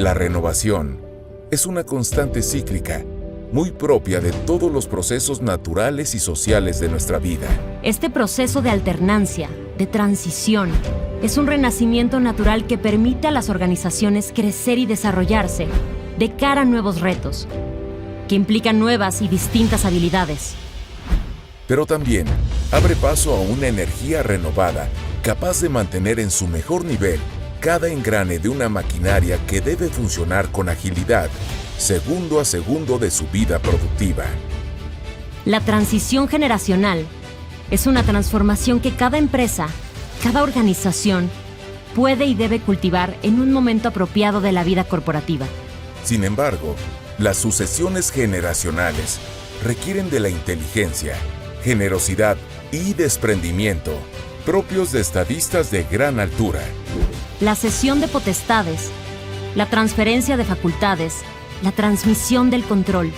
La renovación es una constante cíclica, muy propia de todos los procesos naturales y sociales de nuestra vida. Este proceso de alternancia, de transición, es un renacimiento natural que permite a las organizaciones crecer y desarrollarse de cara a nuevos retos, que implican nuevas y distintas habilidades. Pero también abre paso a una energía renovada, capaz de mantener en su mejor nivel cada engrane de una maquinaria que debe funcionar con agilidad, segundo a segundo de su vida productiva. La transición generacional es una transformación que cada empresa, cada organización, puede y debe cultivar en un momento apropiado de la vida corporativa. Sin embargo, las sucesiones generacionales requieren de la inteligencia, generosidad y desprendimiento propios de estadistas de gran altura. La cesión de potestades, la transferencia de facultades, la transmisión del control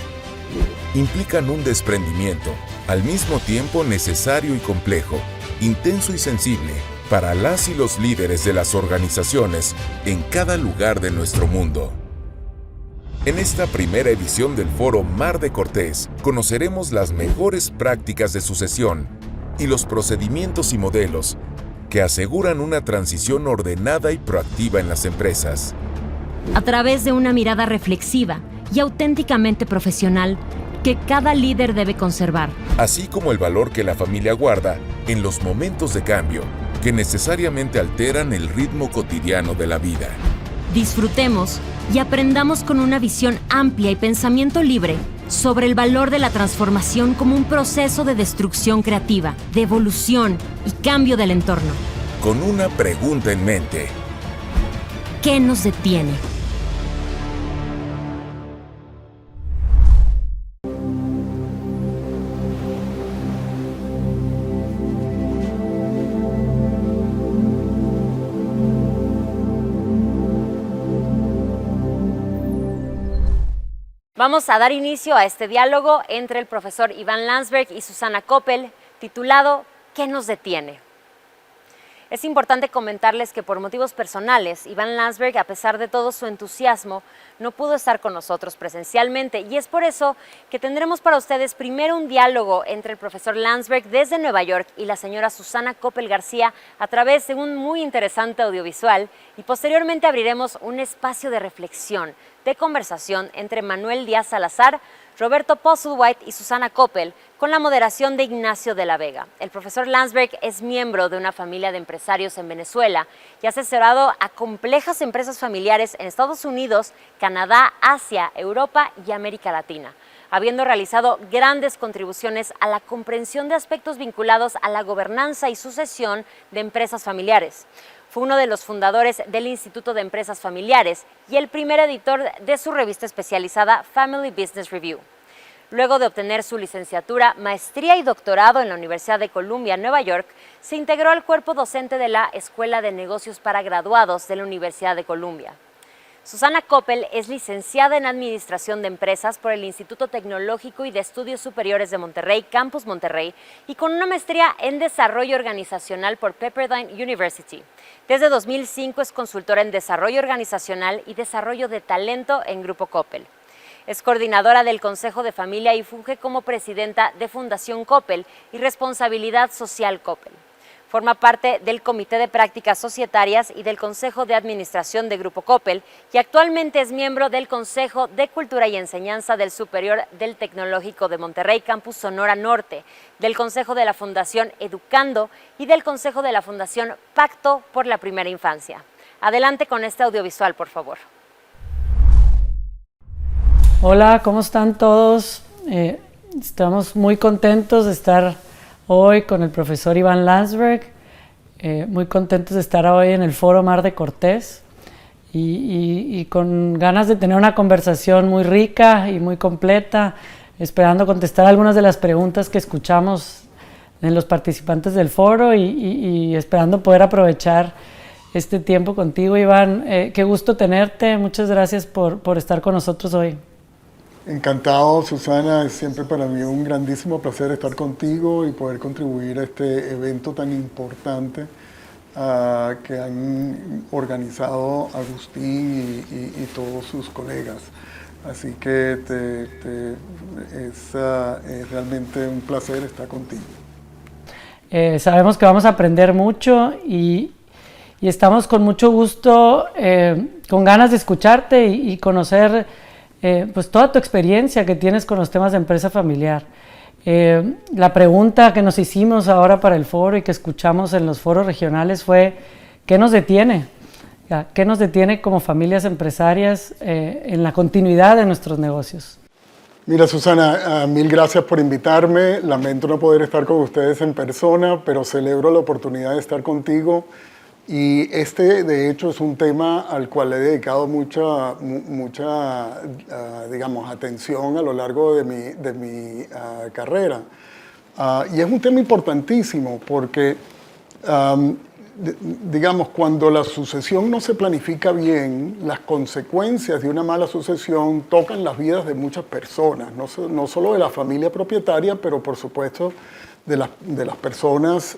implican un desprendimiento, al mismo tiempo necesario y complejo, intenso y sensible, para las y los líderes de las organizaciones en cada lugar de nuestro mundo. En esta primera edición del Foro Mar de Cortés, conoceremos las mejores prácticas de sucesión y los procedimientos y modelos que aseguran una transición ordenada y proactiva en las empresas. A través de una mirada reflexiva y auténticamente profesional que cada líder debe conservar. Así como el valor que la familia guarda en los momentos de cambio que necesariamente alteran el ritmo cotidiano de la vida. Disfrutemos y aprendamos con una visión amplia y pensamiento libre sobre el valor de la transformación como un proceso de destrucción creativa, de evolución y cambio del entorno. Con una pregunta en mente: ¿qué nos detiene? Vamos a dar inicio a este diálogo entre el profesor Iván Landsberg y Susana Koppel, titulado ¿Qué nos detiene? Es importante comentarles que por motivos personales, Iván Landsberg, a pesar de todo su entusiasmo, no pudo estar con nosotros presencialmente, y es por eso que tendremos para ustedes primero un diálogo entre el profesor Landsberg desde Nueva York y la señora Susana Koppel García a través de un muy interesante audiovisual, y posteriormente abriremos un espacio de reflexión, de conversación entre Manuel Díaz Salazar, Roberto Postlethwaite y Susana Koppel, con la moderación de Ignacio de la Vega. El profesor Landsberg es miembro de una familia de empresarios en Venezuela y ha asesorado a complejas empresas familiares en Estados Unidos, Canadá, Asia, Europa y América Latina, habiendo realizado grandes contribuciones a la comprensión de aspectos vinculados a la gobernanza y sucesión de empresas familiares. Fue uno de los fundadores del Instituto de Empresas Familiares y el primer editor de su revista especializada Family Business Review. Luego de obtener su licenciatura, maestría y doctorado en la Universidad de Columbia, Nueva York, se integró al cuerpo docente de la Escuela de Negocios para Graduados de la Universidad de Columbia. Susana Koppel es licenciada en Administración de Empresas por el Instituto Tecnológico y de Estudios Superiores de Monterrey, Campus Monterrey, y con una maestría en Desarrollo Organizacional por Pepperdine University. Desde 2005 es consultora en Desarrollo Organizacional y Desarrollo de Talento en Grupo Koppel. Es coordinadora del Consejo de Familia y funge como presidenta de Fundación Koppel y Responsabilidad Social Koppel. Forma parte del Comité de Prácticas Societarias y del Consejo de Administración de Grupo Koppel y actualmente es miembro del Consejo de Cultura y Enseñanza del Superior del Tecnológico de Monterrey, Campus Sonora Norte, del Consejo de la Fundación Educando y del Consejo de la Fundación Pacto por la Primera Infancia. Adelante con este audiovisual, por favor. Hola, ¿cómo están todos? Estamos muy contentos de estar hoy con el profesor Iván Landsberg, muy contentos de estar hoy en el Foro Mar de Cortés y con ganas de tener una conversación muy rica y muy completa, esperando contestar algunas de las preguntas que escuchamos en los participantes del foro y esperando poder aprovechar este tiempo contigo, Iván. Qué gusto tenerte, muchas gracias por estar con nosotros hoy. Encantado, Susana, es siempre para mí un grandísimo placer estar contigo y poder contribuir a este evento tan importante que han organizado Agustín y todos sus colegas. Así que es realmente un placer estar contigo. Sabemos que vamos a aprender mucho y estamos con mucho gusto, con ganas de escucharte y conocer pues toda tu experiencia que tienes con los temas de empresa familiar. La pregunta que nos hicimos ahora para el foro y que escuchamos en los foros regionales fue, ¿qué nos detiene? ¿Qué nos detiene como familias empresarias en la continuidad de nuestros negocios? Mira, Susana, mil gracias por invitarme. Lamento no poder estar con ustedes en persona, pero celebro la oportunidad de estar contigo. Y de hecho, es un tema al cual he dedicado mucha digamos, atención a lo largo de mi carrera. Y es un tema importantísimo porque, digamos, cuando la sucesión no se planifica bien, las consecuencias de una mala sucesión tocan las vidas de muchas personas, no solo de la familia propietaria, pero por supuesto de las personas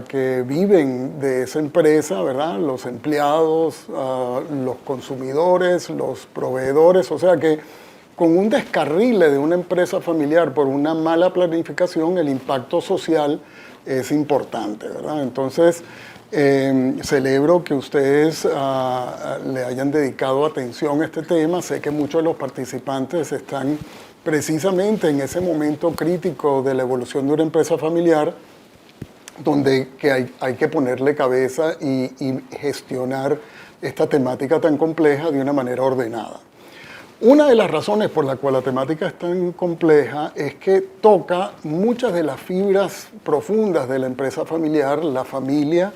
que viven de esa empresa, ¿verdad? Los empleados, los consumidores, los proveedores, o sea que con un descarrile de una empresa familiar por una mala planificación, el impacto social es importante, ¿verdad? Entonces, celebro que ustedes le hayan dedicado atención a este tema. Sé que muchos de los participantes están precisamente en ese momento crítico de la evolución de una empresa familiar, donde hay que ponerle cabeza y gestionar esta temática tan compleja de una manera ordenada. Una de las razones por la cual la temática es tan compleja es que toca muchas de las fibras profundas de la empresa familiar, la familia,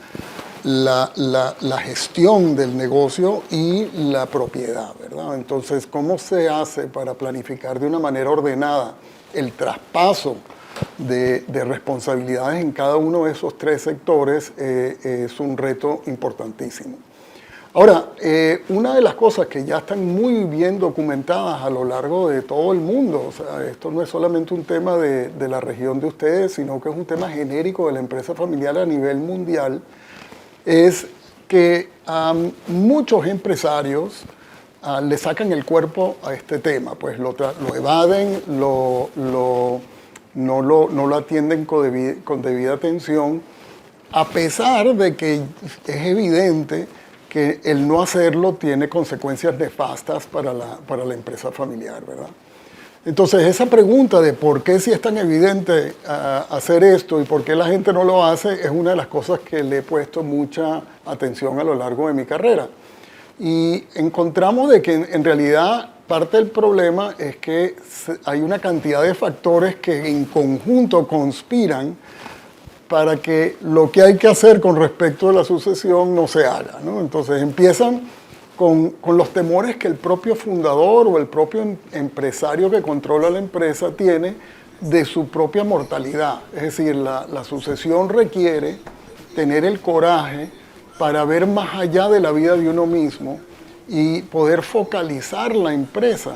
la gestión del negocio y la propiedad, ¿verdad? Entonces, ¿cómo se hace para planificar de una manera ordenada el traspaso de responsabilidades en cada uno de esos tres sectores? Es un reto importantísimo. Ahora, una de las cosas que ya están muy bien documentadas a lo largo de todo el mundo, o sea, esto no es solamente un tema de la región de ustedes, sino que es un tema genérico de la empresa familiar a nivel mundial, es que muchos empresarios le sacan el cuerpo a este tema, pues lo evaden, no lo atienden con debida atención, a pesar de que es evidente que el no hacerlo tiene consecuencias nefastas para la empresa familiar, ¿verdad? Entonces, esa pregunta de por qué si es tan evidente hacer esto y por qué la gente no lo hace es una de las cosas que le he puesto mucha atención a lo largo de mi carrera. Y encontramos de que en realidad parte del problema es que hay una cantidad de factores que en conjunto conspiran para que lo que hay que hacer con respecto a la sucesión no se haga, ¿no? Entonces empiezan con los temores que el propio fundador o el propio empresario que controla la empresa tiene de su propia mortalidad. Es decir, la sucesión requiere tener el coraje para ver más allá de la vida de uno mismo y poder focalizar la empresa,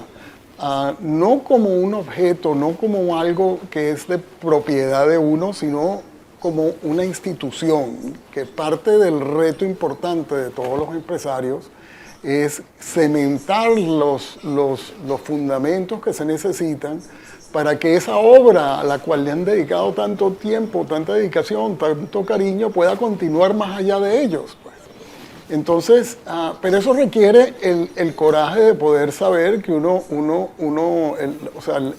no como un objeto, no como algo que es de propiedad de uno, sino como una institución, que parte del reto importante de todos los empresarios es cementar los fundamentos que se necesitan para que esa obra a la cual le han dedicado tanto tiempo, tanta dedicación, tanto cariño, pueda continuar más allá de ellos, pues. Entonces, pero eso requiere el coraje de poder saber que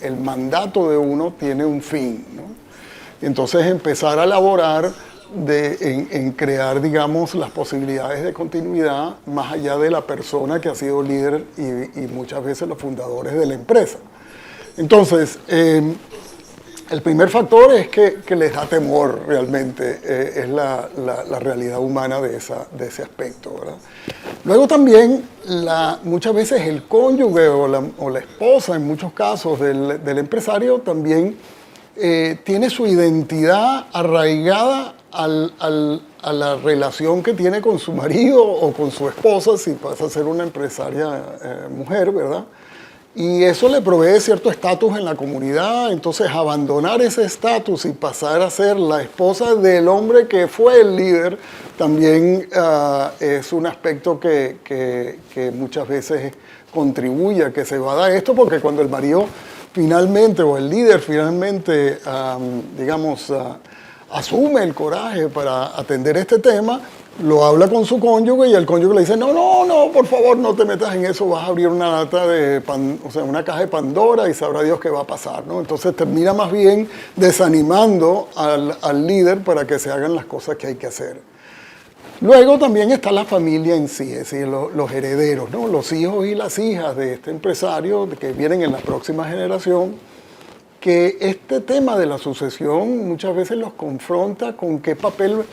el mandato de uno tiene un fin, ¿no? Entonces empezar a elaborar en crear, digamos, las posibilidades de continuidad más allá de la persona que ha sido líder y muchas veces los fundadores de la empresa. Entonces, el primer factor es que les da temor realmente, es la realidad humana de ese aspecto, ¿verdad? Luego también, muchas veces el cónyuge o la esposa, en muchos casos del empresario, también tiene su identidad arraigada a la relación que tiene con su marido o con su esposa, si pasa a ser una empresaria mujer, ¿verdad? Y eso le provee cierto estatus en la comunidad. Entonces, abandonar ese estatus y pasar a ser la esposa del hombre que fue el líder también es un aspecto que muchas veces contribuye a que se vada esto, porque cuando el marido finalmente, o el líder finalmente, asume el coraje para atender este tema, lo habla con su cónyuge y el cónyuge le dice, no, por favor, no te metas en eso, vas a abrir una lata de una caja de Pandora y sabrá Dios qué va a pasar, ¿no? Entonces termina más bien desanimando al líder para que se hagan las cosas que hay que hacer. Luego también está la familia en sí, es decir, los herederos, ¿no? Los hijos y las hijas de este empresario que vienen en la próxima generación, que este tema de la sucesión muchas veces los confronta con qué papel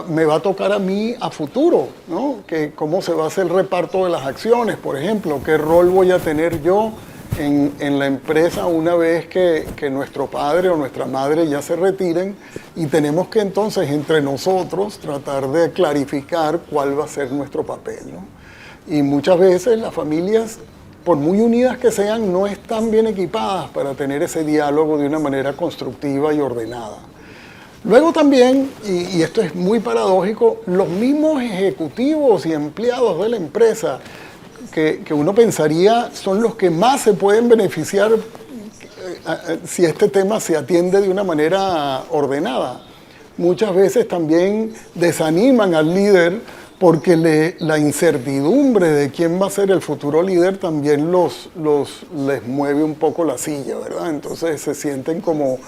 me va a tocar a mí a futuro, ¿no? Cómo se va a hacer el reparto de las acciones, por ejemplo, qué rol voy a tener yo en la empresa una vez que nuestro padre o nuestra madre ya se retiren, y tenemos que entonces entre nosotros tratar de clarificar cuál va a ser nuestro papel, ¿no? Y muchas veces las familias, por muy unidas que sean, no están bien equipadas para tener ese diálogo de una manera constructiva y ordenada. Luego también, y esto es muy paradójico, los mismos ejecutivos y empleados de la empresa que uno pensaría son los que más se pueden beneficiar si este tema se atiende de una manera ordenada. Muchas veces también desaniman al líder porque la incertidumbre de quién va a ser el futuro líder también les mueve un poco la silla, ¿verdad? Entonces se sienten como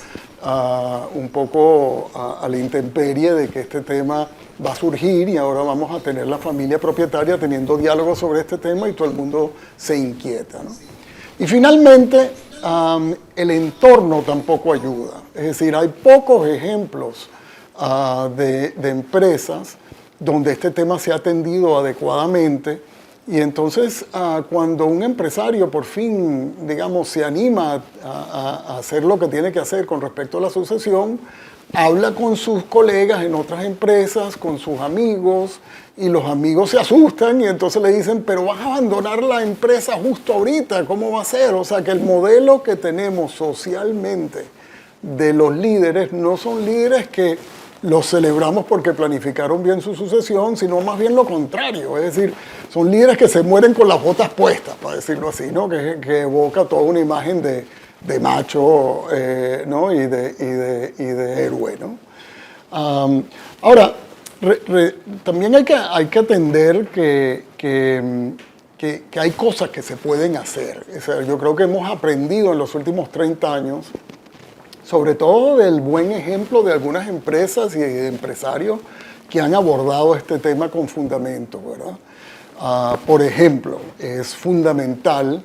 un poco a la intemperie de que este tema va a surgir y ahora vamos a tener la familia propietaria teniendo diálogos sobre este tema y todo el mundo se inquieta, ¿no? Y finalmente, el entorno tampoco ayuda. Es decir, hay pocos ejemplos de empresas donde este tema se ha atendido adecuadamente, y entonces cuando un empresario por fin, se anima a hacer lo que tiene que hacer con respecto a la sucesión, habla con sus colegas en otras empresas, con sus amigos, y los amigos se asustan y entonces le dicen, pero vas a abandonar la empresa justo ahorita, ¿cómo va a ser? O sea que el modelo que tenemos socialmente de los líderes no son líderes que los celebramos porque planificaron bien su sucesión, sino más bien lo contrario. Es decir, son líderes que se mueren con las botas puestas, para decirlo así, ¿no? Que evoca toda una imagen de macho, ¿no? y de héroe, ¿no? Ahora, también hay que atender que hay cosas que se pueden hacer. O sea, yo creo que hemos aprendido en los últimos 30 años, sobre todo del buen ejemplo de algunas empresas y de empresarios que han abordado este tema con fundamento, ¿verdad? Por ejemplo, es fundamental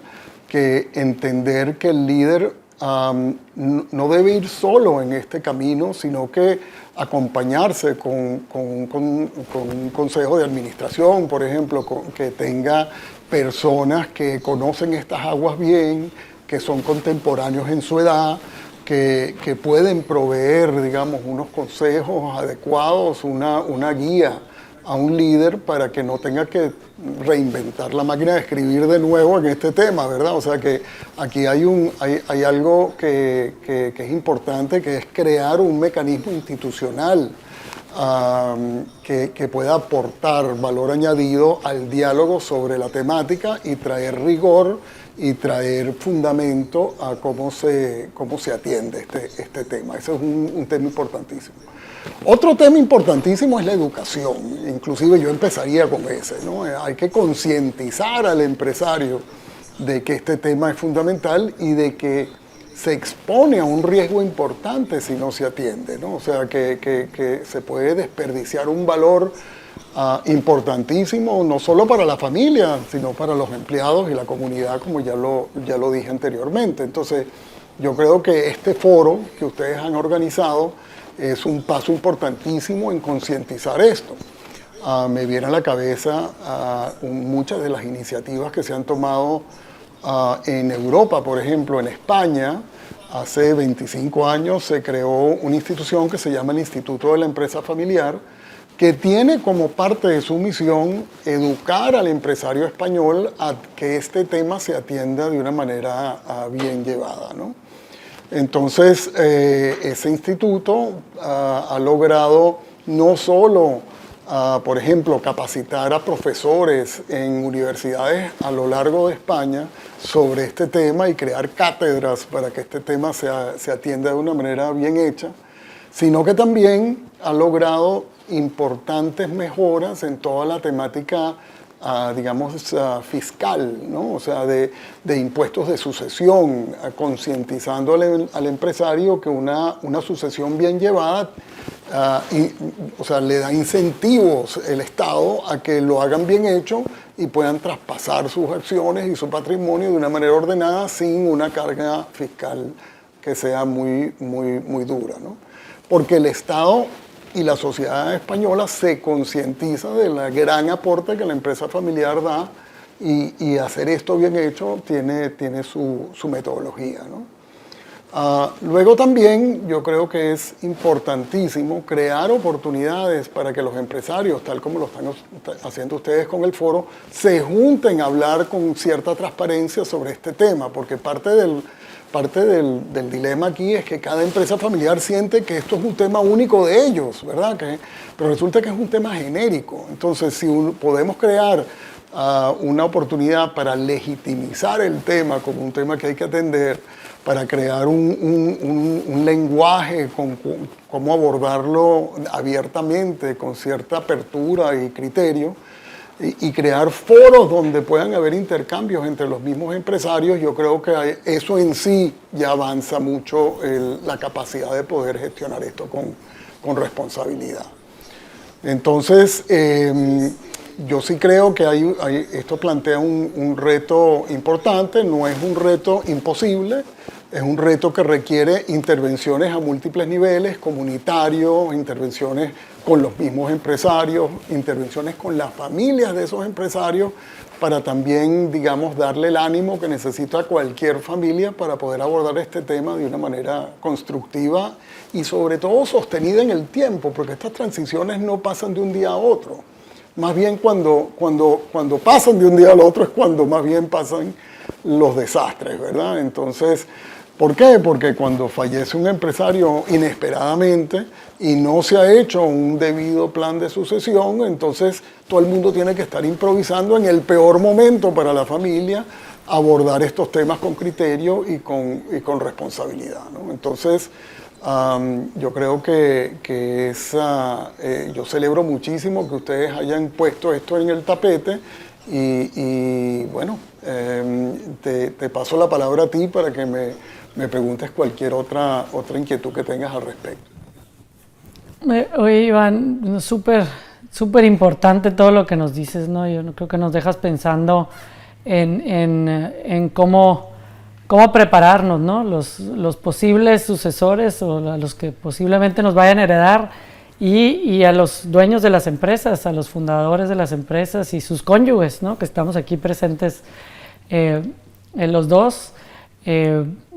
entender que el líder no debe ir solo en este camino, sino que acompañarse con un consejo de administración, por ejemplo, que tenga personas que conocen estas aguas bien, que son contemporáneos en su edad, que pueden proveer, unos consejos adecuados, una guía a un líder para que no tenga que reinventar la máquina de escribir de nuevo en este tema, ¿verdad? O sea que aquí hay algo que es importante, que es crear un mecanismo institucional que pueda aportar valor añadido al diálogo sobre la temática y traer rigor y traer fundamento a cómo se atiende este tema. Ese es un tema importantísimo. Otro tema importantísimo es la educación. Inclusive yo empezaría con ese, ¿no? Hay que concientizar al empresario de que este tema es fundamental y de que se expone a un riesgo importante si no se atiende, ¿no? O sea, que se puede desperdiciar un valor importantísimo, no solo para la familia, sino para los empleados y la comunidad, como ya lo dije anteriormente. Entonces, yo creo que este foro que ustedes han organizado es un paso importantísimo en concientizar esto. Me viene a la cabeza muchas de las iniciativas que se han tomado en Europa, por ejemplo, en España. Hace 25 años se creó una institución que se llama el Instituto de la Empresa Familiar, que tiene como parte de su misión educar al empresario español a que este tema se atienda de una manera bien llevada, ¿no? Entonces, ese instituto ha logrado no solo por ejemplo, capacitar a profesores en universidades a lo largo de España sobre este tema y crear cátedras para que este tema se atienda de una manera bien hecha, sino que también ha logrado importantes mejoras en toda la temática, digamos, fiscal, ¿no? O sea, de impuestos de sucesión, concientizando al empresario que una sucesión bien llevada, o sea, le da incentivos el Estado a que lo hagan bien hecho y puedan traspasar sus acciones y su patrimonio de una manera ordenada sin una carga fiscal que sea muy dura, ¿no? Porque el Estado y la sociedad española se concientiza de la gran aporte que la empresa familiar da y hacer esto bien hecho tiene su metodología, ¿no? Luego también yo creo que es importantísimo crear oportunidades para que los empresarios, tal como lo están haciendo ustedes con el foro, se junten a hablar con cierta transparencia sobre este tema, porque parte del dilema aquí es que cada empresa familiar siente que esto es un tema único de ellos, ¿verdad? Pero resulta que es un tema genérico. Entonces, si podemos crear una oportunidad para legitimizar el tema como un tema que hay que atender, para crear un lenguaje, cómo abordarlo abiertamente, con cierta apertura y criterio, y crear foros donde puedan haber intercambios entre los mismos empresarios, yo creo que eso en sí ya avanza mucho la capacidad de poder gestionar esto con responsabilidad. Entonces, yo sí creo que esto plantea un reto importante, no es un reto imposible, es un reto que requiere intervenciones a múltiples niveles, comunitarios, intervenciones con los mismos empresarios, intervenciones con las familias de esos empresarios, para también, digamos, darle el ánimo que necesita cualquier familia para poder abordar este tema de una manera constructiva y sobre todo sostenida en el tiempo, porque estas transiciones no pasan de un día a otro. Más bien cuando pasan de un día al otro es cuando más bien pasan los desastres, ¿verdad? Entonces, ¿por qué? Porque cuando fallece un empresario inesperadamente y no se ha hecho un debido plan de sucesión, entonces todo el mundo tiene que estar improvisando en el peor momento para la familia, abordar estos temas con criterio y con responsabilidad, ¿no? Entonces, yo creo que yo celebro muchísimo que ustedes hayan puesto esto en el tapete y bueno, te paso la palabra a ti para que me preguntes cualquier otra inquietud que tengas al respecto. Oye, Iván, súper importante todo lo que nos dices, ¿no? Yo creo que nos dejas pensando en cómo prepararnos, ¿no? Los posibles sucesores o a los que posiblemente nos vayan a heredar y a los dueños de las empresas, a los fundadores de las empresas y sus cónyuges, ¿no? Que estamos aquí presentes en los dos.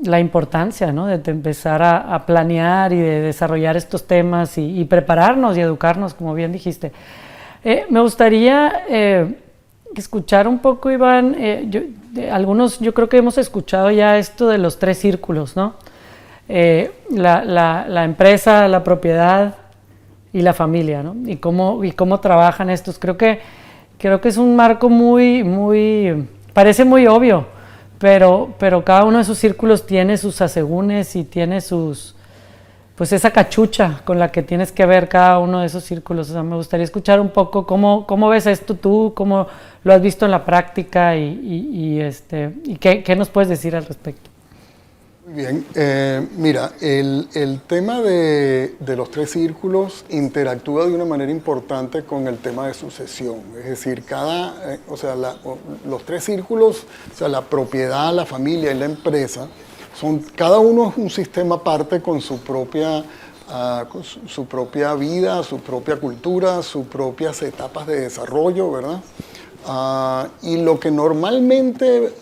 La importancia, ¿no? De empezar a planear y de desarrollar estos temas y prepararnos y educarnos, como bien dijiste. Me gustaría escuchar un poco, Iván, yo creo que hemos escuchado ya esto de los 3 círculos, ¿no? La empresa, la propiedad y la familia, ¿no? Y cómo trabajan estos. Creo que es un marco parece muy obvio, pero cada uno de esos círculos tiene sus asegúnes y tiene pues esa cachucha con la que tienes que ver cada uno de esos círculos. O sea, me gustaría escuchar un poco cómo ves esto tú, cómo lo has visto en la práctica y qué nos puedes decir al respecto. Muy bien, mira, el tema de los 3 círculos interactúa de una manera importante con el tema de sucesión. Es decir, los 3 círculos, o sea, la propiedad, la familia y la empresa, cada uno es un sistema aparte con su propia vida, su propia cultura, sus propias etapas de desarrollo, ¿verdad? Y lo que normalmente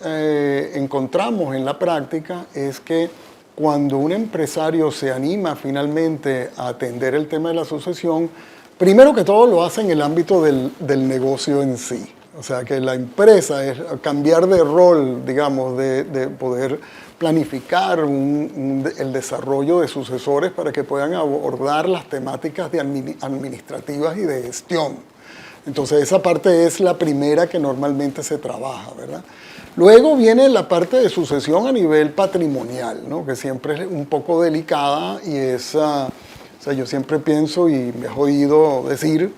encontramos en la práctica es que cuando un empresario se anima finalmente a atender el tema de la sucesión, primero que todo lo hace en el ámbito del negocio en sí. O sea, que la empresa es cambiar de rol, digamos, de poder planificar el desarrollo de sucesores para que puedan abordar las temáticas administrativas y de gestión. Entonces esa parte es la primera que normalmente se trabaja, ¿verdad? Luego viene la parte de sucesión a nivel patrimonial, ¿no? Que siempre es un poco delicada y yo siempre pienso y me he oído decir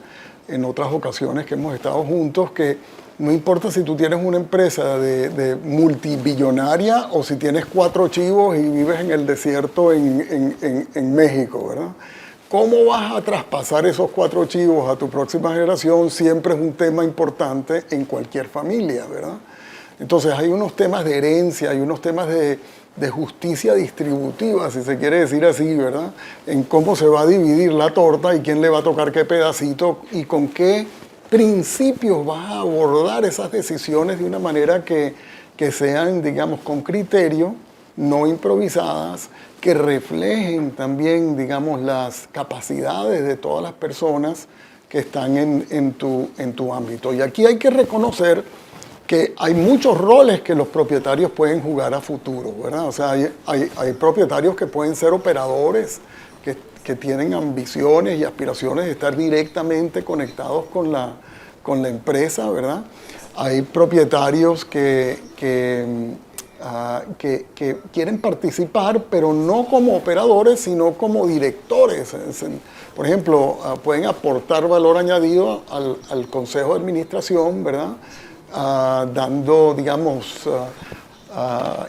en otras ocasiones que hemos estado juntos que no importa si tú tienes una empresa de multibillonaria o si tienes 4 chivos y vives en el desierto en México, ¿verdad? ¿Cómo vas a traspasar esos 4 chivos a tu próxima generación? Siempre es un tema importante en cualquier familia, ¿verdad? Entonces hay unos temas de herencia, hay unos temas de justicia distributiva, si se quiere decir así, ¿verdad? En cómo se va a dividir la torta y quién le va a tocar qué pedacito y con qué principios vas a abordar esas decisiones de una manera que sean, digamos, con criterio, no improvisadas, que reflejen también, digamos, las capacidades de todas las personas que están en tu ámbito. Y aquí hay que reconocer que hay muchos roles que los propietarios pueden jugar a futuro, ¿verdad? O sea, hay propietarios que pueden ser operadores, que tienen ambiciones y aspiraciones de estar directamente conectados con la empresa, ¿verdad? Hay propietarios que quieren participar, pero no como operadores, sino como directores. Por ejemplo, pueden aportar valor añadido al consejo de administración, ¿verdad? Dando, digamos,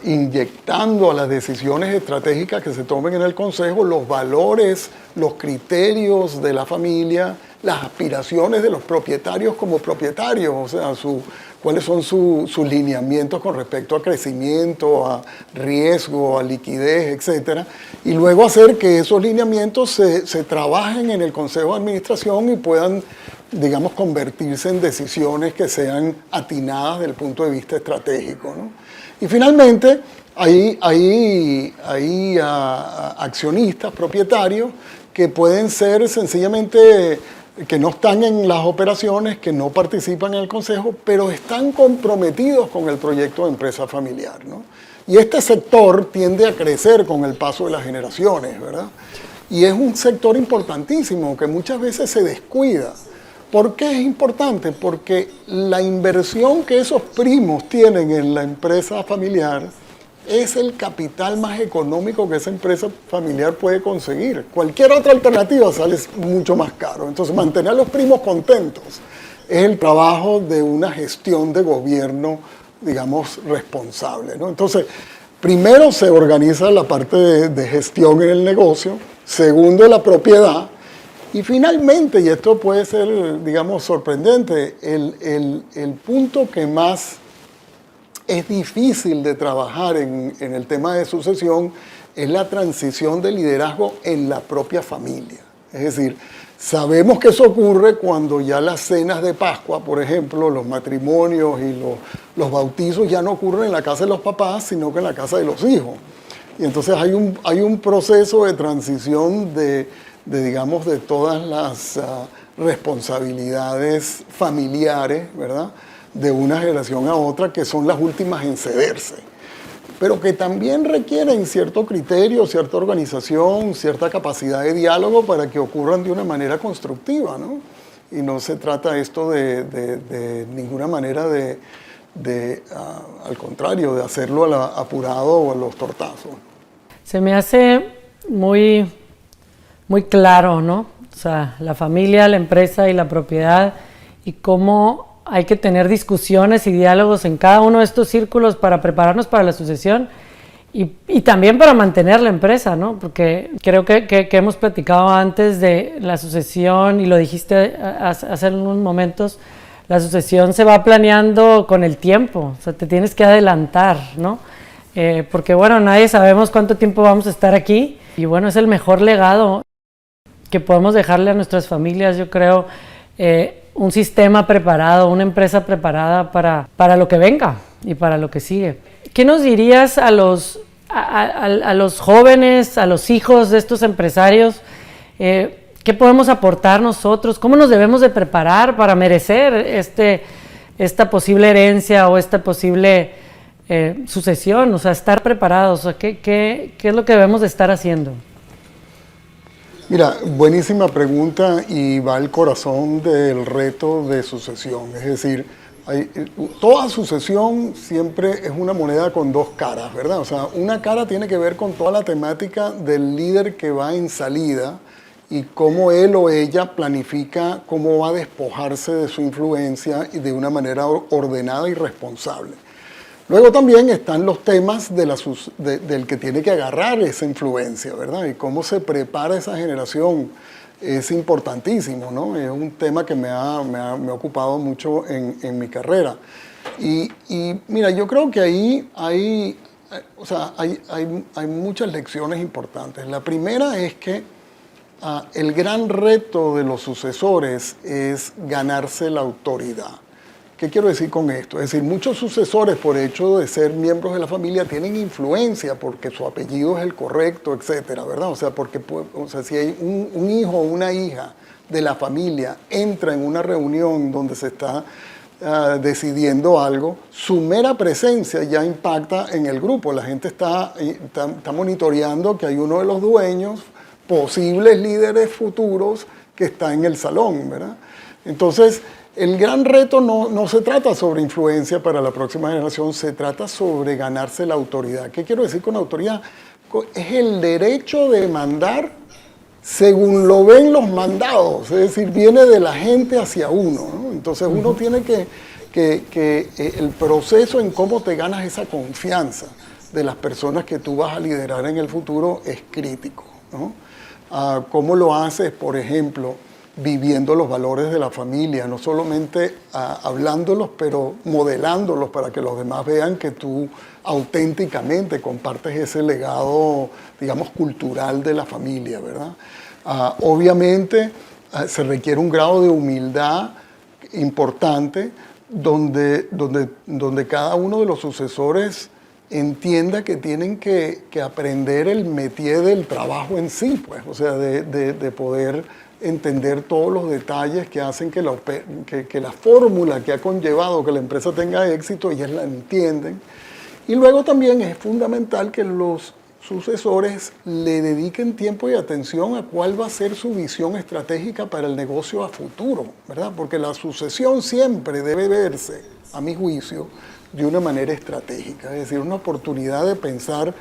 inyectando a las decisiones estratégicas que se tomen en el consejo los valores, los criterios de la familia, las aspiraciones de los propietarios como propietarios, o sea, cuáles son sus lineamientos con respecto a crecimiento, a riesgo, a liquidez, etc. Y luego hacer que esos lineamientos se trabajen en el consejo de administración y puedan, digamos, convertirse en decisiones que sean atinadas desde el punto de vista estratégico, ¿no? Y finalmente, hay accionistas, propietarios, que pueden ser sencillamente que no están en las operaciones, que no participan en el consejo, pero están comprometidos con el proyecto de empresa familiar, ¿no? Y este sector tiende a crecer con el paso de las generaciones, ¿verdad? Y es un sector importantísimo que muchas veces se descuida. ¿Por qué es importante? Porque la inversión que esos primos tienen en la empresa familiar es el capital más económico que esa empresa familiar puede conseguir. Cualquier otra alternativa sale mucho más caro. Entonces, mantener a los primos contentos es el trabajo de una gestión de gobierno, digamos, responsable, ¿no? Entonces, primero se organiza la parte de gestión en el negocio, segundo la propiedad, y finalmente, y esto puede ser, digamos, sorprendente, el punto que más es difícil de trabajar en el tema de sucesión es la transición de liderazgo en la propia familia. Es decir, sabemos que eso ocurre cuando ya las cenas de Pascua, por ejemplo, los matrimonios y los bautizos ya no ocurren en la casa de los papás, sino que en la casa de los hijos. Y entonces hay un proceso de transición digamos, de todas las responsabilidades familiares, ¿verdad?, de una generación a otra, que son las últimas en cederse, pero que también requieren cierto criterio, cierta organización, cierta capacidad de diálogo para que ocurran de una manera constructiva, ¿no? Y no se trata esto de ninguna manera al contrario, de hacerlo apurado o a los tortazos. Se me hace muy claro, ¿no? O sea, la familia, la empresa y la propiedad, y cómo hay que tener discusiones y diálogos en cada uno de estos círculos para prepararnos para la sucesión y también para mantener la empresa, ¿no? Porque creo que hemos platicado antes de la sucesión, y lo dijiste hace unos momentos, la sucesión se va planeando con el tiempo, o sea, te tienes que adelantar, ¿no? Porque, bueno, nadie sabemos cuánto tiempo vamos a estar aquí, y bueno, es el mejor legado que podemos dejarle a nuestras familias, yo creo, un sistema preparado, una empresa preparada para lo que venga y para lo que sigue. ¿Qué nos dirías a los jóvenes, a los hijos de estos empresarios? ¿Qué podemos aportar nosotros? ¿Cómo nos debemos de preparar para merecer esta posible herencia o esta posible sucesión, o sea, estar preparados, o sea, ¿qué es lo que debemos de estar haciendo? Mira, buenísima pregunta y va al corazón del reto de sucesión. Es decir, toda sucesión siempre es una moneda con dos caras, ¿verdad? O sea, una cara tiene que ver con toda la temática del líder que va en salida y cómo él o ella planifica cómo va a despojarse de su influencia y de una manera ordenada y responsable. Luego también están los temas del que tiene que agarrar esa influencia, ¿verdad? Y cómo se prepara esa generación es importantísimo, ¿no? Es un tema que me ha ocupado mucho en mi carrera. Y mira, yo creo que ahí hay muchas lecciones importantes. La primera es que el gran reto de los sucesores es ganarse la autoridad. ¿Qué quiero decir con esto? Es decir, muchos sucesores, por hecho de ser miembros de la familia, tienen influencia porque su apellido es el correcto, etcétera, ¿verdad? O sea, si hay un hijo o una hija de la familia entra en una reunión donde se está decidiendo algo, su mera presencia ya impacta en el grupo. La gente está monitoreando que hay uno de los dueños, posibles líderes futuros, que está en el salón, ¿verdad? Entonces, el gran reto no se trata sobre influencia para la próxima generación, se trata sobre ganarse la autoridad. ¿Qué quiero decir con autoridad? Es el derecho de mandar según lo ven los mandados, es decir, viene de la gente hacia uno, ¿no? Entonces uno tiene que el proceso en cómo te ganas esa confianza de las personas que tú vas a liderar en el futuro es crítico, ¿no? ¿Cómo lo haces, por ejemplo, viviendo los valores de la familia, no solamente hablándolos, pero modelándolos para que los demás vean que tú auténticamente compartes ese legado, digamos, cultural de la familia, ¿verdad? Obviamente se requiere un grado de humildad importante donde cada uno de los sucesores entienda que tienen que aprender el métier del trabajo en sí, pues, o sea, de poder entender todos los detalles que hacen que la fórmula que ha conllevado que la empresa tenga éxito, ellas la entienden. Y luego también es fundamental que los sucesores le dediquen tiempo y atención a cuál va a ser su visión estratégica para el negocio a futuro, ¿verdad? Porque la sucesión siempre debe verse, a mi juicio, de una manera estratégica, es decir, una oportunidad de pensar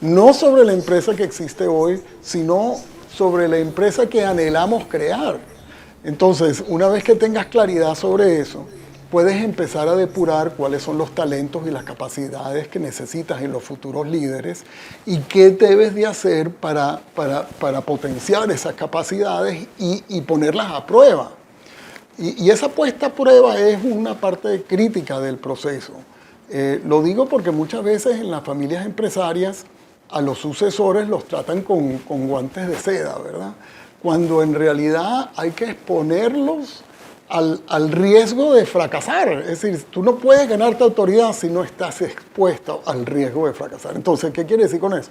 no sobre la empresa que existe hoy, sino sobre la empresa que anhelamos crear. Entonces, una vez que tengas claridad sobre eso, puedes empezar a depurar cuáles son los talentos y las capacidades que necesitas en los futuros líderes y qué debes de hacer para potenciar esas capacidades y ponerlas a prueba. Y esa puesta a prueba es una parte crítica del proceso. Lo digo porque muchas veces en las familias empresarias a los sucesores los tratan con guantes de seda, ¿verdad? Cuando en realidad hay que exponerlos al riesgo de fracasar. Es decir, tú no puedes ganarte autoridad si no estás expuesto al riesgo de fracasar. Entonces, ¿qué quiere decir con eso?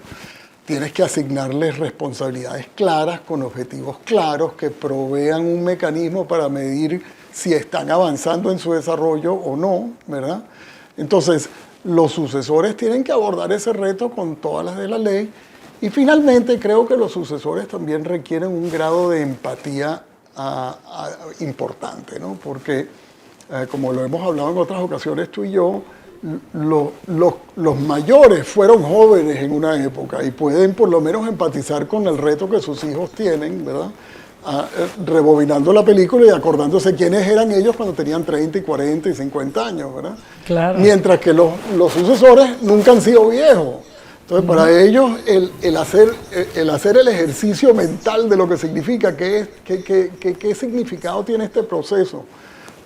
Tienes que asignarles responsabilidades claras, con objetivos claros, que provean un mecanismo para medir si están avanzando en su desarrollo o no, ¿verdad? Entonces, los sucesores tienen que abordar ese reto con todas las de la ley. Y finalmente, creo que los sucesores también requieren un grado de empatía importante, ¿no? Porque, como lo hemos hablado en otras ocasiones tú y yo, los mayores fueron jóvenes en una época y pueden por lo menos empatizar con el reto que sus hijos tienen, ¿verdad? Rebobinando la película y acordándose quiénes eran ellos cuando tenían 30 y 40 y 50 años, ¿verdad? Claro. Mientras que los sucesores nunca han sido viejos. Entonces, para ellos, el hacer el ejercicio mental de lo que significa, qué significado tiene este proceso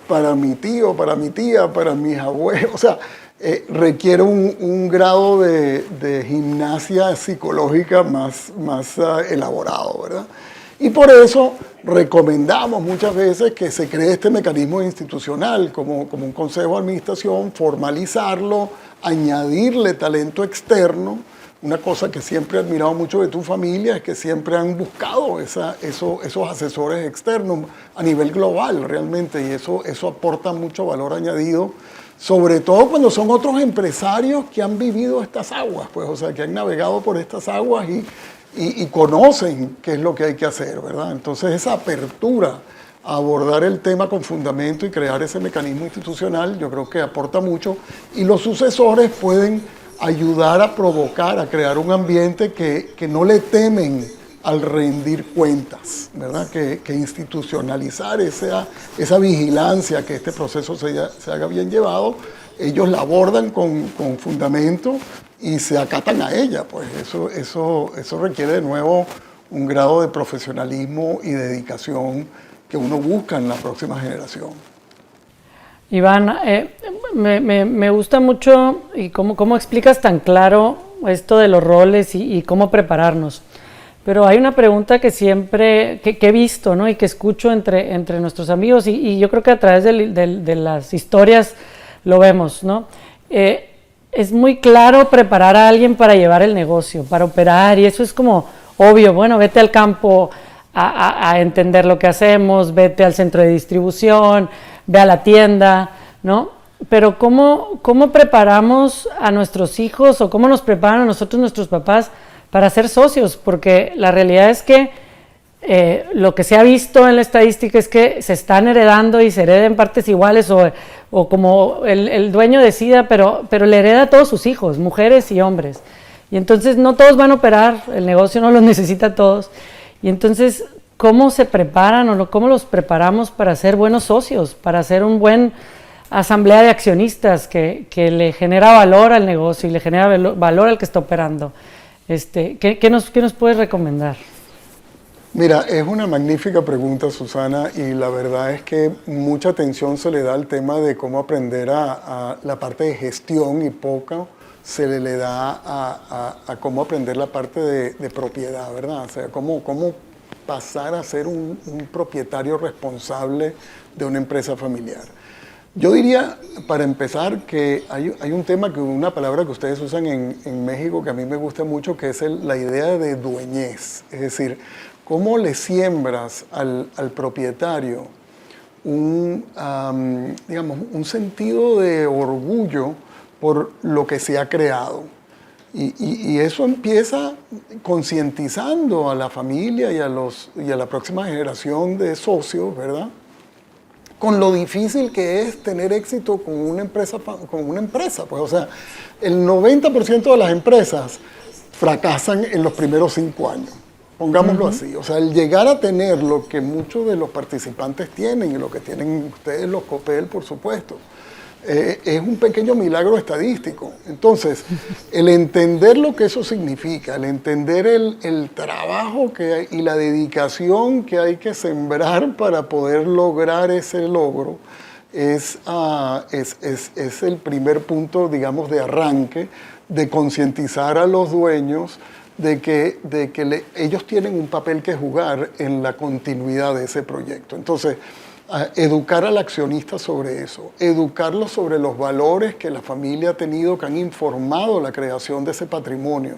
para mi tío, para mi tía, para mis abuelos, o sea, requiere un grado de gimnasia psicológica más elaborado, ¿verdad? Y por eso recomendamos muchas veces que se cree este mecanismo institucional como un consejo de administración, formalizarlo, añadirle talento externo, una cosa que siempre he admirado mucho de tu familia es que siempre han buscado esos asesores externos a nivel global realmente, y eso aporta mucho valor añadido, sobre todo cuando son otros empresarios que han vivido estas aguas, pues, o sea, que han navegado por estas aguas y conocen qué es lo que hay que hacer, ¿verdad? Entonces esa apertura a abordar el tema con fundamento y crear ese mecanismo institucional, yo creo que aporta mucho, y los sucesores pueden ayudar a provocar, a crear un ambiente que no le temen al rendir cuentas, ¿verdad? Que institucionalizar esa vigilancia, que este proceso se haga bien llevado, ellos la abordan con fundamento y se acatan a ella, pues eso requiere de nuevo un grado de profesionalismo y dedicación que uno busca en la próxima generación. Iván, me gusta mucho y cómo explicas tan claro esto de los roles y cómo prepararnos. Pero hay una pregunta que siempre que he visto, ¿no? Y que escucho entre nuestros amigos y yo creo que a través de las historias lo vemos, ¿no? Es muy claro preparar a alguien para llevar el negocio, para operar, y eso es como obvio. Bueno, vete al campo a entender lo que hacemos, vete al centro de distribución, ve a la tienda, ¿no? Pero ¿cómo preparamos a nuestros hijos o cómo nos preparan a nosotros nuestros papás para ser socios? Porque la realidad es que lo que se ha visto en la estadística es que se están heredando y se hereden partes iguales o como el dueño decida, pero le hereda a todos sus hijos, mujeres y hombres. Y entonces no todos van a operar, el negocio no los necesita a todos. Y entonces, ¿cómo se preparan o cómo los preparamos para ser buenos socios, para ser un buen asamblea de accionistas que le genera valor al negocio y le genera valor al que está operando? ¿Qué nos puedes recomendar? Mira, es una magnífica pregunta, Susana, y la verdad es que mucha atención se le da al tema de cómo aprender a la parte de gestión y poca se le da a cómo aprender la parte de propiedad, ¿verdad? O sea, cómo pasar a ser un propietario responsable de una empresa familiar. Yo diría, para empezar, que hay un tema, una palabra que ustedes usan en México que a mí me gusta mucho, que es la idea de dueñez. Es decir, cómo le siembras al propietario un sentido de orgullo por lo que se ha creado. Y eso empieza concientizando a la familia y a la próxima generación de socios, ¿verdad? Con lo difícil que es tener éxito con una empresa. Pues, o sea, el 90% de las empresas fracasan en los primeros 5 años. Pongámoslo así. O sea, el llegar a tener lo que muchos de los participantes tienen, y lo que tienen ustedes, los COPEL, por supuesto, es un pequeño milagro estadístico. Entonces, el entender lo que eso significa, el entender el trabajo y la dedicación que hay que sembrar para poder lograr ese logro, es el primer punto, digamos, de arranque, de concientizar a los dueños de que ellos tienen un papel que jugar en la continuidad de ese proyecto. Entonces, educar al accionista sobre eso, educarlos sobre los valores que la familia ha tenido, que han informado la creación de ese patrimonio,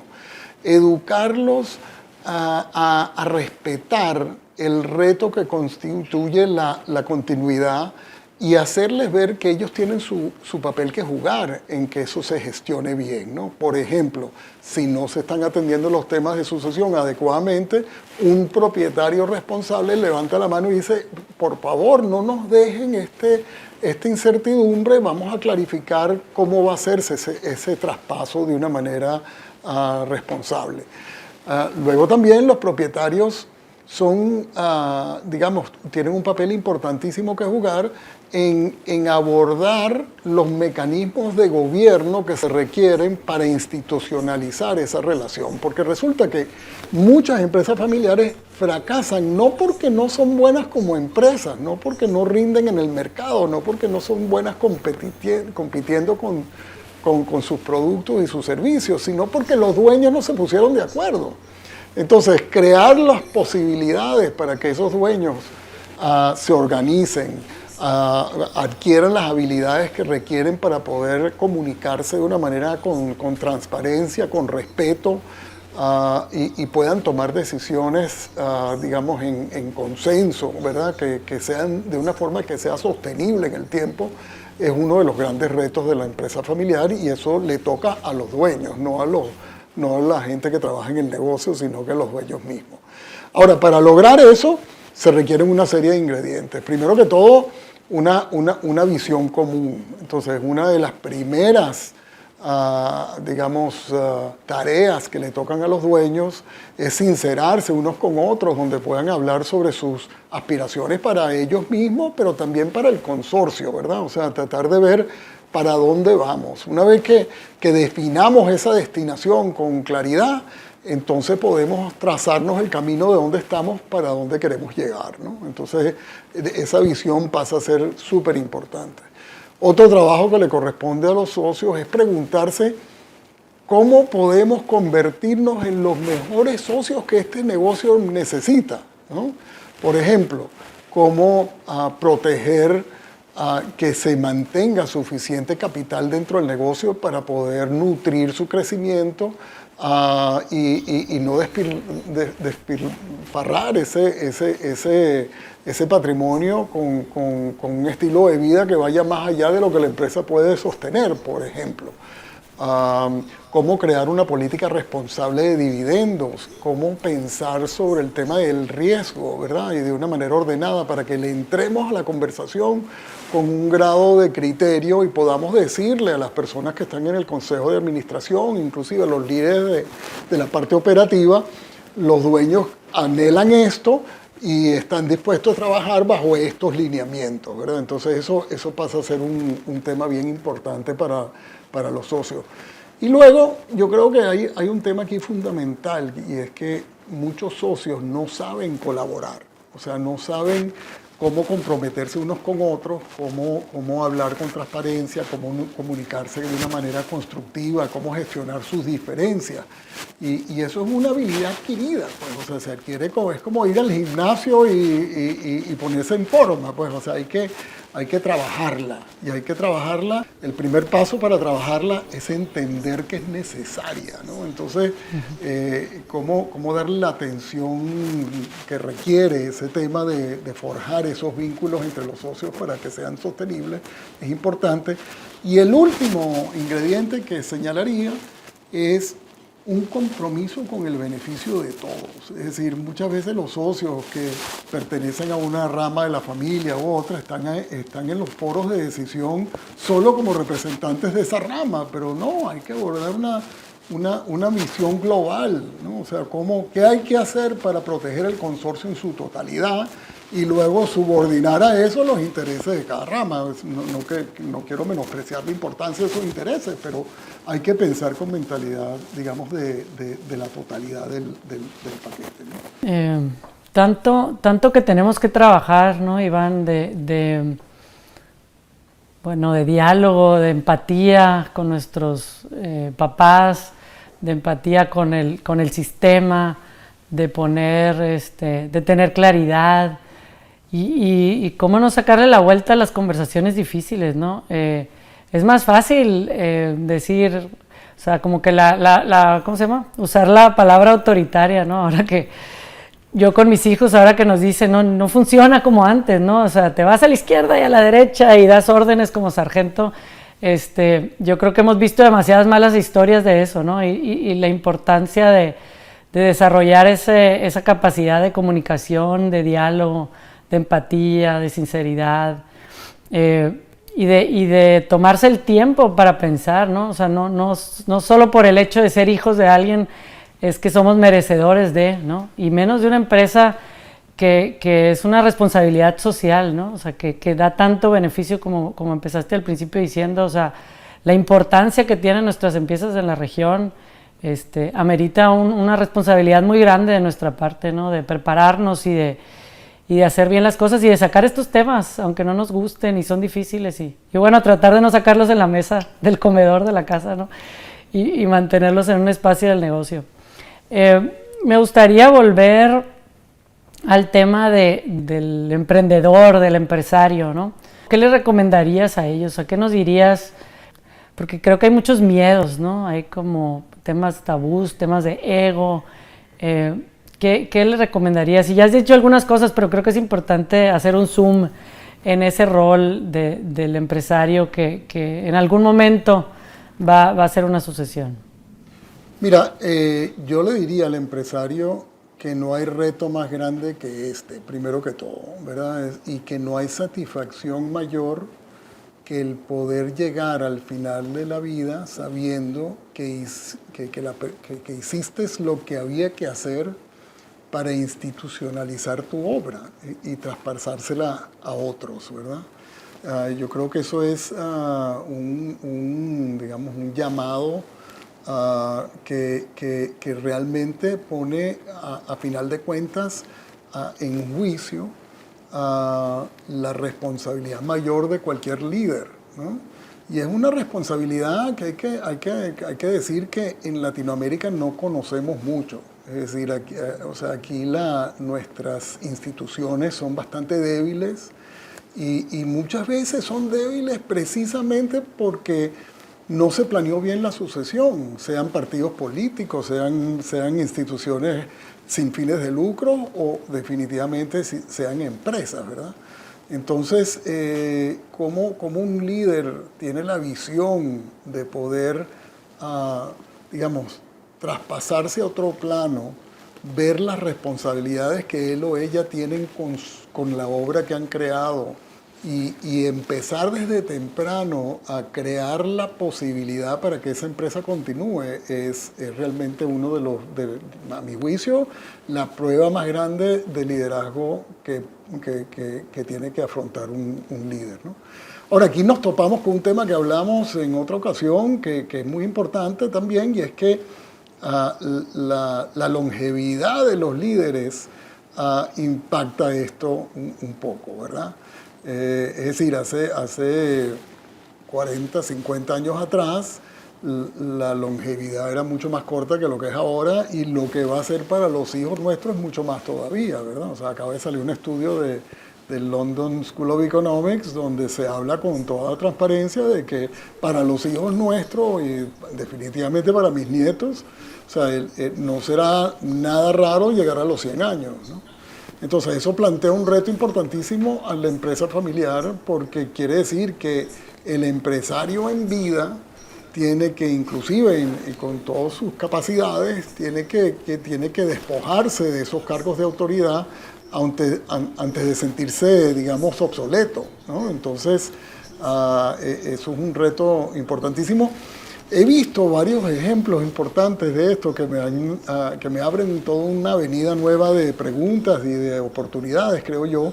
educarlos a respetar el reto que constituye la continuidad y hacerles ver que ellos tienen su papel que jugar en que eso se gestione bien, ¿no? Por ejemplo, si no se están atendiendo los temas de sucesión adecuadamente, un propietario responsable levanta la mano y dice, por favor, no nos dejen esta incertidumbre, vamos a clarificar cómo va a hacerse ese traspaso de una manera responsable. Luego también los propietarios tienen un papel importantísimo que jugar en abordar los mecanismos de gobierno que se requieren para institucionalizar esa relación. Porque resulta que muchas empresas familiares fracasan no porque no son buenas como empresas, no porque no rinden en el mercado, no porque no son buenas compitiendo con sus productos y sus servicios, sino porque los dueños no se pusieron de acuerdo. Entonces, crear las posibilidades para que esos dueños se organicen, adquieran las habilidades que requieren para poder comunicarse de una manera con transparencia, con respeto, y puedan tomar decisiones, digamos, en consenso, ¿verdad? Que sean de una forma que sea sostenible en el tiempo, es uno de los grandes retos de la empresa familiar, y eso le toca a los dueños, no a la gente que trabaja en el negocio, sino que a los dueños mismos. Ahora, para lograr eso, se requieren una serie de ingredientes. Primero que todo, una visión común. Entonces, una de las primeras tareas que le tocan a los dueños es sincerarse unos con otros, donde puedan hablar sobre sus aspiraciones para ellos mismos, pero también para el consorcio, ¿verdad? O sea, tratar de ver para dónde vamos. Una vez que definamos esa destinación con claridad, entonces podemos trazarnos el camino de dónde estamos para dónde queremos llegar, ¿no? Entonces, esa visión pasa a ser súper importante. Otro trabajo que le corresponde a los socios es preguntarse cómo podemos convertirnos en los mejores socios que este negocio necesita, ¿no? Por ejemplo, cómo proteger que se mantenga suficiente capital dentro del negocio para poder nutrir su crecimiento y no despilfarrar ese patrimonio con un estilo de vida que vaya más allá de lo que la empresa puede sostener, por ejemplo. Cómo crear una política responsable de dividendos, cómo pensar sobre el tema del riesgo, ¿verdad? Y de una manera ordenada para que le entremos a la conversación con un grado de criterio y podamos decirle a las personas que están en el consejo de administración, inclusive a los líderes de la parte operativa, los dueños anhelan esto y están dispuestos a trabajar bajo estos lineamientos, ¿verdad? Entonces eso pasa a ser un tema bien importante para los socios. Y luego yo creo que hay un tema aquí fundamental, y es que muchos socios no saben colaborar, o sea, no saben cómo comprometerse unos con otros, cómo hablar con transparencia, cómo comunicarse de una manera constructiva, cómo gestionar sus diferencias. Y eso es una habilidad adquirida, pues, o sea, se adquiere es como ir al gimnasio y ponerse en forma, pues, o sea, hay que trabajarla, y hay que trabajarla. El primer paso para trabajarla es entender que es necesaria, ¿no? Entonces, cómo darle la atención que requiere ese tema de forjar esos vínculos entre los socios para que sean sostenibles es importante. Y el último ingrediente que señalaría es un compromiso con el beneficio de todos. Es decir, muchas veces los socios que pertenecen a una rama de la familia u otra están en los foros de decisión solo como representantes de esa rama, pero no, hay que abordar una visión global, ¿no? O sea, ¿qué hay que hacer para proteger el consorcio en su totalidad? Y luego subordinar a eso los intereses de cada rama. No quiero menospreciar la importancia de esos intereses, pero hay que pensar con mentalidad, digamos, de la totalidad del paquete, ¿no? Tanto que tenemos que trabajar, ¿no, Iván? De diálogo, de empatía con nuestros papás, de empatía con el sistema, de tener claridad. Y cómo no sacarle la vuelta a las conversaciones difíciles, ¿no? Es más fácil decir, o sea, como que ¿cómo se llama? Usar la palabra autoritaria, ¿no? Ahora que yo con mis hijos, ahora que nos dicen, no funciona como antes, ¿no? O sea, te vas a la izquierda y a la derecha y das órdenes como sargento. Yo creo que hemos visto demasiadas malas historias de eso, ¿no? Y la importancia de desarrollar esa capacidad de comunicación, de diálogo, de empatía, de sinceridad, y de tomarse el tiempo para pensar, ¿no? O sea, no solo por el hecho de ser hijos de alguien es que somos merecedores de, ¿no? Y menos de una empresa que es una responsabilidad social, ¿no? O sea, que da tanto beneficio como empezaste al principio diciendo, o sea, la importancia que tienen nuestras empresas en la región amerita una responsabilidad muy grande de nuestra parte, ¿no? De prepararnos y de hacer bien las cosas y de sacar estos temas, aunque no nos gusten y son difíciles, y bueno, tratar de no sacarlos en la mesa del comedor de la casa, ¿no? Y mantenerlos en un espacio del negocio. Me gustaría volver al tema del emprendedor, del empresario, ¿no? ¿Qué les recomendarías a ellos? ¿A qué nos dirías? Porque creo que hay muchos miedos, ¿no? Hay como temas tabús, temas de ego. ¿Qué les recomendarías? Y ya has dicho algunas cosas, pero creo que es importante hacer un zoom en ese rol del empresario que en algún momento va a ser una sucesión. Mira, yo le diría al empresario que no hay reto más grande que este, primero que todo, ¿verdad? Y que no hay satisfacción mayor que el poder llegar al final de la vida sabiendo que hiciste lo que había que hacer para institucionalizar tu obra y traspasársela a otros, ¿verdad? Yo creo que eso es digamos, un llamado que realmente pone a final de cuentas en juicio la responsabilidad mayor de cualquier líder, ¿no? Y es una responsabilidad que hay que decir que en Latinoamérica no conocemos mucho. Es decir, aquí nuestras instituciones son bastante débiles y muchas veces son débiles precisamente porque no se planeó bien la sucesión, sean partidos políticos, sean instituciones sin fines de lucro o definitivamente sean empresas, ¿verdad? Entonces, como un líder tiene la visión de poder, digamos, traspasarse a otro plano, ver las responsabilidades que él o ella tienen con la obra que han creado y empezar desde temprano a crear la posibilidad para que esa empresa continúe, es realmente uno a mi juicio, la prueba más grande de liderazgo que tiene que afrontar un líder, ¿no? Ahora, aquí nos topamos con un tema que hablamos en otra ocasión, que es muy importante también, y es que la longevidad de los líderes impacta esto un poco, ¿verdad? Es decir, hace 40, 50 años atrás, la longevidad era mucho más corta que lo que es ahora y lo que va a ser para los hijos nuestros es mucho más todavía, ¿verdad? O sea, acaba de salir un estudio del London School of Economics donde se habla con toda transparencia de que para los hijos nuestros y definitivamente para mis nietos, o sea, no será nada raro llegar a los 100 años, ¿no? Entonces eso plantea un reto importantísimo a la empresa familiar porque quiere decir que el empresario en vida tiene que, inclusive con todas sus capacidades, tiene que despojarse de esos cargos de autoridad antes de sentirse, digamos, obsoleto, ¿no? Entonces eso es un reto importantísimo. He visto varios ejemplos importantes de esto que me abren toda una avenida nueva de preguntas y de oportunidades, creo yo,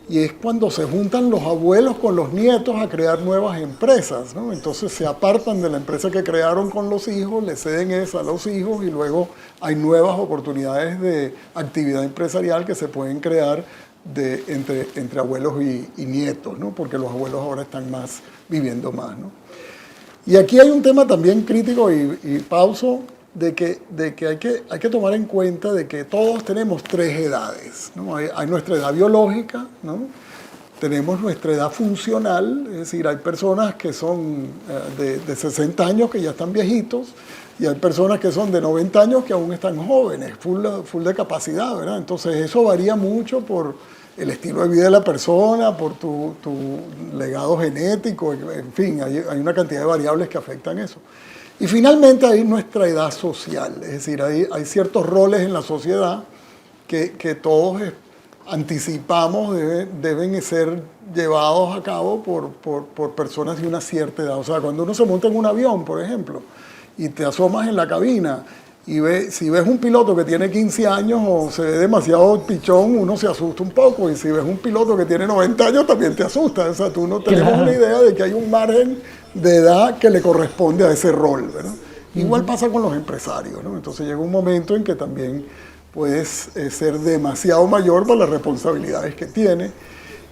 y es cuando se juntan los abuelos con los nietos a crear nuevas empresas, ¿no? Entonces se apartan de la empresa que crearon con los hijos, le ceden esa a los hijos y luego hay nuevas oportunidades de actividad empresarial que se pueden crear entre abuelos y nietos, ¿no? Porque los abuelos ahora están viviendo más, ¿no? Y aquí hay un tema también crítico y pauso de que hay que tomar en cuenta de que todos tenemos 3 edades, ¿no? Hay nuestra edad biológica, ¿no? Tenemos nuestra edad funcional, es decir, hay personas que son de 60 años que ya están viejitos y hay personas que son de 90 años que aún están jóvenes, full de capacidad, ¿verdad? Entonces eso varía mucho por el estilo de vida de la persona, por tu legado genético, en fin, hay una cantidad de variables que afectan eso. Y finalmente hay nuestra edad social, es decir, hay ciertos roles en la sociedad que todos anticipamos deben ser llevados a cabo por personas de una cierta edad. O sea, cuando uno se monta en un avión, por ejemplo, y te asomas en la cabina, y si ves un piloto que tiene 15 años o se ve demasiado pichón, uno se asusta un poco. Y si ves un piloto que tiene 90 años, también te asusta. O sea, tú no tenemos una idea de que hay un margen de edad que le corresponde a ese rol, ¿verdad? Igual pasa con los empresarios, ¿no? Entonces llega un momento en que también puedes ser demasiado mayor por las responsabilidades que tiene.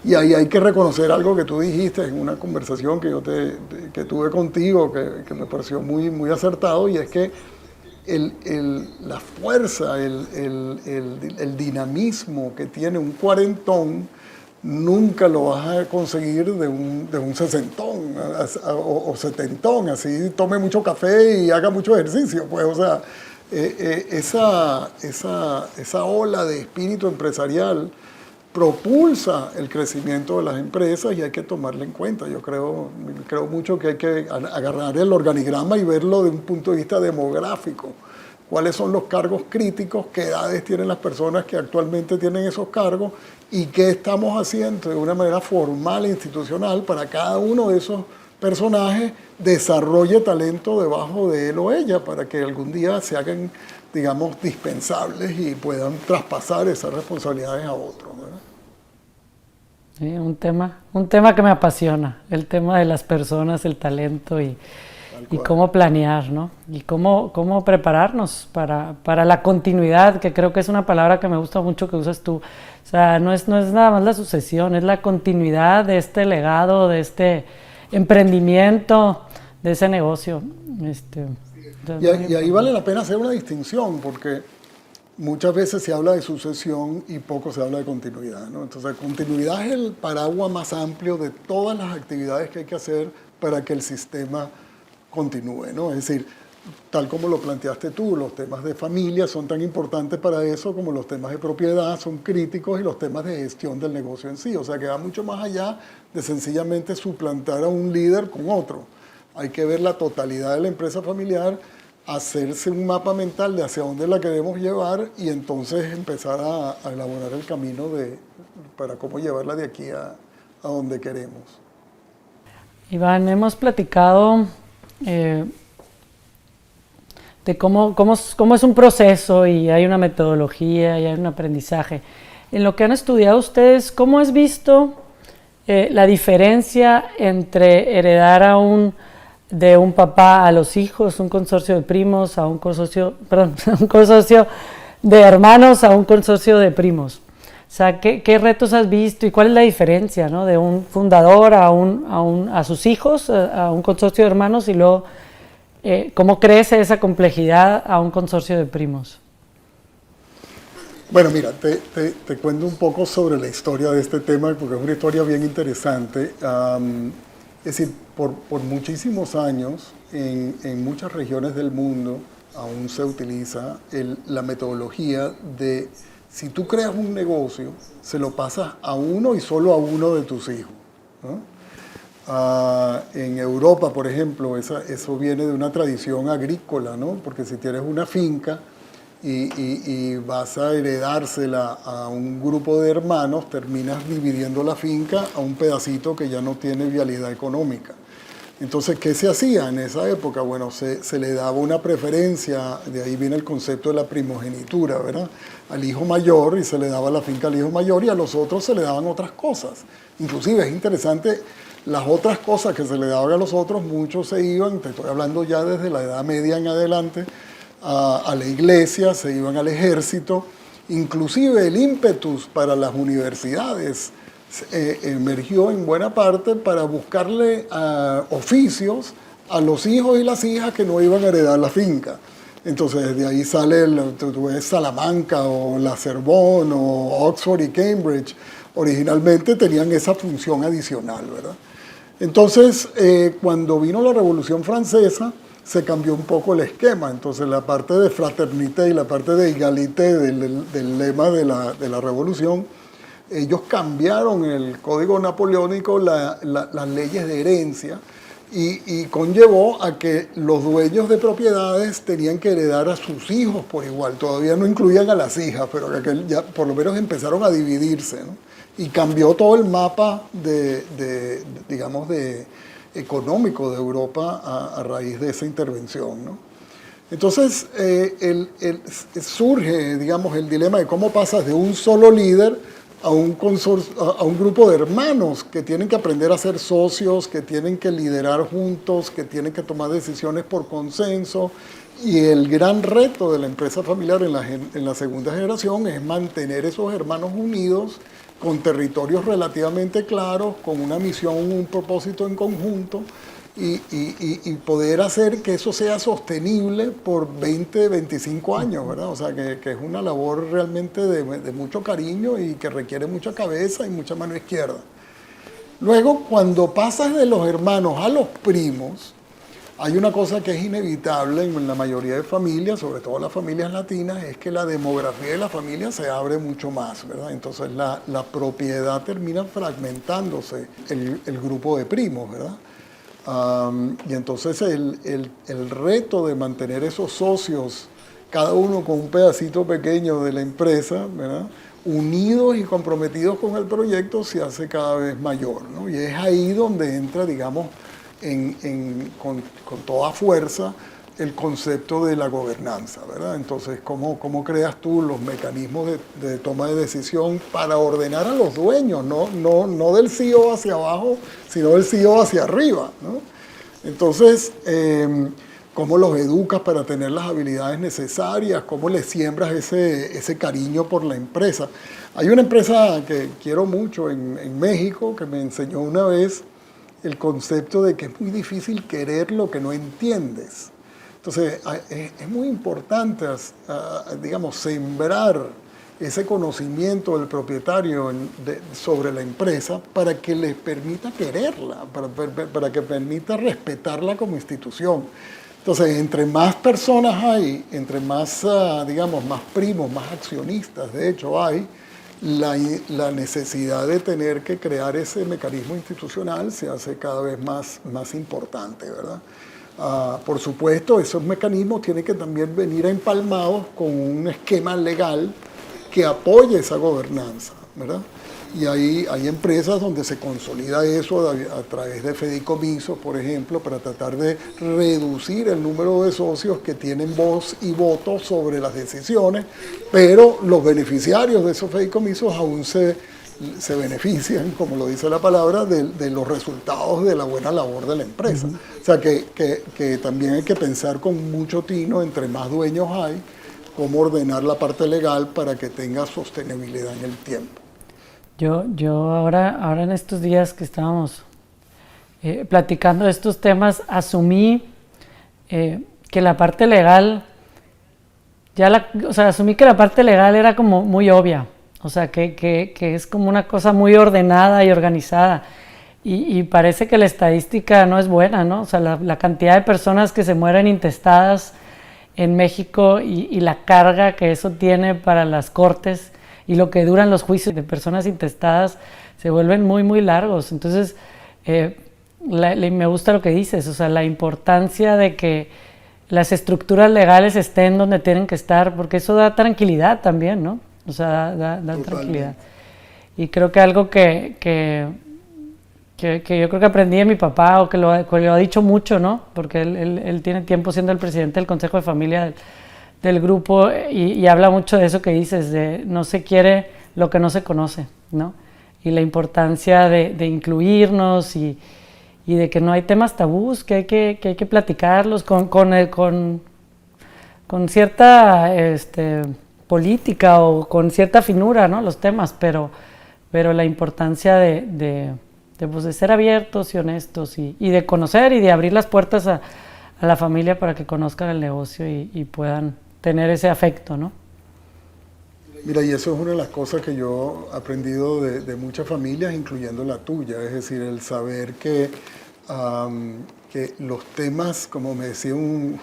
Y ahí hay que reconocer algo que tú dijiste en una conversación que tuve contigo, que me pareció muy, muy acertado, y es que la fuerza, el dinamismo que tiene un cuarentón nunca lo vas a conseguir de un sesentón o setentón, así tome mucho café y haga mucho ejercicio. Pues, o sea, esa ola de espíritu empresarial propulsa el crecimiento de las empresas y hay que tomarla en cuenta. Yo creo mucho que hay que agarrar el organigrama y verlo de un punto de vista demográfico. ¿Cuáles son los cargos críticos? ¿Qué edades tienen las personas que actualmente tienen esos cargos? ¿Y qué estamos haciendo de una manera formal e institucional para cada uno de esos personajes desarrolle talento debajo de él o ella para que algún día se hagan, digamos, dispensables y puedan traspasar esas responsabilidades a otros, ¿verdad? Sí, un tema que me apasiona, el tema de las personas, el talento y cómo planear, ¿no? Y cómo prepararnos para la continuidad, que creo que es una palabra que me gusta mucho que usas tú. O sea, no es nada más la sucesión, es la continuidad de este legado, de este emprendimiento, de ese negocio. Y ahí vale la pena hacer una distinción, porque muchas veces se habla de sucesión y poco se habla de continuidad, ¿no? Entonces, continuidad es el paraguas más amplio de todas las actividades que hay que hacer para que el sistema continúe, ¿no? Es decir, tal como lo planteaste tú, los temas de familia son tan importantes para eso como los temas de propiedad son críticos y los temas de gestión del negocio en sí. O sea, que va mucho más allá de sencillamente suplantar a un líder con otro. Hay que ver la totalidad de la empresa familiar, hacerse un mapa mental de hacia dónde la queremos llevar y entonces empezar a elaborar el camino para cómo llevarla de aquí a donde queremos. Iván, hemos platicado de cómo es un proceso y hay una metodología y hay un aprendizaje. En lo que han estudiado ustedes, ¿cómo has visto la diferencia entre heredar de un papá a los hijos, un consorcio de primos, un consorcio de hermanos a un consorcio de primos? O sea, ¿qué retos has visto y cuál es la diferencia, ¿no? De un fundador a sus hijos, a un consorcio de hermanos y luego cómo crece esa complejidad a un consorcio de primos? Bueno, mira, te cuento un poco sobre la historia de este tema porque es una historia bien interesante. Es decir, por muchísimos años en muchas regiones del mundo aún se utiliza la metodología de si tú creas un negocio, se lo pasas a uno y solo a uno de tus hijos, ¿no? En Europa, por ejemplo, eso viene de una tradición agrícola, ¿no? Porque si tienes una finca y vas a heredársela a un grupo de hermanos, terminas dividiendo la finca a un pedacito que ya no tiene viabilidad económica. Entonces, ¿qué se hacía en esa época? Bueno, se le daba una preferencia, de ahí viene el concepto de la primogenitura, ¿verdad? Al hijo mayor y se le daba la finca al hijo mayor y a los otros se le daban otras cosas. Inclusive es interesante, las otras cosas que se le daban a los otros, muchos se iban, te estoy hablando ya desde la Edad Media en adelante, a la iglesia, se iban al ejército, inclusive el ímpetus para las universidades emergió en buena parte para buscarle oficios a los hijos y las hijas que no iban a heredar la finca. Entonces de ahí sale, tú ves Salamanca o la Sorbonne o Oxford y Cambridge, originalmente tenían esa función adicional, ¿verdad? Entonces cuando vino la Revolución Francesa se cambió un poco el esquema, entonces la parte de fraternité y la parte de égalité del lema de la Revolución, ellos cambiaron el código napoleónico, las leyes de herencia, y conllevó a que los dueños de propiedades tenían que heredar a sus hijos por igual. Todavía no incluían a las hijas, pero ya por lo menos empezaron a dividirse, ¿no? Y cambió todo el mapa digamos, económico de Europa a raíz de esa intervención, ¿no? Entonces surge, digamos, el dilema de cómo pasas de un solo líder a un grupo de hermanos que tienen que aprender a ser socios, que tienen que liderar juntos, que tienen que tomar decisiones por consenso. Y el gran reto de la empresa familiar en la segunda generación es mantener esos hermanos unidos con territorios relativamente claros, con una misión, un propósito en conjunto y poder hacer que eso sea sostenible por 20, 25 años, ¿verdad? O sea, que es una labor realmente de mucho cariño y que requiere mucha cabeza y mucha mano izquierda. Luego, cuando pasas de los hermanos a los primos, hay una cosa que es inevitable en la mayoría de familias, sobre todo las familias latinas, es que la demografía de la familia se abre mucho más, ¿verdad? Entonces la propiedad termina fragmentándose, el grupo de primos, ¿verdad? Y entonces el reto de mantener esos socios, cada uno con un pedacito pequeño de la empresa, ¿verdad?, unidos y comprometidos con el proyecto, se hace cada vez mayor, ¿no? Y es ahí donde entra, digamos, con toda fuerza el concepto de la gobernanza, ¿verdad? Entonces, ¿cómo creas tú los mecanismos de toma de decisión para ordenar a los dueños? No del CEO hacia abajo, sino del CEO hacia arriba, ¿no? Entonces, ¿cómo los educas para tener las habilidades necesarias? ¿Cómo les siembras ese cariño por la empresa? Hay una empresa que quiero mucho en México que me enseñó una vez el concepto de que es muy difícil querer lo que no entiendes. Entonces, es muy importante, digamos, sembrar ese conocimiento del propietario sobre la empresa para que les permita quererla, para que permita respetarla como institución. Entonces, entre más personas hay, entre más, digamos, más primos, más accionistas, de hecho, hay, la necesidad de tener que crear ese mecanismo institucional se hace cada vez más importante, ¿verdad? Por supuesto, esos mecanismos tienen que también venir empalmados con un esquema legal que apoye esa gobernanza, ¿verdad? Y hay empresas donde se consolida eso a través de fideicomisos, por ejemplo, para tratar de reducir el número de socios que tienen voz y voto sobre las decisiones, pero los beneficiarios de esos fideicomisos aún se benefician, como lo dice la palabra, de los resultados de la buena labor de la empresa. O sea que también hay que pensar con mucho tino, entre más dueños hay, cómo ordenar la parte legal para que tenga sostenibilidad en el tiempo. Yo ahora en estos días que estábamos platicando de estos temas, asumí que la parte legal, asumí que la parte legal era como muy obvia, o sea, que es como una cosa muy ordenada y organizada, y parece que la estadística no es buena, ¿no? O sea, la cantidad de personas que se mueren intestadas en México y la carga que eso tiene para las cortes, y lo que duran los juicios de personas intestadas se vuelven muy, muy largos. Entonces, me gusta lo que dices, o sea, la importancia de que las estructuras legales estén donde tienen que estar, porque eso da tranquilidad también, ¿no? O sea, da tranquilidad. Y creo que algo que yo creo que aprendí de mi papá, o que lo ha dicho mucho, ¿no? Porque él tiene tiempo siendo el presidente del Consejo de Familia del grupo, y habla mucho de eso que dices, de no se quiere lo que no se conoce, ¿no? Y la importancia de incluirnos y de que no hay temas tabús, que hay que platicarlos con cierta política o con cierta finura, ¿no? Los temas, pero la importancia de ser abiertos y honestos y de conocer y de abrir las puertas a la familia para que conozcan el negocio y puedan tener ese afecto, ¿no? Mira, y eso es una de las cosas que yo he aprendido de muchas familias, incluyendo la tuya, es decir, el saber que los temas, como me decía un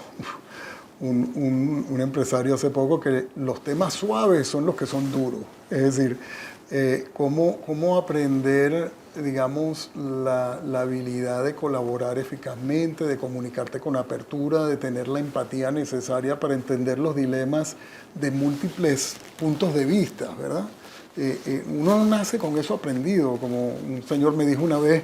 empresario hace poco, que los temas suaves son los que son duros. Es decir, cómo aprender, digamos, la habilidad de colaborar eficazmente, de comunicarte con apertura, de tener la empatía necesaria para entender los dilemas de múltiples puntos de vista, ¿verdad? Uno nace con eso aprendido, como un señor me dijo una vez,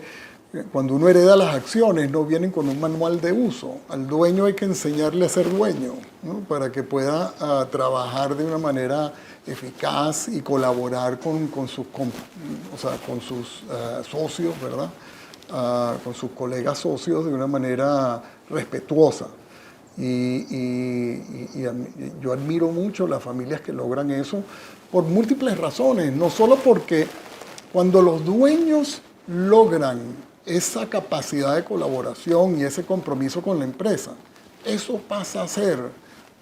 cuando uno hereda las acciones no vienen con un manual de uso, al dueño hay que enseñarle a ser dueño, ¿no? Para que pueda trabajar de una manera eficaz y colaborar con sus socios, ¿verdad? Con sus colegas socios de una manera respetuosa. Y yo admiro mucho las familias que logran eso por múltiples razones, no solo porque cuando los dueños logran esa capacidad de colaboración y ese compromiso con la empresa, eso pasa a ser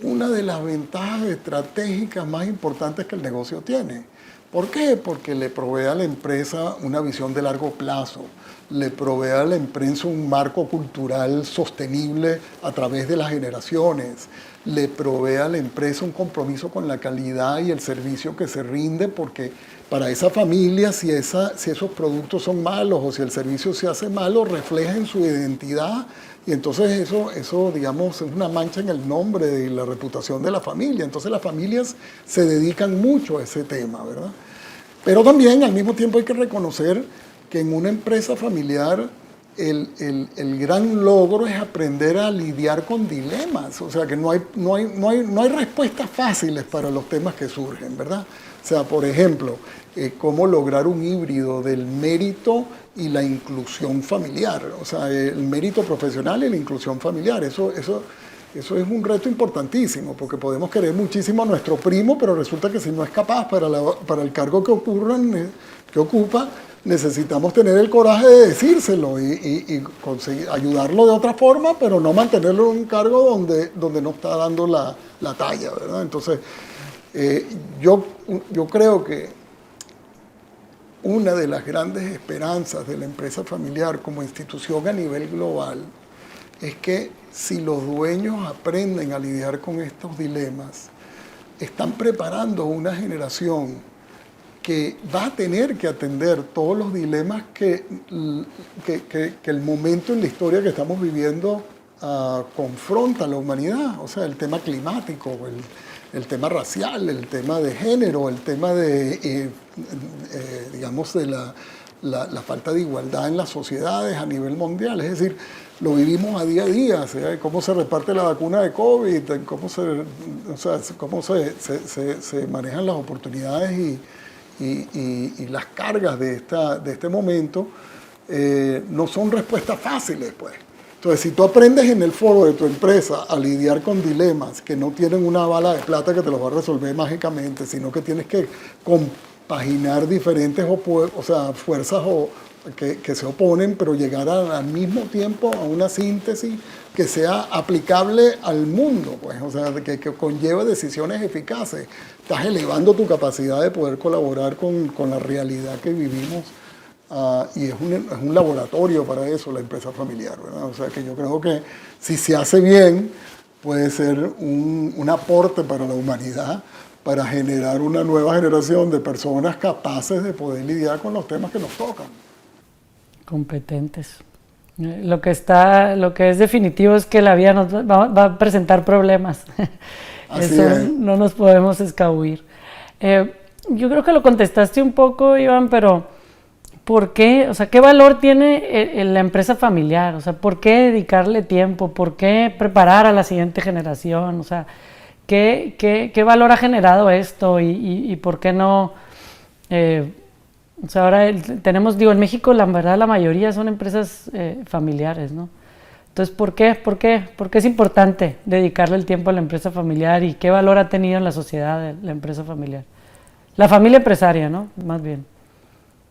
una de las ventajas estratégicas más importantes que el negocio tiene. ¿Por qué? Porque le provee a la empresa una visión de largo plazo, le provee a la empresa un marco cultural sostenible a través de las generaciones, le provee a la empresa un compromiso con la calidad y el servicio que se rinde, porque para esa familia, si esos productos son malos o si el servicio se hace malo, refleja en su identidad, y entonces eso, digamos, es una mancha en el nombre y la reputación de la familia. Entonces las familias se dedican mucho a ese tema, ¿verdad? Pero también al mismo tiempo hay que reconocer que en una empresa familiar el gran logro es aprender a lidiar con dilemas. O sea, que no hay respuestas fáciles para los temas que surgen, ¿verdad? O sea, por ejemplo, cómo lograr un híbrido del mérito y la inclusión familiar. O sea, el mérito profesional y la inclusión familiar. Eso es un reto importantísimo, porque podemos querer muchísimo a nuestro primo, pero resulta que si no es capaz para el cargo que ocupa, necesitamos tener el coraje de decírselo y conseguir ayudarlo de otra forma, pero no mantenerlo en un cargo donde no está dando la talla, ¿verdad? Entonces, yo creo que una de las grandes esperanzas de la empresa familiar como institución a nivel global es que si los dueños aprenden a lidiar con estos dilemas, están preparando una generación que va a tener que atender todos los dilemas que el momento en la historia que estamos viviendo confronta a la humanidad. O sea, el tema climático, el tema racial, el tema de género, el tema digamos, de la falta de igualdad en las sociedades a nivel mundial. Es decir, lo vivimos a día, ¿sí? Cómo se reparte la vacuna de COVID, cómo se manejan las oportunidades y las cargas de este momento, no son respuestas fáciles, pues. Entonces, si tú aprendes en el foro de tu empresa a lidiar con dilemas que no tienen una bala de plata que te los va a resolver mágicamente, sino que tienes que compaginar diferentes fuerzas que se oponen, pero llegar al mismo tiempo a una síntesis que sea aplicable al mundo, pues, o sea, que conlleve decisiones eficaces. Estás elevando tu capacidad de poder colaborar con la realidad que vivimos. Y es un laboratorio para eso la empresa familiar, ¿verdad? O sea que yo creo que si se hace bien puede ser un aporte para la humanidad, para generar una nueva generación de personas capaces de poder lidiar con los temas que nos tocan. Competentes. Lo que es definitivo es que la vida nos va a presentar problemas. Así Eso es. no nos podemos escabuir. Yo creo que lo contestaste un poco, Iván, pero ¿por qué? O sea, ¿qué valor tiene la empresa familiar? O sea, ¿por qué dedicarle tiempo? ¿Por qué preparar a la siguiente generación? O sea, ¿qué valor ha generado esto? ¿Y por qué no? O sea, ahora tenemos, en México la verdad la mayoría son empresas familiares, ¿no? Entonces, ¿por qué es importante dedicarle el tiempo a la empresa familiar y qué valor ha tenido en la sociedad la empresa familiar? La familia empresaria, ¿no? Más bien.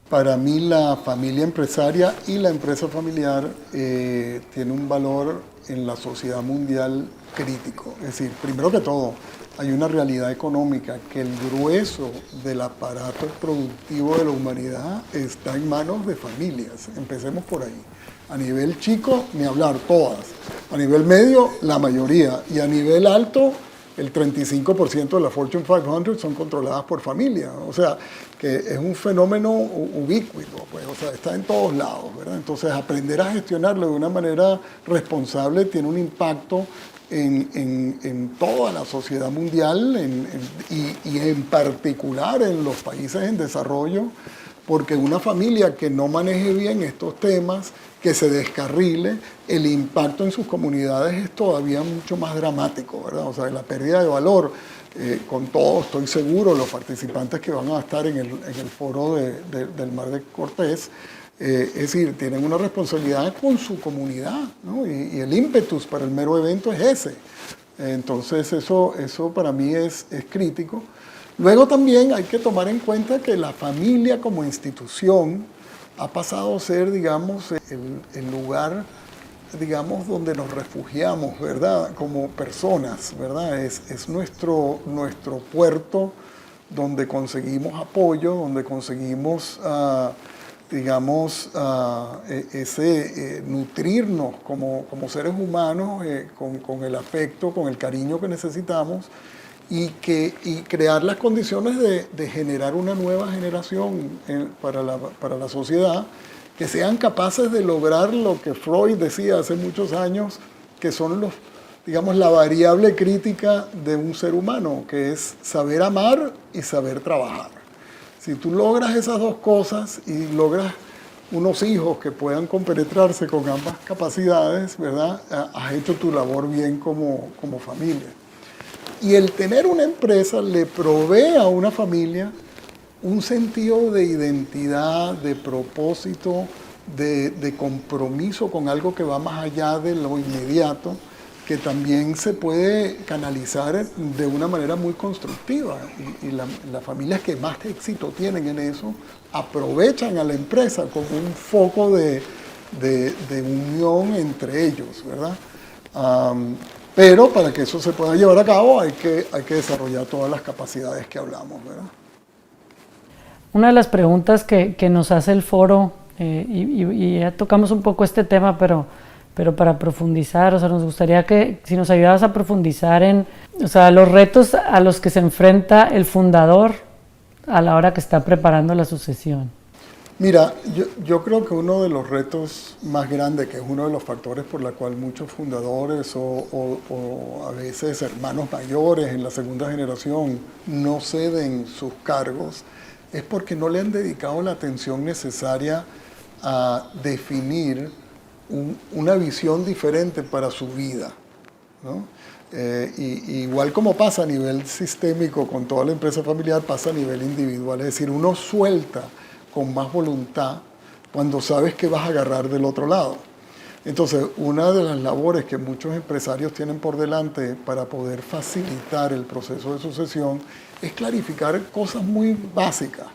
Para mí la familia empresaria y la empresa familiar tiene un valor en la sociedad mundial crítico. Es decir, primero que todo, hay una realidad económica que el grueso del aparato productivo de la humanidad está en manos de familias. Empecemos por ahí. A nivel chico, ni hablar, todas. A nivel medio, la mayoría. Y a nivel alto, el 35% de la Fortune 500 son controladas por familia. O sea, que es un fenómeno ubicuo, pues, o sea, está en todos lados, ¿verdad? Entonces, aprender a gestionarlo de una manera responsable tiene un impacto en toda la sociedad mundial y en particular en los países en desarrollo, porque una familia que no maneje bien estos temas, que se descarrile, el impacto en sus comunidades es todavía mucho más dramático, ¿verdad? O sea, la pérdida de valor, con todo, estoy seguro, los participantes que van a estar en el foro del Mar de Cortés, es decir, tienen una responsabilidad con su comunidad, ¿no? Y el ímpetus para el mero evento es ese. Entonces, eso para mí es crítico. Luego también hay que tomar en cuenta que la familia como institución ha pasado a ser, digamos, el lugar, digamos, donde nos refugiamos, ¿verdad? Como personas, ¿verdad? Es nuestro puerto donde conseguimos apoyo, donde conseguimos, digamos, nutrirnos como seres humanos con el afecto, con el cariño que necesitamos y crear las condiciones de generar una nueva generación para la sociedad que sean capaces de lograr lo que Freud decía hace muchos años, que son digamos, la variable crítica de un ser humano, que es saber amar y saber trabajar. Si tú logras esas dos cosas y logras unos hijos que puedan compenetrarse con ambas capacidades, ¿verdad? Has hecho tu labor bien como familia. Y el tener una empresa le provee a una familia un sentido de identidad, de propósito, de compromiso con algo que va más allá de lo inmediato, que también se puede canalizar de una manera muy constructiva. Y las familias que más éxito tienen en eso aprovechan a la empresa como un foco de unión entre ellos, ¿verdad? Pero para que eso se pueda llevar a cabo hay que desarrollar todas las capacidades que hablamos, ¿verdad? Una de las preguntas que nos hace el foro, y ya tocamos un poco este tema, pero para profundizar, o sea, nos gustaría que si nos ayudas a profundizar en, o sea, los retos a los que se enfrenta el fundador a la hora que está preparando la sucesión. Mira, yo creo que uno de los retos más grandes, que es uno de los factores por la cual muchos fundadores o a veces hermanos mayores en la segunda generación no ceden sus cargos, es porque no le han dedicado la atención necesaria a definir una visión diferente para su vida, ¿no? Igual como pasa a nivel sistémico con toda la empresa familiar, pasa a nivel individual. Es decir, uno suelta con más voluntad cuando sabes que vas a agarrar del otro lado. Entonces, una de las labores que muchos empresarios tienen por delante para poder facilitar el proceso de sucesión es clarificar cosas muy básicas.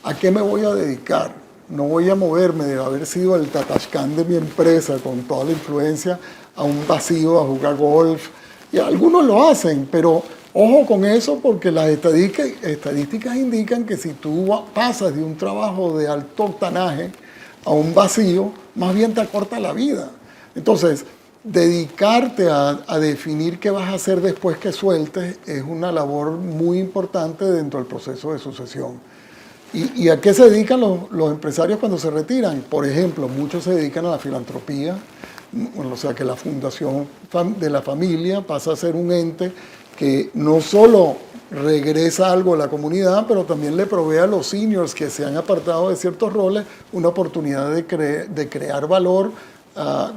¿A qué me voy a dedicar? No voy a moverme de haber sido el tatashkan de mi empresa con toda la influencia a un vacío a jugar golf. Y algunos lo hacen, pero ojo con eso porque las estadísticas indican que si tú pasas de un trabajo de alto octanaje a un vacío, más bien te acorta la vida. Entonces, dedicarte a definir qué vas a hacer después que sueltes es una labor muy importante dentro del proceso de sucesión. ¿Y a qué se dedican los empresarios cuando se retiran? Por ejemplo, muchos se dedican a la filantropía, o sea que la fundación de la familia pasa a ser un ente que no solo regresa algo a la comunidad, pero también le provee a los seniors que se han apartado de ciertos roles una oportunidad de crear valor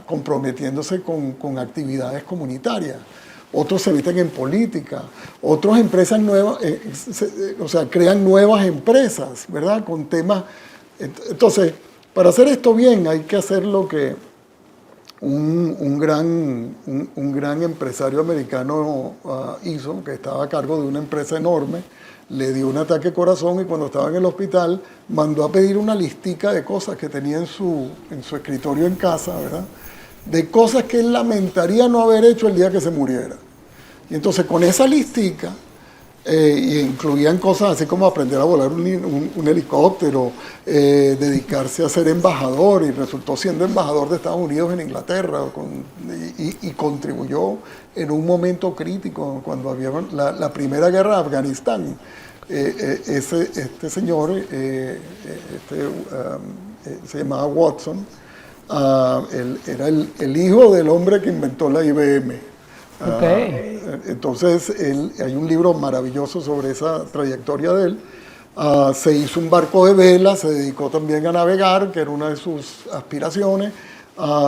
comprometiéndose con actividades comunitarias. Otros se meten en política, otros empresas nuevas, o sea, crean nuevas empresas, ¿verdad? Con temas. Entonces, para hacer esto bien hay que hacer lo que un gran empresario americano hizo, que estaba a cargo de una empresa enorme, le dio un ataque de corazón y cuando estaba en el hospital mandó a pedir una listica de cosas que tenía en su escritorio en casa, ¿verdad? De cosas que él lamentaría no haber hecho el día que se muriera. Y entonces con esa listica, y incluían cosas así como aprender a volar un helicóptero, dedicarse a ser embajador, y resultó siendo embajador de Estados Unidos en Inglaterra, y contribuyó en un momento crítico cuando había la primera guerra de Afganistán. Este señor, se llamaba Watson, él era el hijo del hombre que inventó la IBM. Okay. Entonces, hay un libro maravilloso sobre esa trayectoria de él. Se hizo un barco de vela, se dedicó también a navegar, que era una de sus aspiraciones.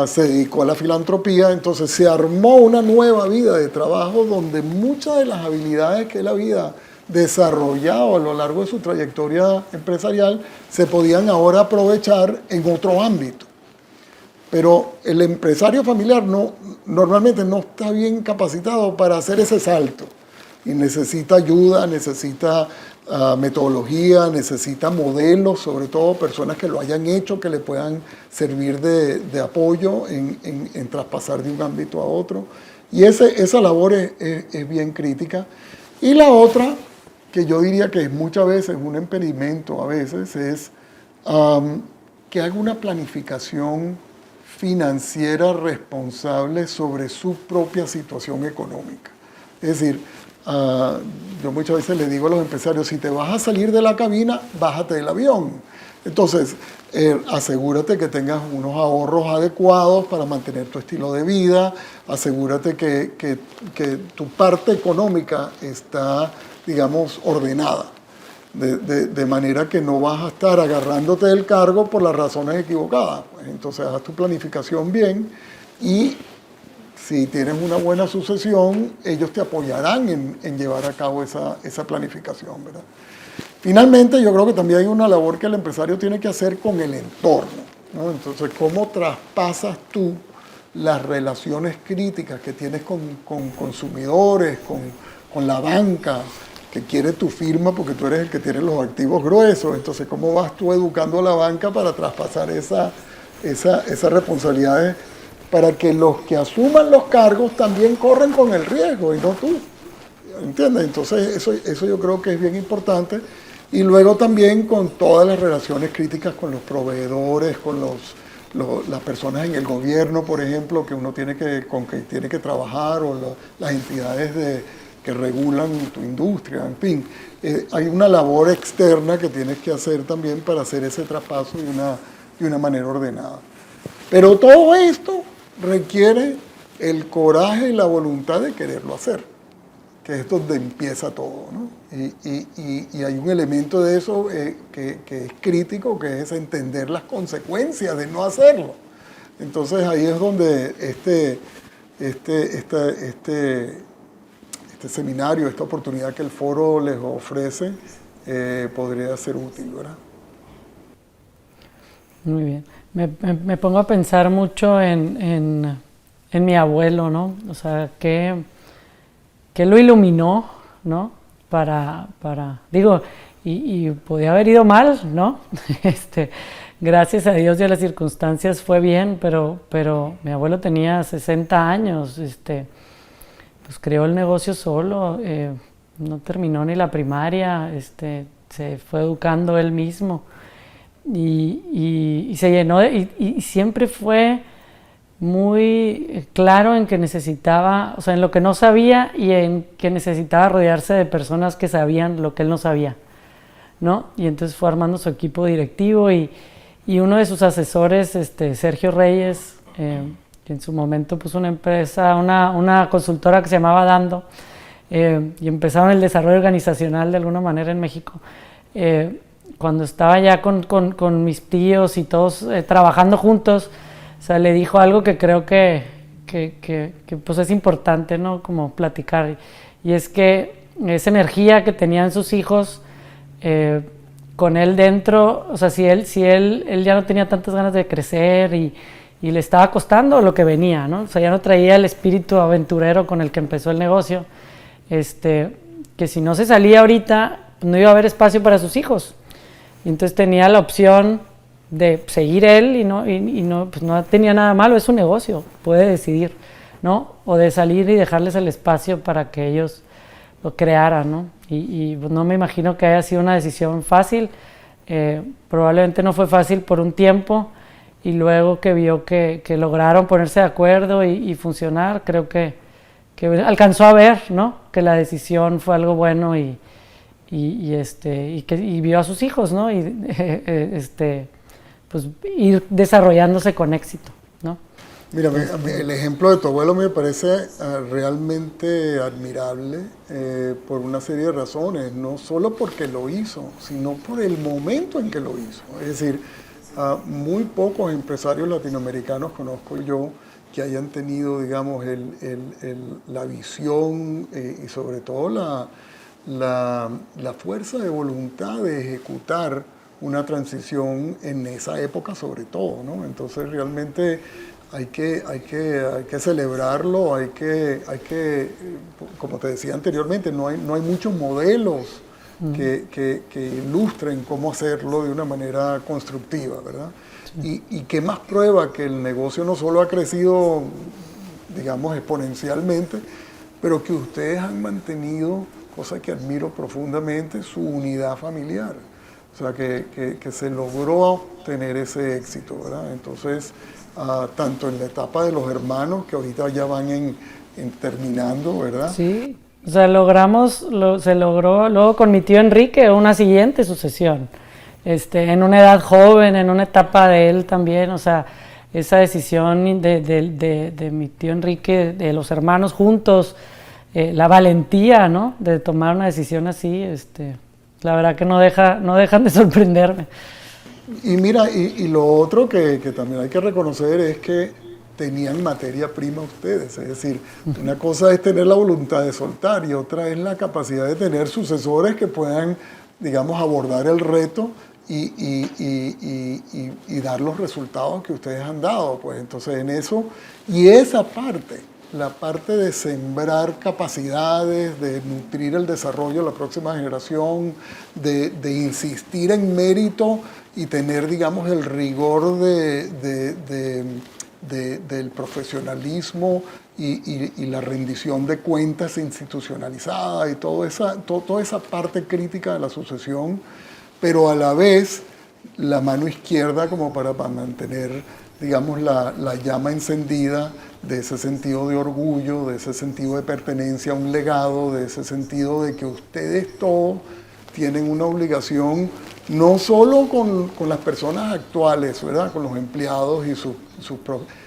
Se dedicó a la filantropía, entonces se armó una nueva vida de trabajo donde muchas de las habilidades que él había desarrollado a lo largo de su trayectoria empresarial se podían ahora aprovechar en otro ámbito. Pero el empresario familiar normalmente no está bien capacitado para hacer ese salto y necesita ayuda, necesita metodología, necesita modelos, sobre todo personas que lo hayan hecho, que le puedan servir de apoyo en traspasar de un ámbito a otro. Y esa labor es bien crítica. Y la otra, que yo diría que es muchas veces un impedimento a veces, es que haga una planificación financiera responsable sobre su propia situación económica. Es decir, yo muchas veces le digo a los empresarios, si te vas a salir de la cabina, bájate del avión. Entonces, asegúrate que tengas unos ahorros adecuados para mantener tu estilo de vida, asegúrate que tu parte económica está, digamos, ordenada, de manera que no vas a estar agarrándote del cargo por las razones equivocadas. Entonces, haz tu planificación bien y si tienes una buena sucesión, ellos te apoyarán en llevar a cabo esa planificación, ¿verdad? Finalmente, yo creo que también hay una labor que el empresario tiene que hacer con el entorno, ¿no? Entonces, ¿cómo traspasas tú las relaciones críticas que tienes con consumidores, con la banca, que quiere tu firma porque tú eres el que tiene los activos gruesos? Entonces, ¿cómo vas tú educando a la banca para traspasar esas responsabilidades para que los que asuman los cargos también corren con el riesgo y no tú? ¿Entiendes? Entonces, eso yo creo que es bien importante. Y luego también con todas las relaciones críticas con los proveedores, con las personas en el gobierno, por ejemplo, que uno con que tiene que trabajar, o las entidades que regulan tu industria, en fin. Hay una labor externa que tienes que hacer también para hacer ese traspaso de una manera ordenada. Pero todo esto requiere el coraje y la voluntad de quererlo hacer, que es donde empieza todo, ¿no? Y hay un elemento de eso que es crítico, que es entender las consecuencias de no hacerlo. Entonces ahí es donde este seminario, esta oportunidad que el foro les ofrece, podría ser útil, ¿verdad? Muy bien. Me pongo a pensar mucho en mi abuelo, ¿no? O sea, que lo iluminó, ¿no? Digo, y podía haber ido mal, ¿no? Gracias a Dios y a las circunstancias fue bien, pero mi abuelo tenía 60 años, pues creó el negocio solo, no terminó ni la primaria, se fue educando él mismo y se llenó y siempre fue muy claro en que necesitaba, o sea, en lo que no sabía y en que necesitaba rodearse de personas que sabían lo que él no sabía, ¿no? Y entonces fue armando su equipo directivo y uno de sus asesores, Sergio Reyes, que en su momento puso una empresa, una consultora que se llamaba Dando, y empezaron el desarrollo organizacional de alguna manera en México. Cuando estaba ya con mis tíos y todos trabajando juntos, o sea, le dijo algo que creo que pues es importante, ¿no? Como platicar. Y es que esa energía que tenían sus hijos con él dentro, o sea, si él ya no tenía tantas ganas de crecer y le estaba costando lo que venía, ¿no? O sea, ya no traía el espíritu aventurero con el que empezó el negocio, que si no se salía ahorita, no iba a haber espacio para sus hijos. Y entonces tenía la opción de seguir él y pues no tenía nada malo, es un negocio, puede decidir, ¿no? O de salir y dejarles el espacio para que ellos lo crearan, ¿no? Y pues no me imagino que haya sido una decisión fácil, probablemente no fue fácil por un tiempo y luego que vio que lograron ponerse de acuerdo y funcionar, creo que alcanzó a ver, ¿no? Que la decisión fue algo bueno y vio a sus hijos, ¿no? Pues ir desarrollándose con éxito, ¿no? Mira, el ejemplo de tu abuelo me parece realmente admirable por una serie de razones, no solo porque lo hizo, sino por el momento en que lo hizo. Es decir, muy pocos empresarios latinoamericanos conozco yo que hayan tenido, digamos, la visión y sobre todo la fuerza de voluntad de ejecutar una transición en esa época sobre todo, ¿no? Entonces realmente hay que celebrarlo, hay que, como te decía anteriormente, no hay muchos modelos que ilustren cómo hacerlo de una manera constructiva, ¿verdad? Y qué más prueba que el negocio no solo ha crecido, digamos, exponencialmente, pero que ustedes han mantenido, cosa que admiro profundamente, su unidad familiar. O sea, que se logró tener ese éxito, ¿verdad? Entonces, tanto en la etapa de los hermanos, que ahorita ya van en terminando, ¿verdad? Sí, o sea, se logró luego con mi tío Enrique una siguiente sucesión, en una edad joven, en una etapa de él también, o sea, esa decisión de mi tío Enrique, de los hermanos juntos, la valentía, ¿no?, de tomar una decisión así, la verdad que no dejan de sorprenderme. Y mira, y lo otro que también hay que reconocer es que tenían materia prima ustedes, es decir, una cosa es tener la voluntad de soltar y otra es la capacidad de tener sucesores que puedan, digamos, abordar el reto y dar los resultados que ustedes han dado. Pues entonces en eso, y esa parte, la parte de sembrar capacidades, de nutrir el desarrollo de la próxima generación, de insistir en mérito y tener, digamos, el rigor del profesionalismo y la rendición de cuentas institucionalizada y toda esa parte crítica de la sucesión, pero a la vez la mano izquierda como para mantener, digamos, la llama encendida de ese sentido de orgullo, de ese sentido de pertenencia a un legado, de ese sentido de que ustedes todos tienen una obligación, no solo con las personas actuales, ¿verdad?, con los empleados y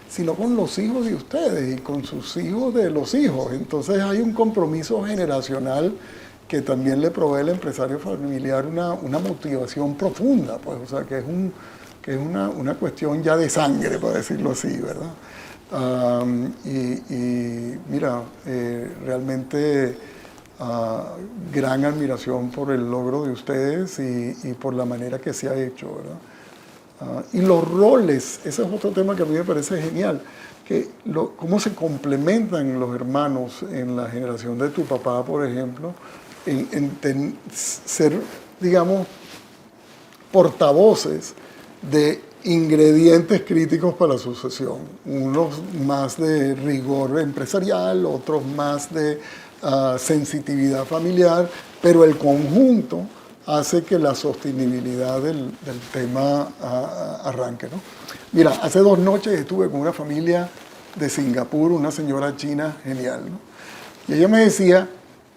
sino con los hijos de ustedes y con sus hijos de los hijos. Entonces hay un compromiso generacional que también le provee al empresario familiar una motivación profunda, pues, o sea, que es una cuestión ya de sangre, para decirlo así, ¿verdad? Y mira, realmente gran admiración por el logro de ustedes y por la manera que se ha hecho, ¿verdad? Y los roles, ese es otro tema que a mí me parece genial, que cómo se complementan los hermanos en la generación de tu papá, por ejemplo, en ser, digamos, portavoces de ingredientes críticos para la sucesión. Unos más de rigor empresarial, otros más de sensitividad familiar, pero el conjunto hace que la sostenibilidad del tema arranque, ¿no? Mira, hace 2 noches estuve con una familia de Singapur, una señora china genial, ¿no? Y ella me decía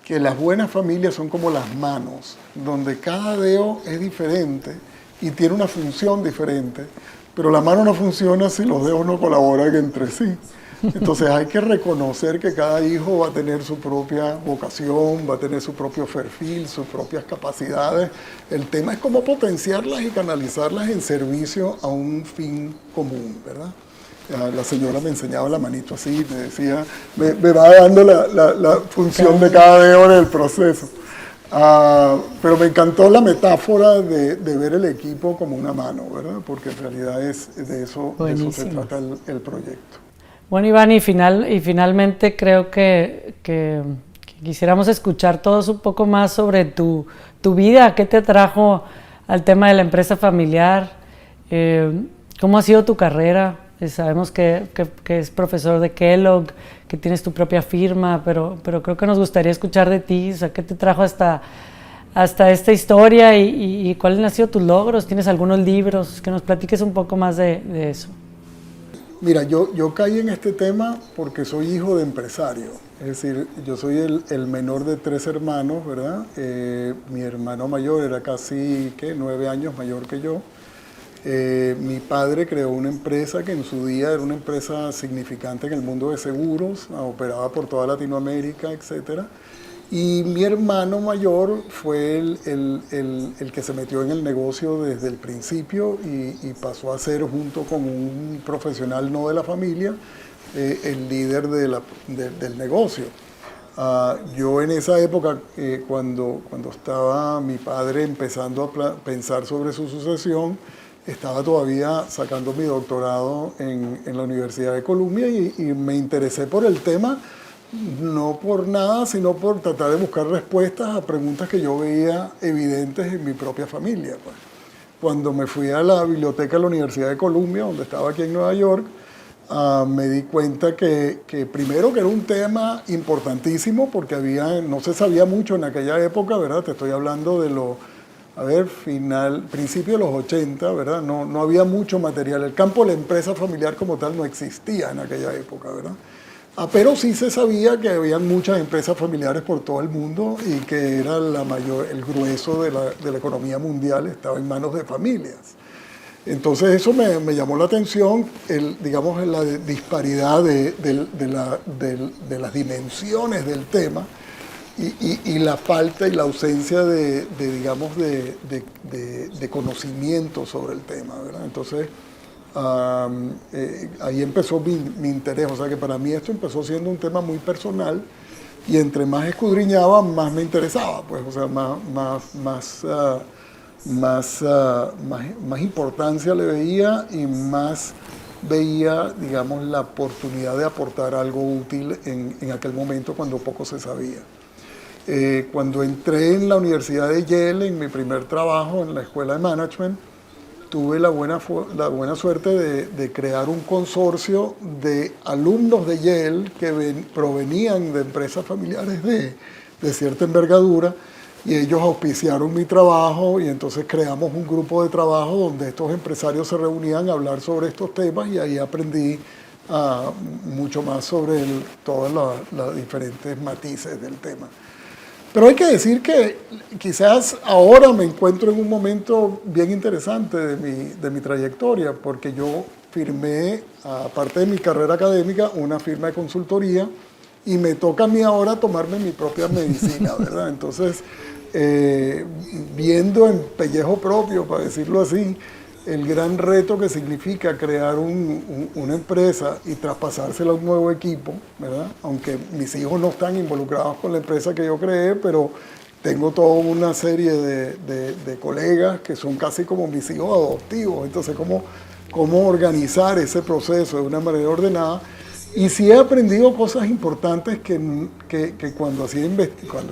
que las buenas familias son como las manos, donde cada dedo es diferente y tiene una función diferente, pero la mano no funciona si los dedos no colaboran entre sí. Entonces hay que reconocer que cada hijo va a tener su propia vocación, va a tener su propio perfil, sus propias capacidades. El tema es cómo potenciarlas y canalizarlas en servicio a un fin común, ¿verdad? La señora me enseñaba la manito así, me decía, me va dando la función de cada dedo en el proceso. Pero me encantó la metáfora de ver el equipo como una mano, ¿verdad? Porque en realidad de eso se trata el proyecto. Bueno, Iván, y finalmente creo que quisiéramos escuchar todos un poco más sobre tu vida, qué te atrajo al tema de la empresa familiar, cómo ha sido tu carrera. Sabemos que es profesor de Kellogg, que tienes tu propia firma, pero creo que nos gustaría escuchar de ti, o sea, qué te trajo hasta esta historia y cuáles han sido tus logros. ¿Tienes algunos libros? Que nos platiques un poco más de eso. Mira, yo caí en este tema porque soy hijo de empresario, es decir, yo soy el menor de 3 hermanos, ¿verdad? Mi hermano mayor era casi 9 años mayor que yo. Mi padre creó una empresa que en su día era una empresa significante en el mundo de seguros, operaba por toda Latinoamérica, etc. Y mi hermano mayor fue el que se metió en el negocio desde el principio y pasó a ser, junto con un profesional no de la familia, el líder del negocio. Yo en esa época, cuando estaba mi padre empezando a pensar sobre su sucesión, estaba todavía sacando mi doctorado en la Universidad de Columbia y me interesé por el tema no por nada, sino por tratar de buscar respuestas a preguntas que yo veía evidentes en mi propia familia, pues. Cuando me fui a la biblioteca de la Universidad de Columbia, donde estaba aquí en Nueva York, me di cuenta que primero que era un tema importantísimo porque no se sabía mucho en aquella época, ¿verdad? Te estoy hablando de principio de los 80, ¿verdad? No había mucho material. El campo de la empresa familiar como tal no existía en aquella época, ¿verdad? Pero sí se sabía que había muchas empresas familiares por todo el mundo y que era el grueso de la economía mundial estaba en manos de familias. Entonces eso me llamó la atención, digamos, la disparidad de las dimensiones del tema y la falta y la ausencia de conocimiento sobre el tema, ¿verdad? Entonces ahí empezó mi interés, o sea que para mí esto empezó siendo un tema muy personal y entre más escudriñaba, más me interesaba, pues, o sea, más importancia le veía y más veía, digamos, la oportunidad de aportar algo útil en aquel momento cuando poco se sabía. Cuando entré en la Universidad de Yale, en mi primer trabajo en la Escuela de Management, tuve la buena suerte de crear un consorcio de alumnos de Yale que provenían de empresas familiares de cierta envergadura, y ellos auspiciaron mi trabajo y entonces creamos un grupo de trabajo donde estos empresarios se reunían a hablar sobre estos temas y ahí aprendí mucho más sobre todos los diferentes matices del tema. Pero hay que decir que quizás ahora me encuentro en un momento bien interesante de mi trayectoria, porque yo firmé, aparte de mi carrera académica, una firma de consultoría y me toca a mí ahora tomarme mi propia medicina, ¿verdad? Entonces, viendo en pellejo propio, para decirlo así, el gran reto que significa crear una empresa y traspasársela a un nuevo equipo, ¿verdad? Aunque mis hijos no están involucrados con la empresa que yo creé, pero tengo toda una serie de colegas que son casi como mis hijos adoptivos. Entonces, ¿cómo organizar ese proceso de una manera ordenada? Y sí he aprendido cosas importantes que cuando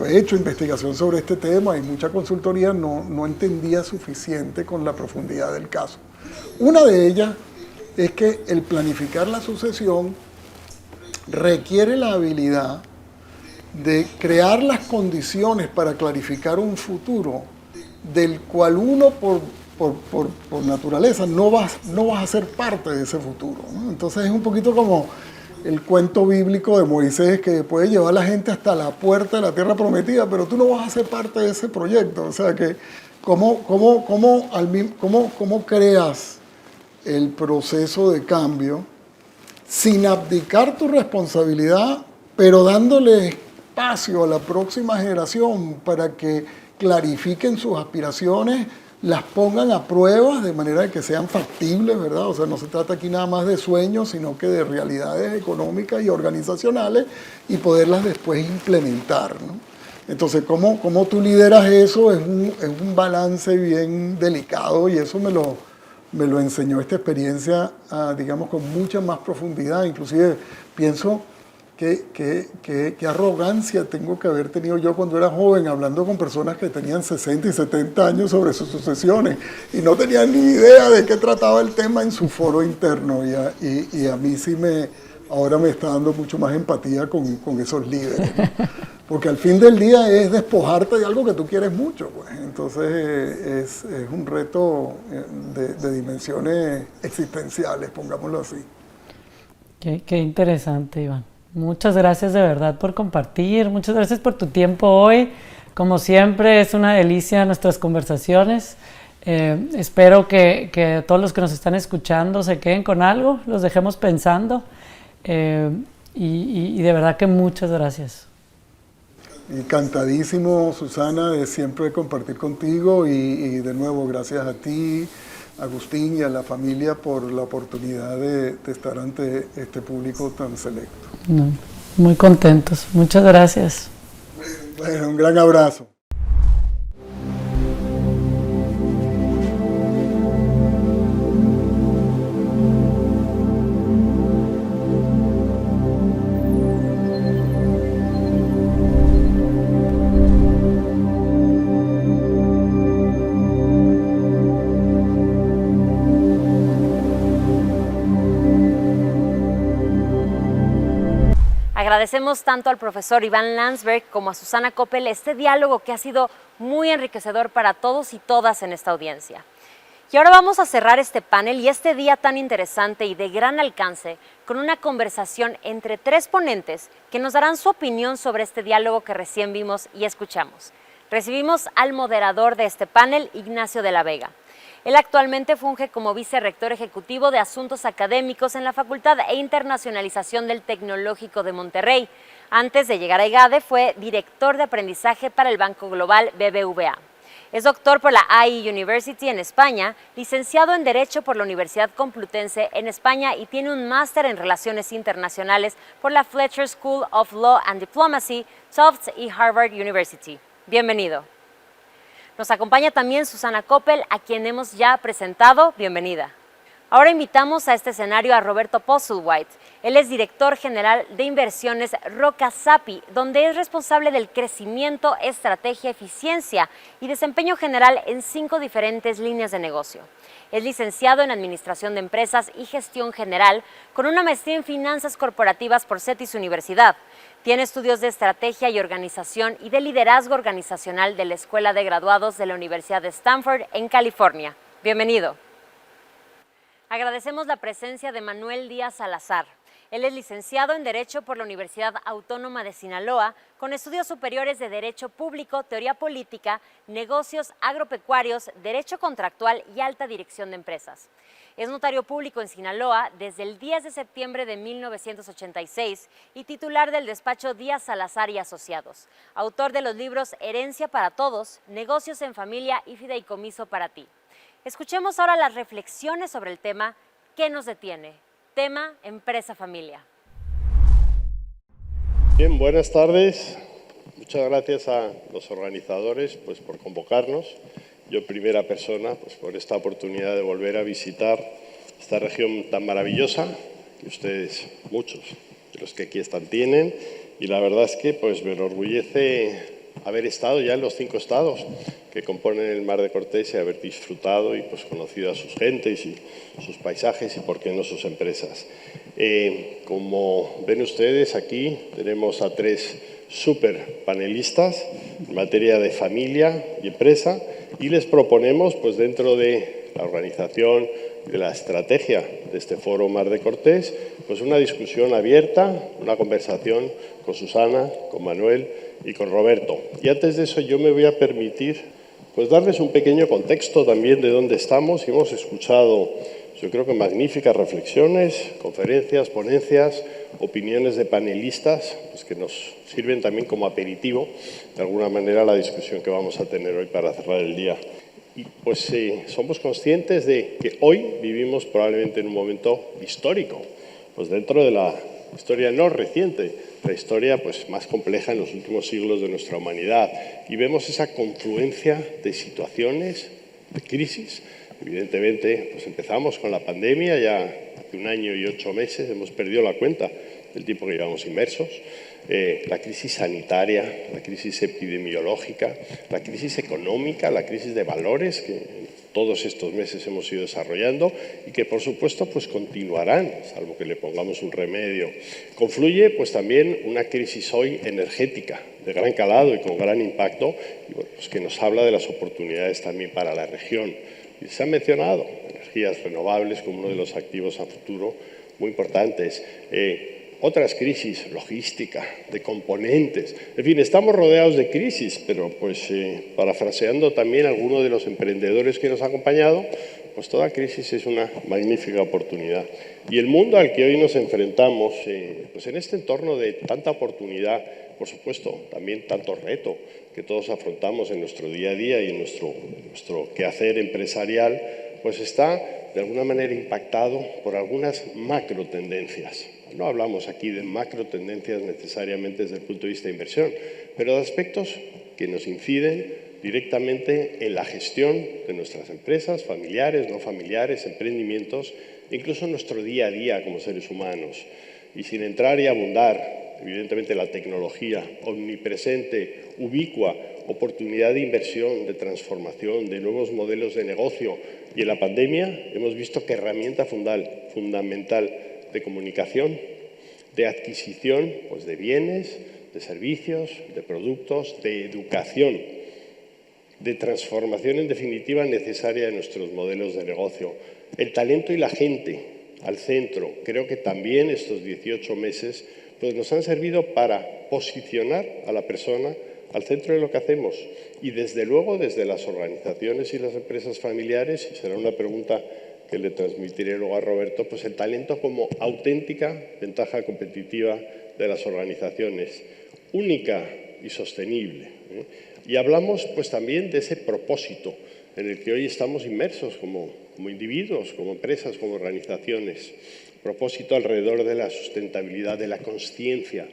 he hecho investigación sobre este tema y mucha consultoría no entendía suficiente con la profundidad del caso. Una de ellas es que el planificar la sucesión requiere la habilidad de crear las condiciones para clarificar un futuro del cual uno por naturaleza no vas a ser parte de ese futuro, ¿no? Entonces es un poquito como el cuento bíblico de Moisés, que puede llevar a la gente hasta la puerta de la tierra prometida, pero tú no vas a ser parte de ese proyecto. O sea que, ¿cómo creas el proceso de cambio sin abdicar tu responsabilidad, pero dándole espacio a la próxima generación para que clarifiquen sus aspiraciones, las pongan a prueba de manera que sean factibles, ¿verdad? O sea, no se trata aquí nada más de sueños, sino que de realidades económicas y organizacionales y poderlas después implementar, ¿no? Entonces, ¿cómo tú lideras eso? Es un balance bien delicado y eso me lo enseñó esta experiencia, digamos, con mucha más profundidad. Inclusive pienso qué arrogancia tengo que haber tenido yo cuando era joven, hablando con personas que tenían 60 y 70 años sobre sus sucesiones y no tenían ni idea de qué trataba el tema en su foro interno. Y a mí sí ahora me está dando mucho más empatía con esos líderes, ¿no? Porque al fin del día es despojarte de algo que tú quieres mucho, pues. Entonces es un reto de dimensiones existenciales, pongámoslo así. Qué interesante, Iván. Muchas gracias de verdad por compartir, muchas gracias por tu tiempo hoy. Como siempre, es una delicia nuestras conversaciones. Espero que todos los que nos están escuchando se queden con algo, los dejemos pensando. Y de verdad que muchas gracias. Encantadísimo, Susana, de siempre compartir contigo y de nuevo gracias a ti, Agustín, y a la familia por la oportunidad de estar ante este público tan selecto. Muy contentos. Muchas gracias. Bueno, un gran abrazo. Agradecemos tanto al profesor Iván Landsberg como a Susana Coppel este diálogo que ha sido muy enriquecedor para todos y todas en esta audiencia. Y ahora vamos a cerrar este panel y este día tan interesante y de gran alcance con una conversación entre tres ponentes que nos darán su opinión sobre este diálogo que recién vimos y escuchamos. Recibimos al moderador de este panel, Ignacio de la Vega. Él actualmente funge como vicerrector ejecutivo de Asuntos Académicos en la Facultad e Internacionalización del Tecnológico de Monterrey. Antes de llegar a EGADE fue director de aprendizaje para el Banco Global BBVA. Es doctor por la IE University en España, licenciado en Derecho por la Universidad Complutense en España y tiene un máster en Relaciones Internacionales por la Fletcher School of Law and Diplomacy, Tufts y Harvard University. Bienvenido. Nos acompaña también Susana Coppel, a quien hemos ya presentado. Bienvenida. Ahora invitamos a este escenario a Roberto Postlewhite. Él es director general de inversiones Roca Sappi, donde es responsable del crecimiento, estrategia, eficiencia y desempeño general en 5 diferentes líneas de negocio. Es licenciado en Administración de Empresas y Gestión General, con una maestría en Finanzas Corporativas por CETIS Universidad. Tiene estudios de Estrategia y Organización y de Liderazgo Organizacional de la Escuela de Graduados de la Universidad de Stanford en California. Bienvenido. Agradecemos la presencia de Manuel Díaz Salazar. Él es licenciado en Derecho por la Universidad Autónoma de Sinaloa, con estudios superiores de Derecho Público, Teoría Política, Negocios Agropecuarios, Derecho Contractual y Alta Dirección de Empresas. Es notario público en Sinaloa desde el 10 de septiembre de 1986 y titular del despacho Díaz Salazar y Asociados. Autor de los libros Herencia para Todos, Negocios en Familia y Fideicomiso para ti. Escuchemos ahora las reflexiones sobre el tema ¿Qué nos detiene? Tema Empresa-Familia. Bien, buenas tardes. Muchas gracias a los organizadores por convocarnos. Yo, primera persona, por esta oportunidad de volver a visitar esta región tan maravillosa que ustedes, muchos de los que aquí están, tienen. Y la verdad es que me enorgullece haber estado ya en los 5 estados que componen el Mar de Cortés y haber disfrutado y conocido a sus gentes y sus paisajes y, por qué no, sus empresas. Como ven ustedes, aquí tenemos a 3 súper panelistas en materia de familia y empresa y les proponemos, dentro de la organización, de la estrategia de este foro Mar de Cortés, una discusión abierta, una conversación con Susana, con Manuel y con Roberto. Y antes de eso yo me voy a permitir darles un pequeño contexto también de dónde estamos. Y hemos escuchado, yo creo que magníficas reflexiones, conferencias, ponencias, opiniones de panelistas que nos sirven también como aperitivo, de alguna manera, la discusión que vamos a tener hoy para cerrar el día. Y somos conscientes de que hoy vivimos probablemente en un momento histórico, dentro de la historia no reciente, la historia más compleja en los últimos siglos de nuestra humanidad. Y vemos esa confluencia de situaciones, de crisis. Evidentemente, empezamos con la pandemia, ya hace 1 año y 8 meses, hemos perdido la cuenta del tiempo que llevamos inmersos. La crisis sanitaria, la crisis epidemiológica, la crisis económica, la crisis de valores que todos estos meses hemos ido desarrollando y que, por supuesto, continuarán, salvo que le pongamos un remedio. Confluye también una crisis hoy energética de gran calado y con gran impacto y, que nos habla de las oportunidades también para la región. Y se han mencionado energías renovables como uno de los activos a futuro muy importantes. Otras crisis, logística, de componentes. En fin, estamos rodeados de crisis, pero parafraseando también a alguno de los emprendedores que nos ha acompañado, toda crisis es una magnífica oportunidad. Y el mundo al que hoy nos enfrentamos, en este entorno de tanta oportunidad, por supuesto, también tanto reto que todos afrontamos en nuestro día a día y en nuestro quehacer empresarial, está de alguna manera impactado por algunas macro tendencias. No hablamos aquí de macro tendencias necesariamente desde el punto de vista de inversión, pero de aspectos que nos inciden directamente en la gestión de nuestras empresas, familiares, no familiares, emprendimientos, incluso en nuestro día a día como seres humanos. Y sin entrar y abundar, evidentemente la tecnología omnipresente, ubicua, oportunidad de inversión, de transformación, de nuevos modelos de negocio. Y en la pandemia hemos visto que herramienta fundamental de comunicación, de adquisición pues, de bienes, de servicios, de productos, de educación, de transformación en definitiva necesaria de nuestros modelos de negocio. El talento y la gente al centro. Creo que también estos 18 meses pues, nos han servido para posicionar a la persona al centro de lo que hacemos. Y desde luego, desde las organizaciones y las empresas familiares, y será una pregunta que le transmitiré luego a Roberto, pues el talento como auténtica ventaja competitiva de las organizaciones, única y sostenible. Y hablamos pues también de ese propósito en el que hoy estamos inmersos como individuos, como empresas, como organizaciones. Propósito alrededor de la sustentabilidad, de la consciencia.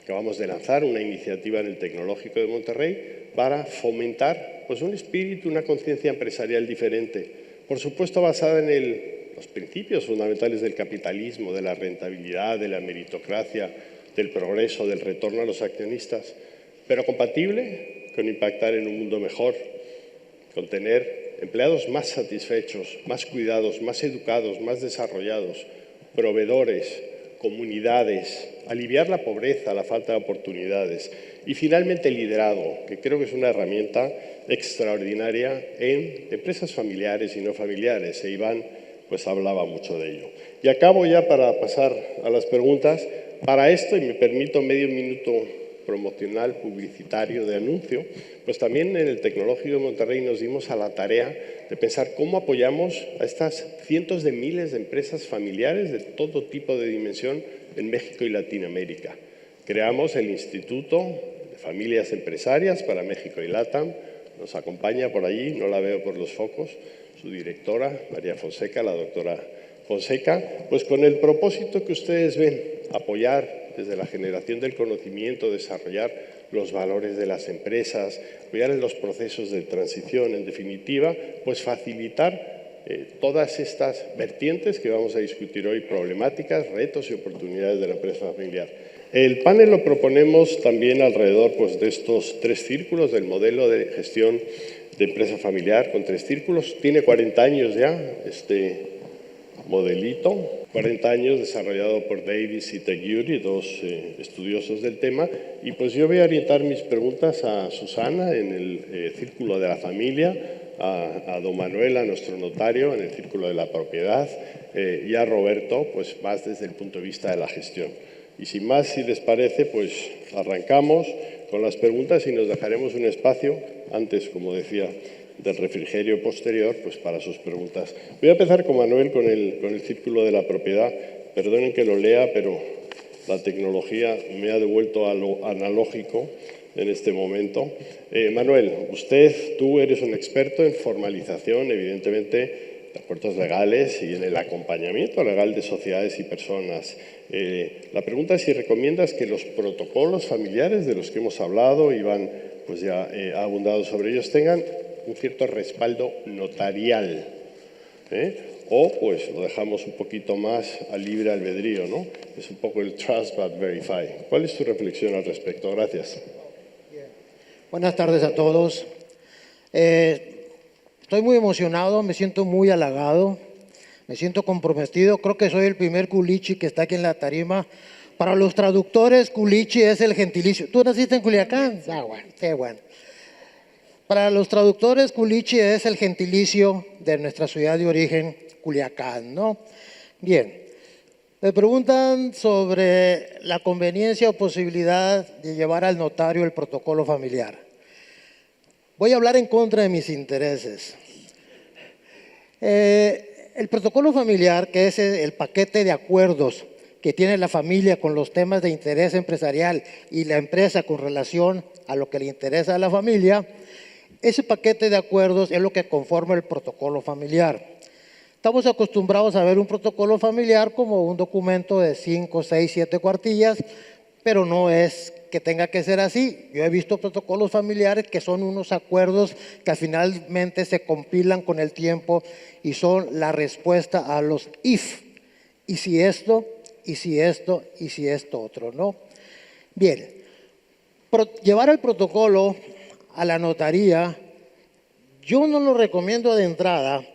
Acabamos de lanzar una iniciativa en el Tecnológico de Monterrey para fomentar pues, un espíritu, una conciencia empresarial diferente. Por supuesto, basada en los principios fundamentales del capitalismo, de la rentabilidad, de la meritocracia, del progreso, del retorno a los accionistas, pero compatible con impactar en un mundo mejor, con tener empleados más satisfechos, más cuidados, más educados, más desarrollados, proveedores, comunidades, aliviar la pobreza, la falta de oportunidades y finalmente el liderazgo, que creo que es una herramienta extraordinaria en empresas familiares y no familiares. E Iván pues hablaba mucho de ello. Y acabo ya para pasar a las preguntas. Para esto, y me permito medio minuto promocional, publicitario, de anuncio, pues también en el Tecnológico de Monterrey nos dimos a la tarea de pensar cómo apoyamos a estas cientos de miles de empresas familiares de todo tipo de dimensión en México y Latinoamérica. Creamos el Instituto de Familias Empresarias para México y LATAM. Nos acompaña por allí, no la veo por los focos, su directora, María Fonseca, la doctora Fonseca, pues con el propósito que ustedes ven, apoyar desde la generación del conocimiento, desarrollar los valores de las empresas, apoyar en los procesos de transición, en definitiva, pues facilitar todas estas vertientes que vamos a discutir hoy, problemáticas, retos y oportunidades de la empresa familiar. El panel lo proponemos también alrededor pues, de estos 3 círculos del modelo de gestión de empresa familiar con 3 círculos. Tiene 40 años ya este modelito, 40 años desarrollado por Davis y Taguiuri, 2 estudiosos del tema. Y pues yo voy a orientar mis preguntas a Susana en el círculo de la familia, a don Manuel, a nuestro notario, en el círculo de la propiedad, y a Roberto, pues más desde el punto de vista de la gestión. Y sin más, si les parece, pues arrancamos con las preguntas y nos dejaremos un espacio, antes, como decía, del refrigerio posterior, pues para sus preguntas. Voy a empezar con Manuel, con el círculo de la propiedad. Perdonen que lo lea, pero la tecnología me ha devuelto a lo analógico en este momento. Manuel, tú eres un experto en formalización, evidentemente, de acuerdos legales y en el acompañamiento legal de sociedades y personas. La pregunta es si recomiendas que los protocolos familiares de los que hemos hablado, Iván pues ya ha abundado sobre ellos, tengan un cierto respaldo notarial, o pues lo dejamos un poquito más a libre albedrío, ¿no? Es un poco el trust but verify. ¿Cuál es tu reflexión al respecto? Gracias. Buenas tardes a todos. Estoy muy emocionado, me siento muy halagado, me siento comprometido. Creo que soy el primer culichi que está aquí en la tarima. Para los traductores, culichi es el gentilicio. ¿Tú naciste en Culiacán? Ah, bueno, qué bueno. Para los traductores, culichi es el gentilicio de nuestra ciudad de origen, Culiacán, ¿no? Bien, me preguntan sobre la conveniencia o posibilidad de llevar al notario el protocolo familiar. Voy a hablar en contra de mis intereses. El protocolo familiar, que es el paquete de acuerdos que tiene la familia con los temas de interés empresarial y la empresa con relación a lo que le interesa a la familia, ese paquete de acuerdos es lo que conforma el protocolo familiar. Estamos acostumbrados a ver un protocolo familiar como un documento de 5, 6, 7 cuartillas, pero no es que tenga que ser así. Yo he visto protocolos familiares que son unos acuerdos que finalmente se compilan con el tiempo y son la respuesta a los if. Y si esto, y si esto, y si esto otro, ¿no? Bien, llevar el protocolo a la notaría, yo no lo recomiendo de entrada,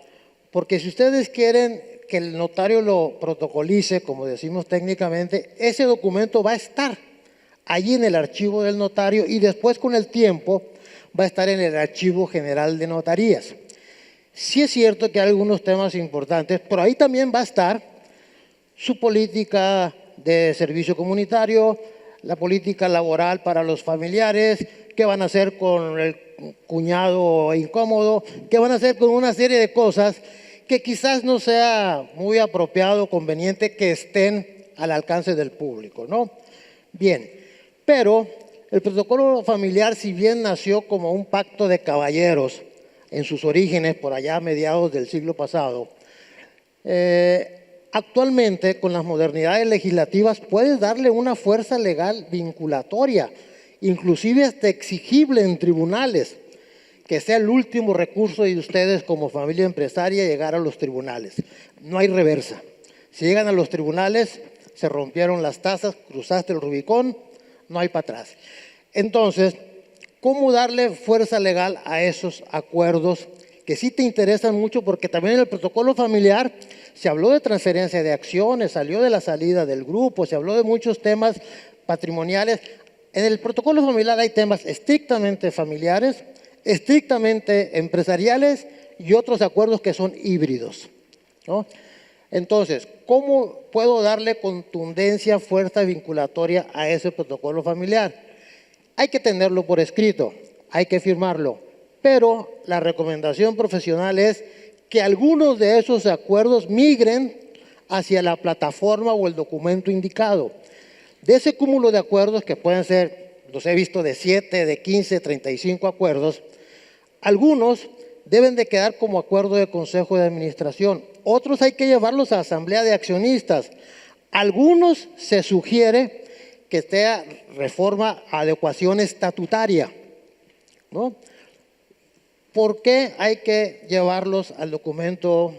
porque si ustedes quieren que el notario lo protocolice, como decimos técnicamente, ese documento va a estar allí en el archivo del notario y después con el tiempo va a estar en el archivo general de notarías. Sí es cierto que hay algunos temas importantes, pero ahí también va a estar su política de servicio comunitario, la política laboral para los familiares, qué van a hacer con el cuñado incómodo, qué van a hacer con una serie de cosas que quizás no sea muy apropiado o conveniente que estén al alcance del público, ¿no? Bien, pero el protocolo familiar, si bien nació como un pacto de caballeros en sus orígenes, por allá a mediados del siglo pasado, actualmente con las modernidades legislativas puede darle una fuerza legal vinculatoria, inclusive hasta exigible en tribunales, que sea el último recurso de ustedes como familia empresaria llegar a los tribunales. No hay reversa. Si llegan a los tribunales, se rompieron las tazas, cruzaste el Rubicón, no hay para atrás. Entonces, ¿cómo darle fuerza legal a esos acuerdos que sí te interesan mucho? Porque también en el protocolo familiar se habló de transferencia de acciones, salió de la salida del grupo, se habló de muchos temas patrimoniales. En el protocolo familiar hay temas estrictamente familiares, estrictamente empresariales y otros acuerdos que son híbridos, ¿no? Entonces, ¿cómo puedo darle contundencia, fuerza vinculatoria a ese protocolo familiar? Hay que tenerlo por escrito, hay que firmarlo, pero la recomendación profesional es que algunos de esos acuerdos migren hacia la plataforma o el documento indicado. De ese cúmulo de acuerdos, que pueden ser, los he visto de 7, de 15, 35 acuerdos, algunos deben de quedar como acuerdo de consejo de administración, otros hay que llevarlos a asamblea de accionistas, algunos se sugiere que sea reforma, adecuación estatutaria, ¿no? ¿Por qué hay que llevarlos al documento?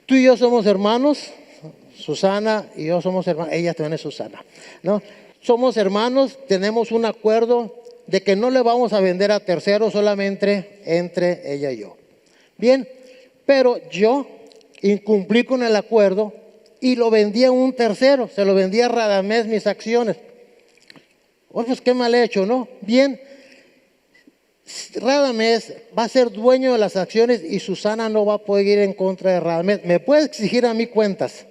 Tú y yo somos hermanos, Susana y yo somos hermanos, ella también es Susana, ¿no? Somos hermanos, tenemos un acuerdo de que no le vamos a vender a terceros, solamente entre ella y yo. Bien, pero yo incumplí con el acuerdo y lo vendí a un tercero, se lo vendí a Radamés mis acciones. Oh, pues qué mal hecho, ¿no? Bien, Radamés va a ser dueño de las acciones y Susana no va a poder ir en contra de Radamés. Me puede exigir a mí cuentas,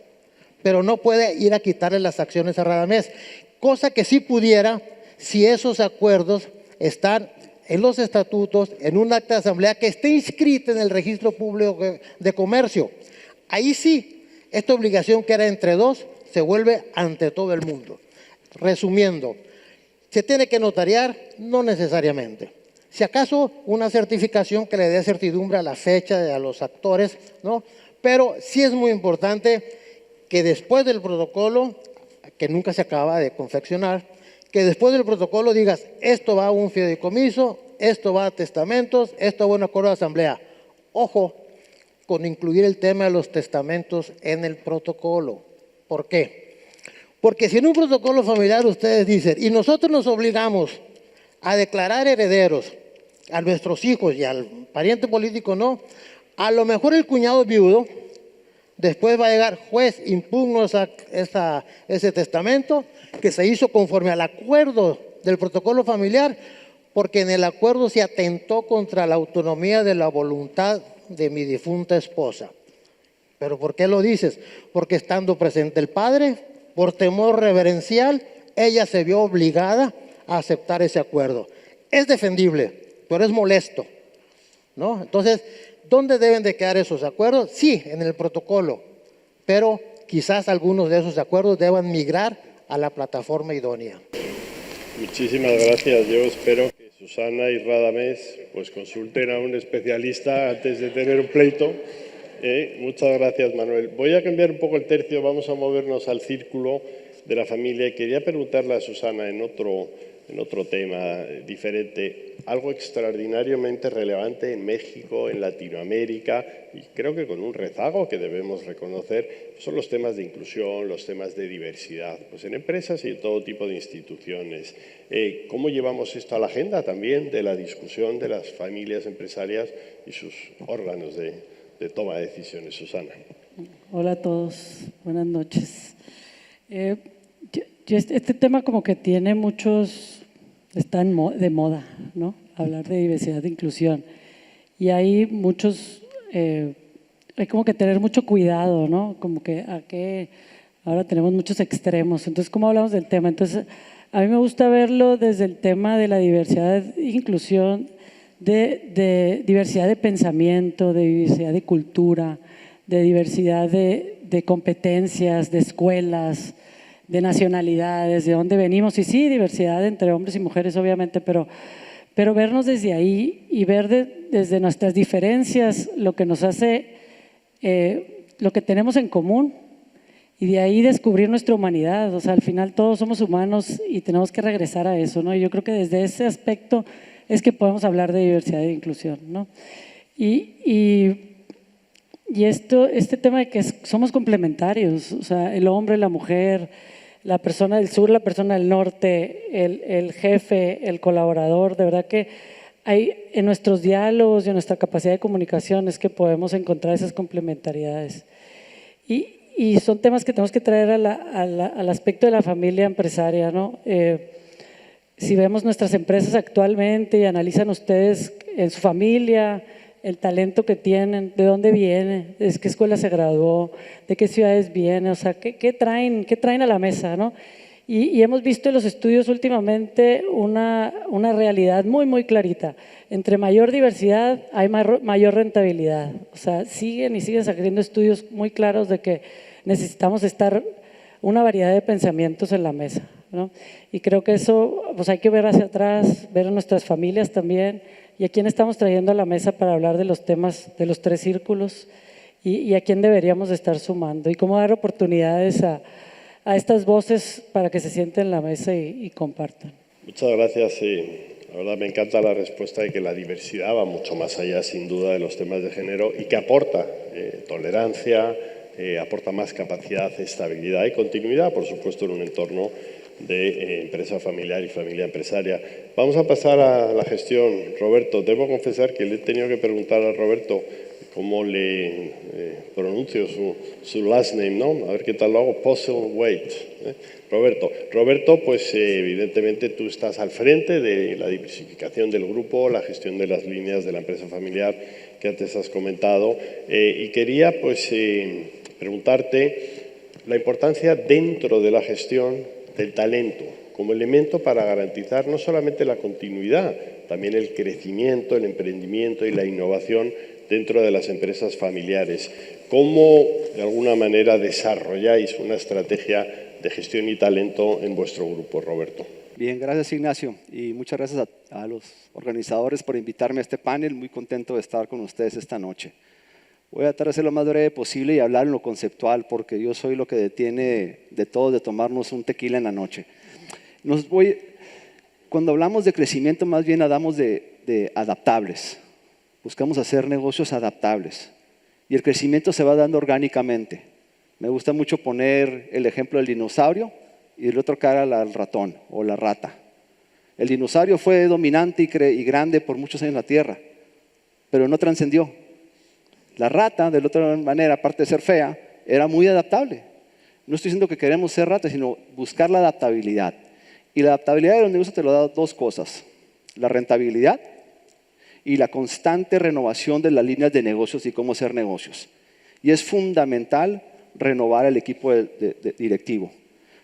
pero no puede ir a quitarle las acciones a Radamés, cosa que sí pudiera si esos acuerdos están en los estatutos, en un acta de asamblea que esté inscrita en el registro público de comercio. Ahí sí, esta obligación que era entre dos se vuelve ante todo el mundo. Resumiendo, ¿se tiene que notariar? No necesariamente. Si acaso una certificación que le dé certidumbre a la fecha, a los actores, ¿no? Pero sí es muy importante que después del protocolo, que nunca se acaba de confeccionar, que después del protocolo digas, esto va a un fideicomiso, esto va a testamentos, esto va a un acuerdo de asamblea. Ojo con incluir el tema de los testamentos en el protocolo. ¿Por qué? Porque si en un protocolo familiar ustedes dicen, y nosotros nos obligamos a declarar herederos a nuestros hijos y al pariente político no, a lo mejor el cuñado viudo, después va a llegar juez, impugno ese testamento que se hizo conforme al acuerdo del protocolo familiar, porque en el acuerdo se atentó contra la autonomía de la voluntad de mi difunta esposa. ¿Pero por qué lo dices? Porque estando presente el padre, por temor reverencial, ella se vio obligada a aceptar ese acuerdo. Es defendible, pero es molesto, ¿no? Entonces, ¿dónde deben de quedar esos acuerdos? Sí, en el protocolo, pero quizás algunos de esos acuerdos deban migrar a la plataforma idónea. Muchísimas gracias. Yo espero que Susana y Radamés pues consulten a un especialista antes de tener un pleito. Muchas gracias, Manuel. Voy a cambiar un poco el tercio, vamos a movernos al círculo de la familia. Quería preguntarle a Susana en otro tema diferente, algo extraordinariamente relevante en México, en Latinoamérica, y creo que con un rezago que debemos reconocer, son los temas de inclusión, los temas de diversidad, pues en empresas y en todo tipo de instituciones. ¿Cómo llevamos esto a la agenda también de la discusión de las familias empresarias y sus órganos de toma de decisiones, Susana? Hola a todos, buenas noches. Este tema como que tiene muchos, está de moda, ¿no? Hablar de diversidad e inclusión. Y hay muchos, hay como que tener mucho cuidado, ¿no? Como que ahora tenemos muchos extremos. Entonces, ¿cómo hablamos del tema? Entonces, a mí me gusta verlo desde el tema de la diversidad e inclusión, de diversidad de pensamiento, de diversidad de cultura, de diversidad de competencias, de escuelas, de nacionalidades, de dónde venimos. Y sí, diversidad entre hombres y mujeres, obviamente, pero vernos desde ahí y ver desde nuestras diferencias lo que nos hace, lo que tenemos en común, y de ahí descubrir nuestra humanidad. O sea, al final todos somos humanos y tenemos que regresar a eso, ¿no? Y yo creo que desde ese aspecto es que podemos hablar de diversidad e inclusión, ¿no? Y este tema de que somos complementarios, o sea, el hombre, la mujer, la persona del sur, la persona del norte, el jefe, el colaborador, de verdad que hay en nuestros diálogos y en nuestra capacidad de comunicación es que podemos encontrar esas complementariedades. Y son temas que tenemos que traer al aspecto de la familia empresaria, ¿no? Si vemos nuestras empresas actualmente y analizan ustedes en su familia el talento que tienen, de dónde viene, de qué escuela se graduó, de qué ciudades viene, o sea, qué traen a la mesa, ¿no? Y hemos visto en los estudios últimamente una realidad muy, muy clarita. Entre mayor diversidad hay mayor rentabilidad. O sea, siguen saliendo estudios muy claros de que necesitamos estar una variedad de pensamientos en la mesa, ¿no? Y creo que eso pues hay que ver hacia atrás, ver a nuestras familias también y a quién estamos trayendo a la mesa para hablar de los temas de los 3 círculos y a quién deberíamos de estar sumando y cómo dar oportunidades a estas voces para que se sienten en la mesa y compartan. Muchas gracias. La verdad me encanta la respuesta de que la diversidad va mucho más allá, sin duda, de los temas de género y que aporta tolerancia, aporta más capacidad, estabilidad y continuidad, por supuesto, en un entorno de empresa familiar y familia empresaria. Vamos a pasar a la gestión. Roberto, debo confesar que le he tenido que preguntar a Roberto cómo le pronuncio su last name, ¿no? A ver qué tal lo hago. Postlethwaite. Roberto, pues evidentemente tú estás al frente de la diversificación del grupo, la gestión de las líneas de la empresa familiar que antes has comentado, y quería pues preguntarte la importancia dentro de la gestión del talento como elemento para garantizar no solamente la continuidad, también el crecimiento, el emprendimiento y la innovación dentro de las empresas familiares. ¿Cómo, de alguna manera, desarrolláis una estrategia de gestión y talento en vuestro grupo, Roberto? Bien, gracias Ignacio y muchas gracias a los organizadores por invitarme a este panel. Muy contento de estar con ustedes esta noche. Voy a tratar de ser lo más breve posible y hablar en lo conceptual porque yo soy lo que detiene de todos de tomarnos un tequila en la noche. Cuando hablamos de crecimiento más bien hablamos de adaptables. Buscamos hacer negocios adaptables y el crecimiento se va dando orgánicamente. Me gusta mucho poner el ejemplo del dinosaurio y del otro cara al ratón o la rata. El dinosaurio fue dominante y grande por muchos años en la Tierra, pero no trascendió. La rata, de la otra manera, aparte de ser fea, era muy adaptable. No estoy diciendo que queremos ser ratas, sino buscar la adaptabilidad. Y la adaptabilidad de los negocios te lo da 2 cosas. La rentabilidad y la constante renovación de las líneas de negocios y cómo hacer negocios. Y es fundamental renovar el equipo directivo.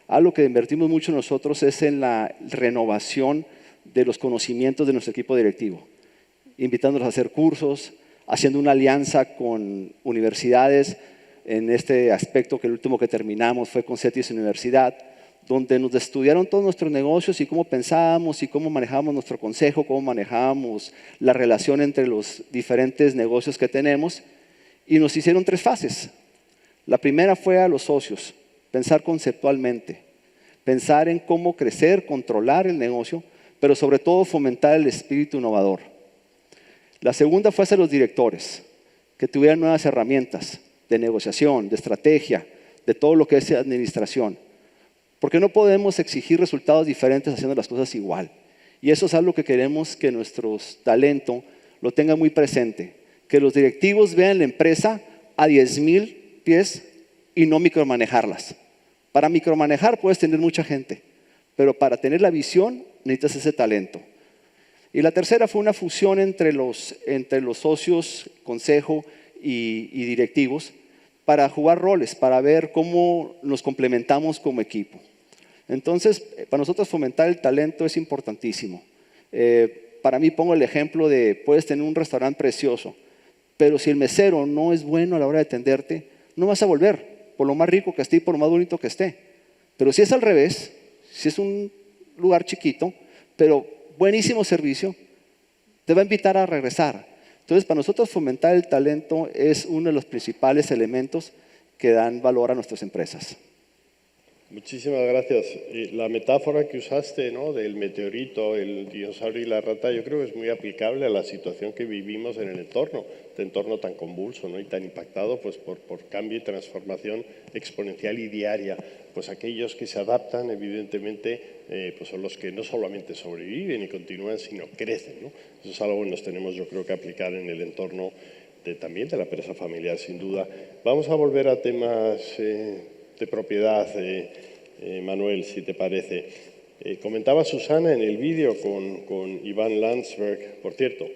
Algo que invertimos mucho nosotros es en la renovación de los conocimientos de nuestro equipo directivo. Invitándolos a hacer cursos, haciendo una alianza con universidades. En este aspecto que el último que terminamos fue con CETIS Universidad, donde nos estudiaron todos nuestros negocios y cómo pensábamos y cómo manejábamos nuestro consejo, cómo manejábamos la relación entre los diferentes negocios que tenemos y nos hicieron 3 fases. La primera fue a los socios, pensar conceptualmente, pensar en cómo crecer, controlar el negocio, pero sobre todo fomentar el espíritu innovador. La segunda fue hacia los directores, que tuvieran nuevas herramientas de negociación, de estrategia, de todo lo que es administración. Porque no podemos exigir resultados diferentes haciendo las cosas igual. Y eso es algo que queremos que nuestro talento lo tenga muy presente. Que los directivos vean la empresa a 10,000 pies y no micromanejarlas. Para micromanejar puedes tener mucha gente, pero para tener la visión necesitas ese talento. Y la tercera fue una fusión entre los socios, consejo y directivos para jugar roles, para ver cómo nos complementamos como equipo. Entonces, para nosotros fomentar el talento es importantísimo. Para mí pongo el ejemplo de, puedes tener un restaurante precioso, pero si el mesero no es bueno a la hora de atenderte, no vas a volver, por lo más rico que esté y por lo más bonito que esté. Pero si es al revés, si es un lugar chiquito, pero buenísimo servicio, te va a invitar a regresar. Entonces, para nosotros fomentar el talento es uno de los principales elementos que dan valor a nuestras empresas. Muchísimas gracias. La metáfora que usaste, ¿no?, del meteorito, el dinosaurio y la rata, yo creo que es muy aplicable a la situación que vivimos en el entorno, este entorno tan convulso, ¿no?, y tan impactado pues, por cambio y transformación exponencial y diaria. Pues aquellos que se adaptan, evidentemente, pues son los que no solamente sobreviven y continúan, sino crecen, ¿no? Eso es algo que nos tenemos, yo creo, que aplicar en el entorno también de la empresa familiar, sin duda. Vamos a volver a temas de propiedad, Manuel, si te parece. Comentaba Susana en el vídeo con Iván Landsberg, por cierto,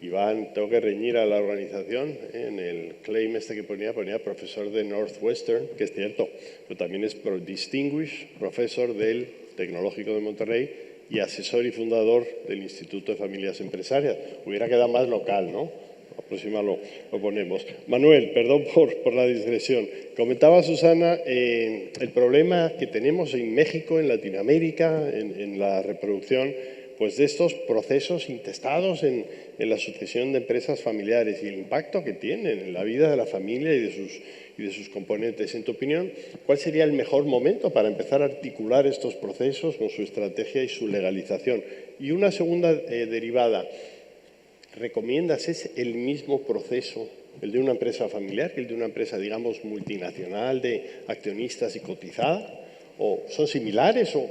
Iván, tengo que reñir a la organización, en el claim este que ponía profesor de Northwestern, que es cierto, pero también es distinguished profesor del Tecnológico de Monterrey y asesor y fundador del Instituto de Familias Empresarias. Hubiera quedado más local, ¿no? La próxima lo ponemos. Manuel, perdón por la digresión. Comentaba Susana el problema que tenemos en México, en Latinoamérica, en la reproducción pues de estos procesos intestados en la sucesión de empresas familiares y el impacto que tienen en la vida de la familia y de sus componentes. En tu opinión, ¿cuál sería el mejor momento para empezar a articular estos procesos con su estrategia y su legalización? Y una segunda derivada, ¿recomiendas es el mismo proceso, el de una empresa familiar, que el de una empresa, digamos, multinacional, de accionistas y cotizada? ¿O son similares o...?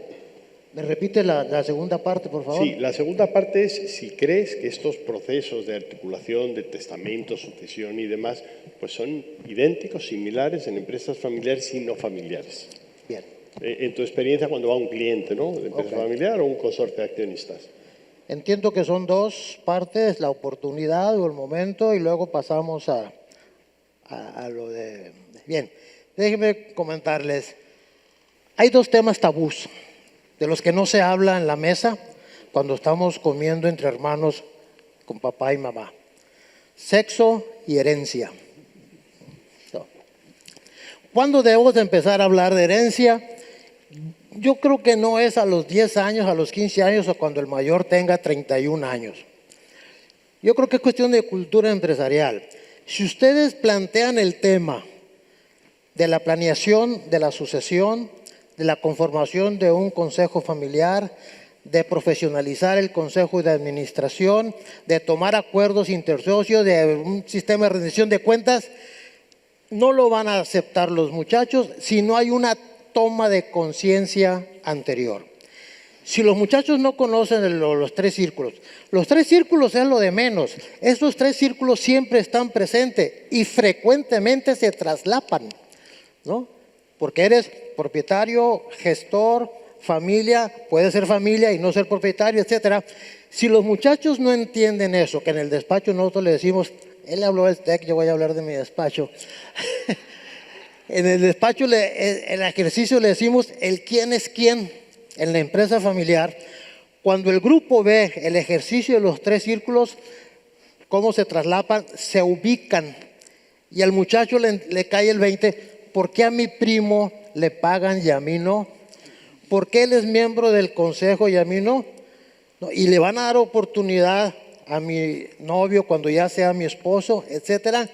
¿Me repite la segunda parte, por favor? Sí, la segunda parte es si crees que estos procesos de articulación, de testamento, sucesión y demás, pues son idénticos, similares en empresas familiares y no familiares. Bien. En tu experiencia cuando va un cliente, ¿no?, de empresa familiar o un consorcio de accionistas. Entiendo que son dos partes, la oportunidad o el momento, y luego pasamos a lo de... Bien, déjenme comentarles. Hay dos temas tabús de los que no se habla en la mesa cuando estamos comiendo entre hermanos con papá y mamá. Sexo y herencia. ¿Cuándo debemos de empezar a hablar de herencia? Yo creo que no es a los 10 años, a los 15 años o cuando el mayor tenga 31 años. Yo creo que es cuestión de cultura empresarial. Si ustedes plantean el tema de la planeación, de la sucesión, de la conformación de un consejo familiar, de profesionalizar el consejo de administración, de tomar acuerdos intersocios, de un sistema de rendición de cuentas, no lo van a aceptar los muchachos si no hay una toma de conciencia anterior. Si los muchachos no conocen los tres círculos es lo de menos. Estos tres círculos siempre están presentes y frecuentemente se traslapan, ¿no? Porque eres propietario, gestor, familia, puede ser familia y no ser propietario, etcétera. Si los muchachos no entienden eso, que en el despacho nosotros le decimos, él habló del TEC, yo voy a hablar de mi despacho. En el despacho, el ejercicio le decimos el quién es quién en la empresa familiar. Cuando el grupo ve el ejercicio de los tres círculos, cómo se traslapan, se ubican y al muchacho le cae el 20. ¿Por qué a mi primo le pagan y a mí no? ¿Por qué él es miembro del consejo y a mí no? Y le van a dar oportunidad a mi novio cuando ya sea mi esposo, etcétera.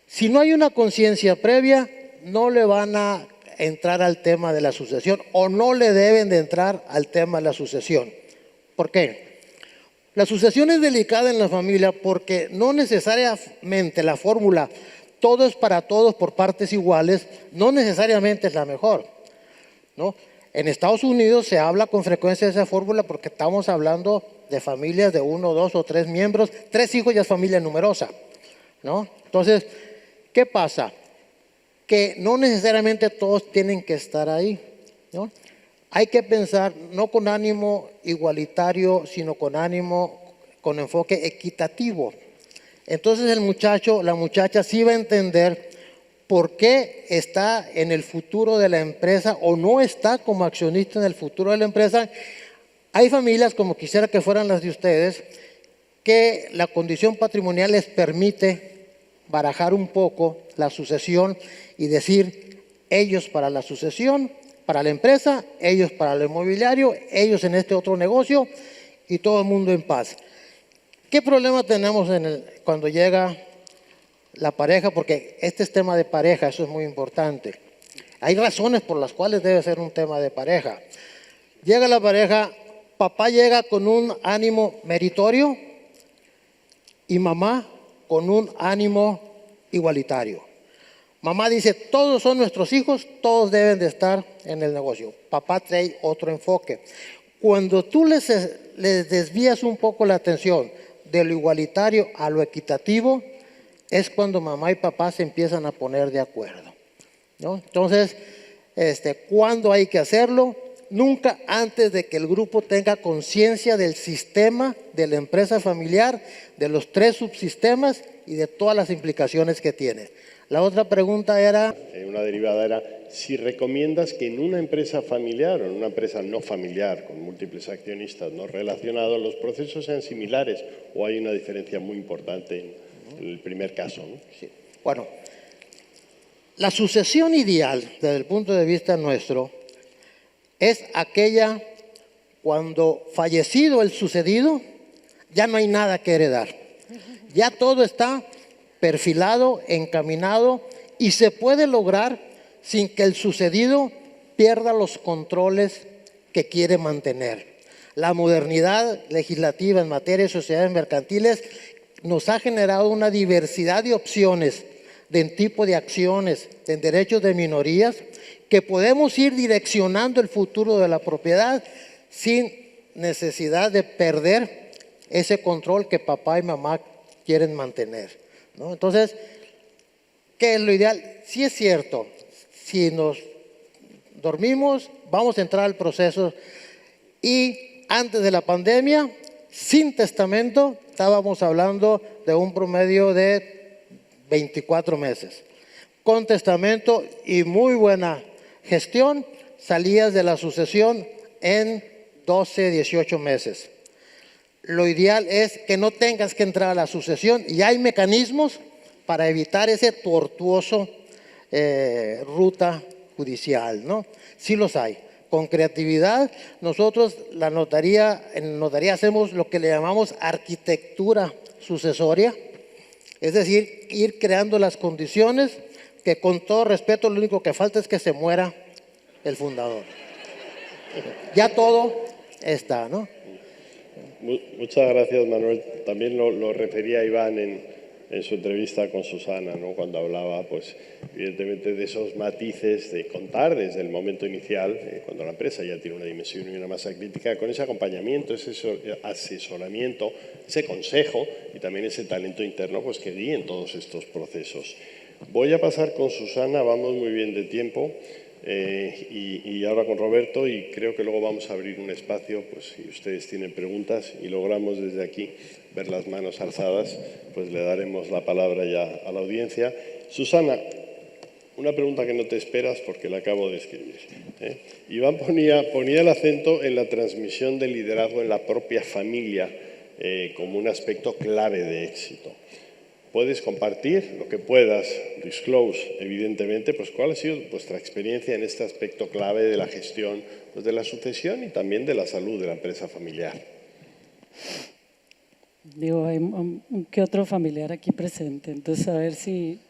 Si no hay una conciencia previa, no le van a entrar al tema de la sucesión o no le deben de entrar al tema de la sucesión. ¿Por qué? La sucesión es delicada en la familia porque no necesariamente la fórmula todo es para todos por partes iguales, no necesariamente es la mejor, ¿no? En Estados Unidos se habla con frecuencia de esa fórmula porque estamos hablando de familias de 1, 2 o 3 miembros, 3 hijos ya es familia numerosa, ¿no? Entonces, ¿qué pasa? que no necesariamente todos tienen que estar ahí, ¿no? Hay que pensar no con ánimo igualitario, sino con enfoque equitativo. Entonces el muchacho, la muchacha sí va a entender por qué está en el futuro de la empresa o no está como accionista en el futuro de la empresa. Hay familias, como quisiera que fueran las de ustedes, que la condición patrimonial les permite barajar un poco la sucesión y decir, ellos para la sucesión, para la empresa, ellos para el inmobiliario, ellos en este otro negocio y todo el mundo en paz. ¿Qué problema tenemos cuando llega la pareja? Porque este es tema de pareja, eso es muy importante. Hay razones por las cuales debe ser un tema de pareja. Llega la pareja, papá llega con un ánimo meritorio y mamá con un ánimo igualitario. Mamá dice, todos son nuestros hijos, todos deben de estar en el negocio. Papá trae otro enfoque. Cuando tú les desvías un poco la atención de lo igualitario a lo equitativo, es cuando mamá y papá se empiezan a poner de acuerdo, ¿no? Entonces, ¿cuándo hay que hacerlo? Nunca antes de que el grupo tenga conciencia del sistema de la empresa familiar, de los 3 subsistemas y de todas las implicaciones que tiene. La otra pregunta era… Una derivada era si recomiendas que en una empresa familiar o en una empresa no familiar con múltiples accionistas no relacionados los procesos sean similares o hay una diferencia muy importante en el primer caso, ¿no? Sí. Bueno, la sucesión ideal desde el punto de vista nuestro es aquella cuando fallecido el sucedido ya no hay nada que heredar. Ya todo está perfilado, encaminado y se puede lograr sin que el sucedido pierda los controles que quiere mantener. La modernidad legislativa en materia de sociedades mercantiles nos ha generado una diversidad de opciones, de tipo de acciones, de derechos de minorías, que podemos ir direccionando el futuro de la propiedad sin necesidad de perder ese control que papá y mamá quieren mantener, ¿no? Entonces, ¿qué es lo ideal? Sí es cierto, si nos dormimos, vamos a entrar al proceso. Y antes de la pandemia, sin testamento, estábamos hablando de un promedio de 24 meses. Con testamento y muy buena gestión, salías de la sucesión en 12, 18 meses. Lo ideal es que no tengas que entrar a la sucesión y hay mecanismos para evitar ese tortuoso ruta judicial, ¿no? Sí los hay. Con creatividad, nosotros en la notaría hacemos lo que le llamamos arquitectura sucesoria, es decir, ir creando las condiciones que con todo respeto lo único que falta es que se muera el fundador. Ya todo está, ¿no? Muchas gracias, Manuel. También lo refería Iván en su entrevista con Susana, ¿no? Cuando hablaba, pues, evidentemente, de esos matices de contar desde el momento inicial, cuando la empresa ya tiene una dimensión y una masa crítica, con ese acompañamiento, ese asesoramiento, ese consejo y también ese talento interno, pues, que guíen todos estos procesos. Voy a pasar con Susana, vamos muy bien de tiempo. Y ahora con Roberto, y creo que luego vamos a abrir un espacio, pues si ustedes tienen preguntas y logramos desde aquí ver las manos alzadas, pues le daremos la palabra ya a la audiencia. Susana, una pregunta que no te esperas porque la acabo de escribir, ¿eh? Iván ponía el acento en la transmisión del liderazgo en la propia familia como un aspecto clave de éxito. Puedes compartir lo que puedas, disclose, evidentemente, pues cuál ha sido vuestra experiencia en este aspecto clave de la gestión, pues de la sucesión y también de la salud de la empresa familiar. Digo, hay que otro familiar aquí presente, entonces a ver si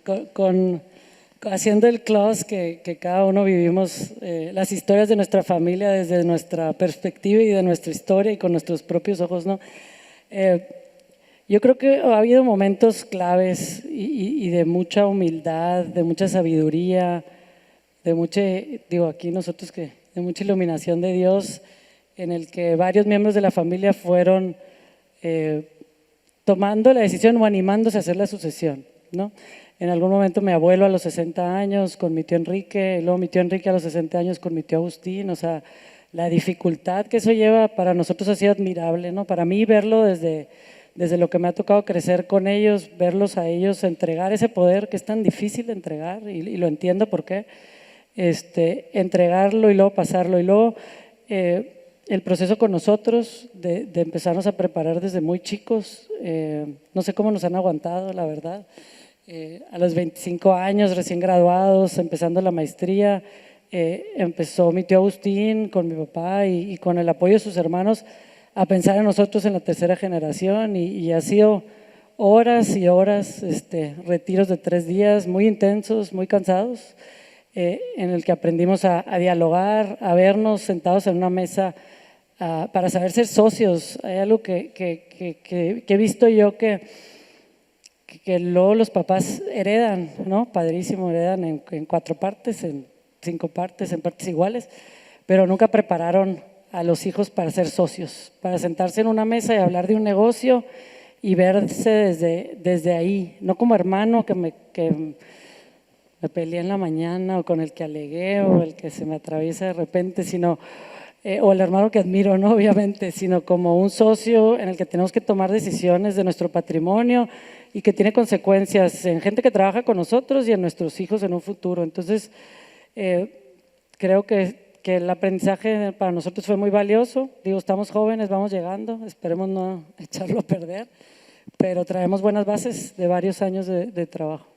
haciendo el close que cada uno vivimos las historias de nuestra familia desde nuestra perspectiva y de nuestra historia y con nuestros propios ojos, ¿no? Yo creo que ha habido momentos claves y de mucha humildad, de mucha sabiduría, de mucha iluminación de Dios, en el que varios miembros de la familia fueron tomando la decisión o animándose a hacer la sucesión, ¿no? En algún momento mi abuelo a los 60 años con mi tío Enrique, y luego mi tío Enrique a los 60 años con mi tío Agustín, o sea, la dificultad que eso lleva para nosotros ha sido admirable, ¿no? Para mí verlo desde lo que me ha tocado crecer con ellos, verlos a ellos entregar ese poder que es tan difícil de entregar, y lo entiendo por qué, entregarlo y luego pasarlo, y luego el proceso con nosotros de empezarnos a preparar desde muy chicos, no sé cómo nos han aguantado, la verdad. A los 25 años, recién graduados, empezando la maestría, empezó mi tío Agustín con mi papá y con el apoyo de sus hermanos a pensar en nosotros en la tercera generación y ha sido horas y horas, retiros de 3 días muy intensos, muy cansados, en el que aprendimos a dialogar, a vernos sentados en una mesa para saber ser socios. Hay algo que he visto yo que luego los papás heredan, ¿no? Padrísimo, heredan en 4 partes, en 5 partes, en partes iguales, pero nunca prepararon a los hijos para ser socios, para sentarse en una mesa y hablar de un negocio y verse desde ahí, no como hermano que me peleé en la mañana o con el que alegué o el que se me atraviesa de repente, sino, o el hermano que admiro, ¿no? Obviamente, sino como un socio en el que tenemos que tomar decisiones de nuestro patrimonio y que tiene consecuencias en gente que trabaja con nosotros y en nuestros hijos en un futuro. Entonces, creo que el aprendizaje para nosotros fue muy valioso. Digo, estamos jóvenes, vamos llegando, esperemos no echarlo a perder, pero traemos buenas bases de varios años de trabajo.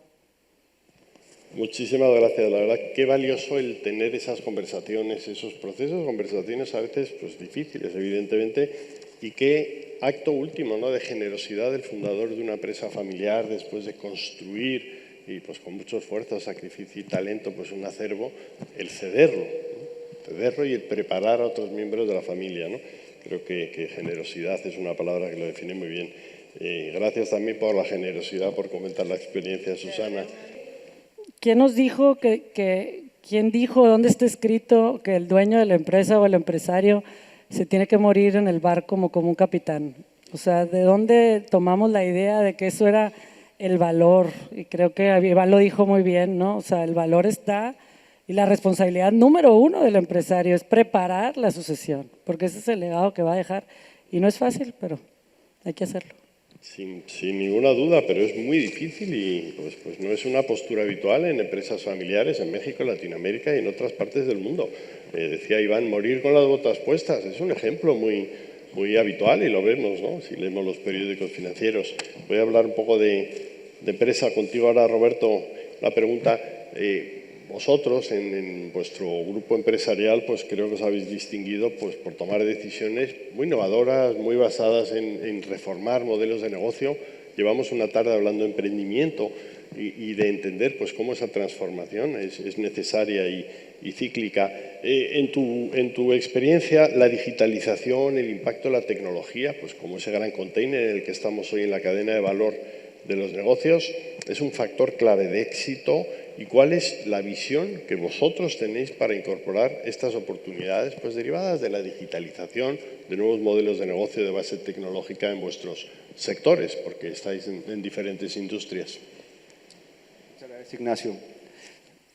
Muchísimas gracias. La verdad, qué valioso el tener esas conversaciones, esos procesos, conversaciones a veces pues, difíciles, evidentemente, y qué acto último, ¿no?, de generosidad del fundador de una empresa familiar después de construir y pues con mucho esfuerzo, sacrificio y talento, pues un acervo, el cederlo, ¿no? Cederlo y el preparar a otros miembros de la familia, ¿no? Creo que generosidad es una palabra que lo define muy bien. Gracias también por la generosidad, por comentar la experiencia, Susana. ¿Quién nos dijo quién dijo, dónde está escrito que el dueño de la empresa o el empresario se tiene que morir en el bar como un capitán? O sea, ¿de dónde tomamos la idea de que eso era el valor? Y creo que Iván lo dijo muy bien, ¿no? O sea, el valor está y la responsabilidad número 1 del empresario es preparar la sucesión, porque ese es el legado que va a dejar y no es fácil, pero hay que hacerlo. Sin ninguna duda, pero es muy difícil y pues no es una postura habitual en empresas familiares en México, Latinoamérica y en otras partes del mundo. Decía Iván, morir con las botas puestas es un ejemplo muy habitual y lo vemos, ¿no?, si leemos los periódicos financieros. Voy a hablar un poco de empresa contigo ahora, Roberto. La pregunta, vosotros en vuestro grupo empresarial pues creo que os habéis distinguido pues por tomar decisiones muy innovadoras, muy basadas en reformar modelos de negocio. Llevamos una tarde hablando de emprendimiento y de entender pues cómo esa transformación es necesaria y cíclica. En tu experiencia, la digitalización, el impacto de la tecnología, pues como ese gran container en el que estamos hoy en la cadena de valor de los negocios, es un factor clave de éxito. ¿Y cuál es la visión que vosotros tenéis para incorporar estas oportunidades pues, derivadas de la digitalización, de nuevos modelos de negocio de base tecnológica en vuestros sectores? Porque estáis en diferentes industrias. Muchas gracias, Ignacio.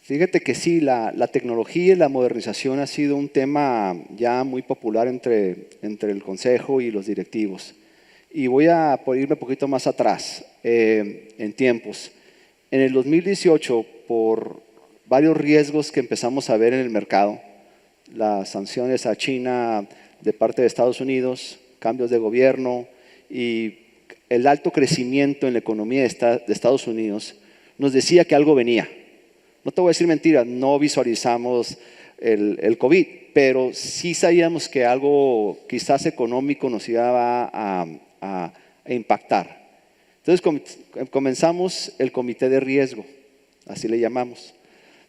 Fíjate que sí, la tecnología y la modernización ha sido un tema ya muy popular entre el Consejo y los directivos. Y voy a irme un poquito más atrás en tiempos. En el 2018, por varios riesgos que empezamos a ver en el mercado, las sanciones a China de parte de Estados Unidos, cambios de gobierno y el alto crecimiento en la economía de Estados Unidos, nos decía que algo venía. No te voy a decir mentira, no visualizamos el COVID, pero sí sabíamos que algo quizás económico nos iba a impactar. Entonces comenzamos el comité de riesgo, así le llamamos,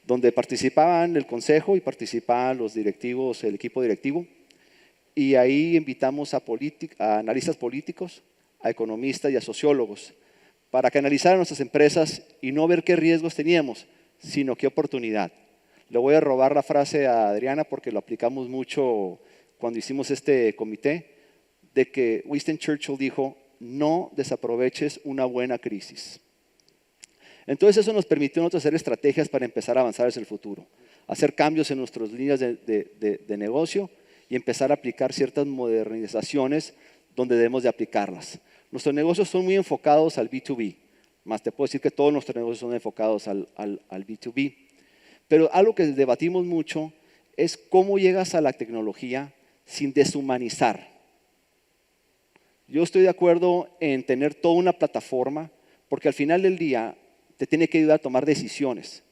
donde participaban el consejo y participaban los directivos, el equipo directivo, y ahí invitamos a analistas políticos, a economistas y a sociólogos, para que analizaran nuestras empresas y no ver qué riesgos teníamos, sino qué oportunidad. Le voy a robar la frase a Adriana porque lo aplicamos mucho cuando hicimos este comité, de que Winston Churchill dijo, no desaproveches una buena crisis. Entonces eso nos permitió a nosotros hacer estrategias para empezar a avanzar hacia el futuro, hacer cambios en nuestras líneas de negocio y empezar a aplicar ciertas modernizaciones donde debemos de aplicarlas. Nuestros negocios son muy enfocados al B2B, más te puedo decir que todos nuestros negocios son enfocados al B2B. Pero algo que debatimos mucho es cómo llegas a la tecnología sin deshumanizar. Yo estoy de acuerdo en tener toda una plataforma porque al final del día te tiene que ayudar a tomar decisiones.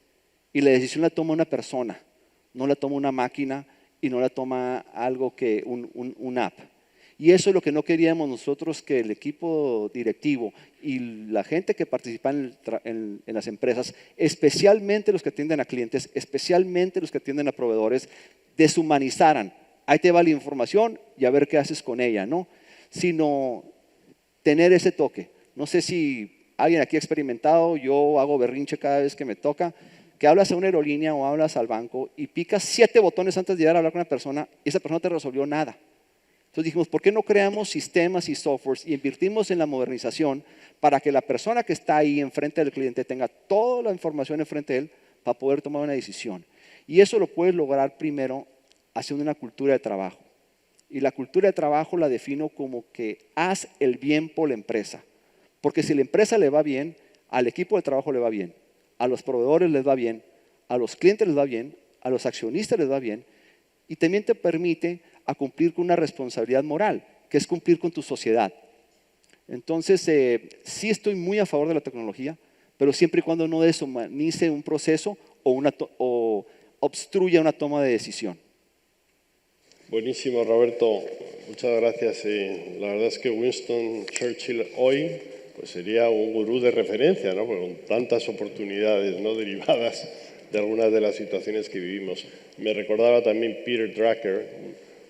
Y la decisión la toma una persona, no la toma una máquina y no la toma algo que un app. Y eso es lo que no queríamos nosotros, que el equipo directivo y la gente que participa en las empresas, especialmente los que atienden a clientes, especialmente los que atienden a proveedores, deshumanizaran. Ahí te va la información y a ver qué haces con ella, ¿no? Sino tener ese toque. No sé si alguien aquí ha experimentado, yo hago berrinche cada vez que me toca, que hablas a una aerolínea o hablas al banco y picas 7 botones antes de llegar a hablar con una persona y esa persona no te resolvió nada. Entonces dijimos, ¿por qué no creamos sistemas y softwares y invertimos en la modernización para que la persona que está ahí enfrente del cliente tenga toda la información enfrente de él para poder tomar una decisión? Y eso lo puedes lograr primero haciendo una cultura de trabajo. Y la cultura de trabajo la defino como que haz el bien por la empresa. Porque si la empresa le va bien, al equipo de trabajo le va bien, a los proveedores les va bien, a los clientes les va bien, a los accionistas les va bien y también te permite a cumplir con una responsabilidad moral, que es cumplir con tu sociedad. Entonces, sí estoy muy a favor de la tecnología, pero siempre y cuando no deshumanice un proceso o obstruya una toma de decisión. Buenísimo, Roberto. Muchas gracias. La verdad es que Winston Churchill hoy pues sería un gurú de referencia, ¿no? Porque con tantas oportunidades, ¿no?, derivadas de algunas de las situaciones que vivimos. Me recordaba también Peter Drucker,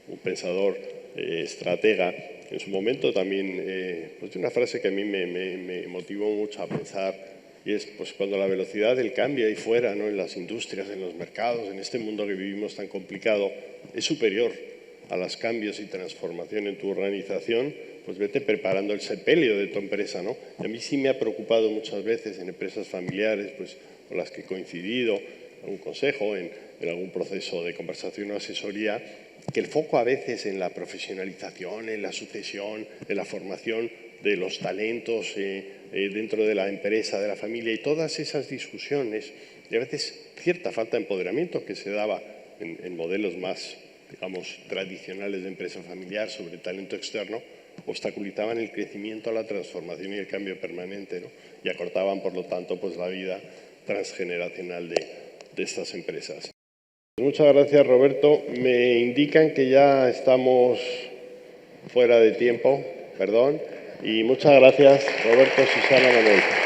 un pensador estratega, en su momento también, pues una frase que a mí me motivó mucho a pensar, y es pues cuando la velocidad del cambio ahí fuera, ¿no?, en las industrias, en los mercados, en este mundo que vivimos tan complicado, es superior a los cambios y transformación en tu organización, pues vete preparando el sepelio de tu empresa, ¿no? A mí sí me ha preocupado muchas veces en empresas familiares, pues con las que he coincidido, en un consejo, en algún proceso de conversación o asesoría, que el foco a veces en la profesionalización, en la sucesión, en la formación de los talentos dentro de la empresa, de la familia y todas esas discusiones, y a veces cierta falta de empoderamiento que se daba en modelos más, digamos, tradicionales de empresa familiar sobre talento externo, obstaculizaban el crecimiento, la transformación y el cambio permanente, ¿no? Y acortaban, por lo tanto, pues la vida transgeneracional de estas empresas. Muchas gracias, Roberto. Me indican que ya estamos fuera de tiempo, perdón, y muchas gracias, Roberto, Susana, Manuel.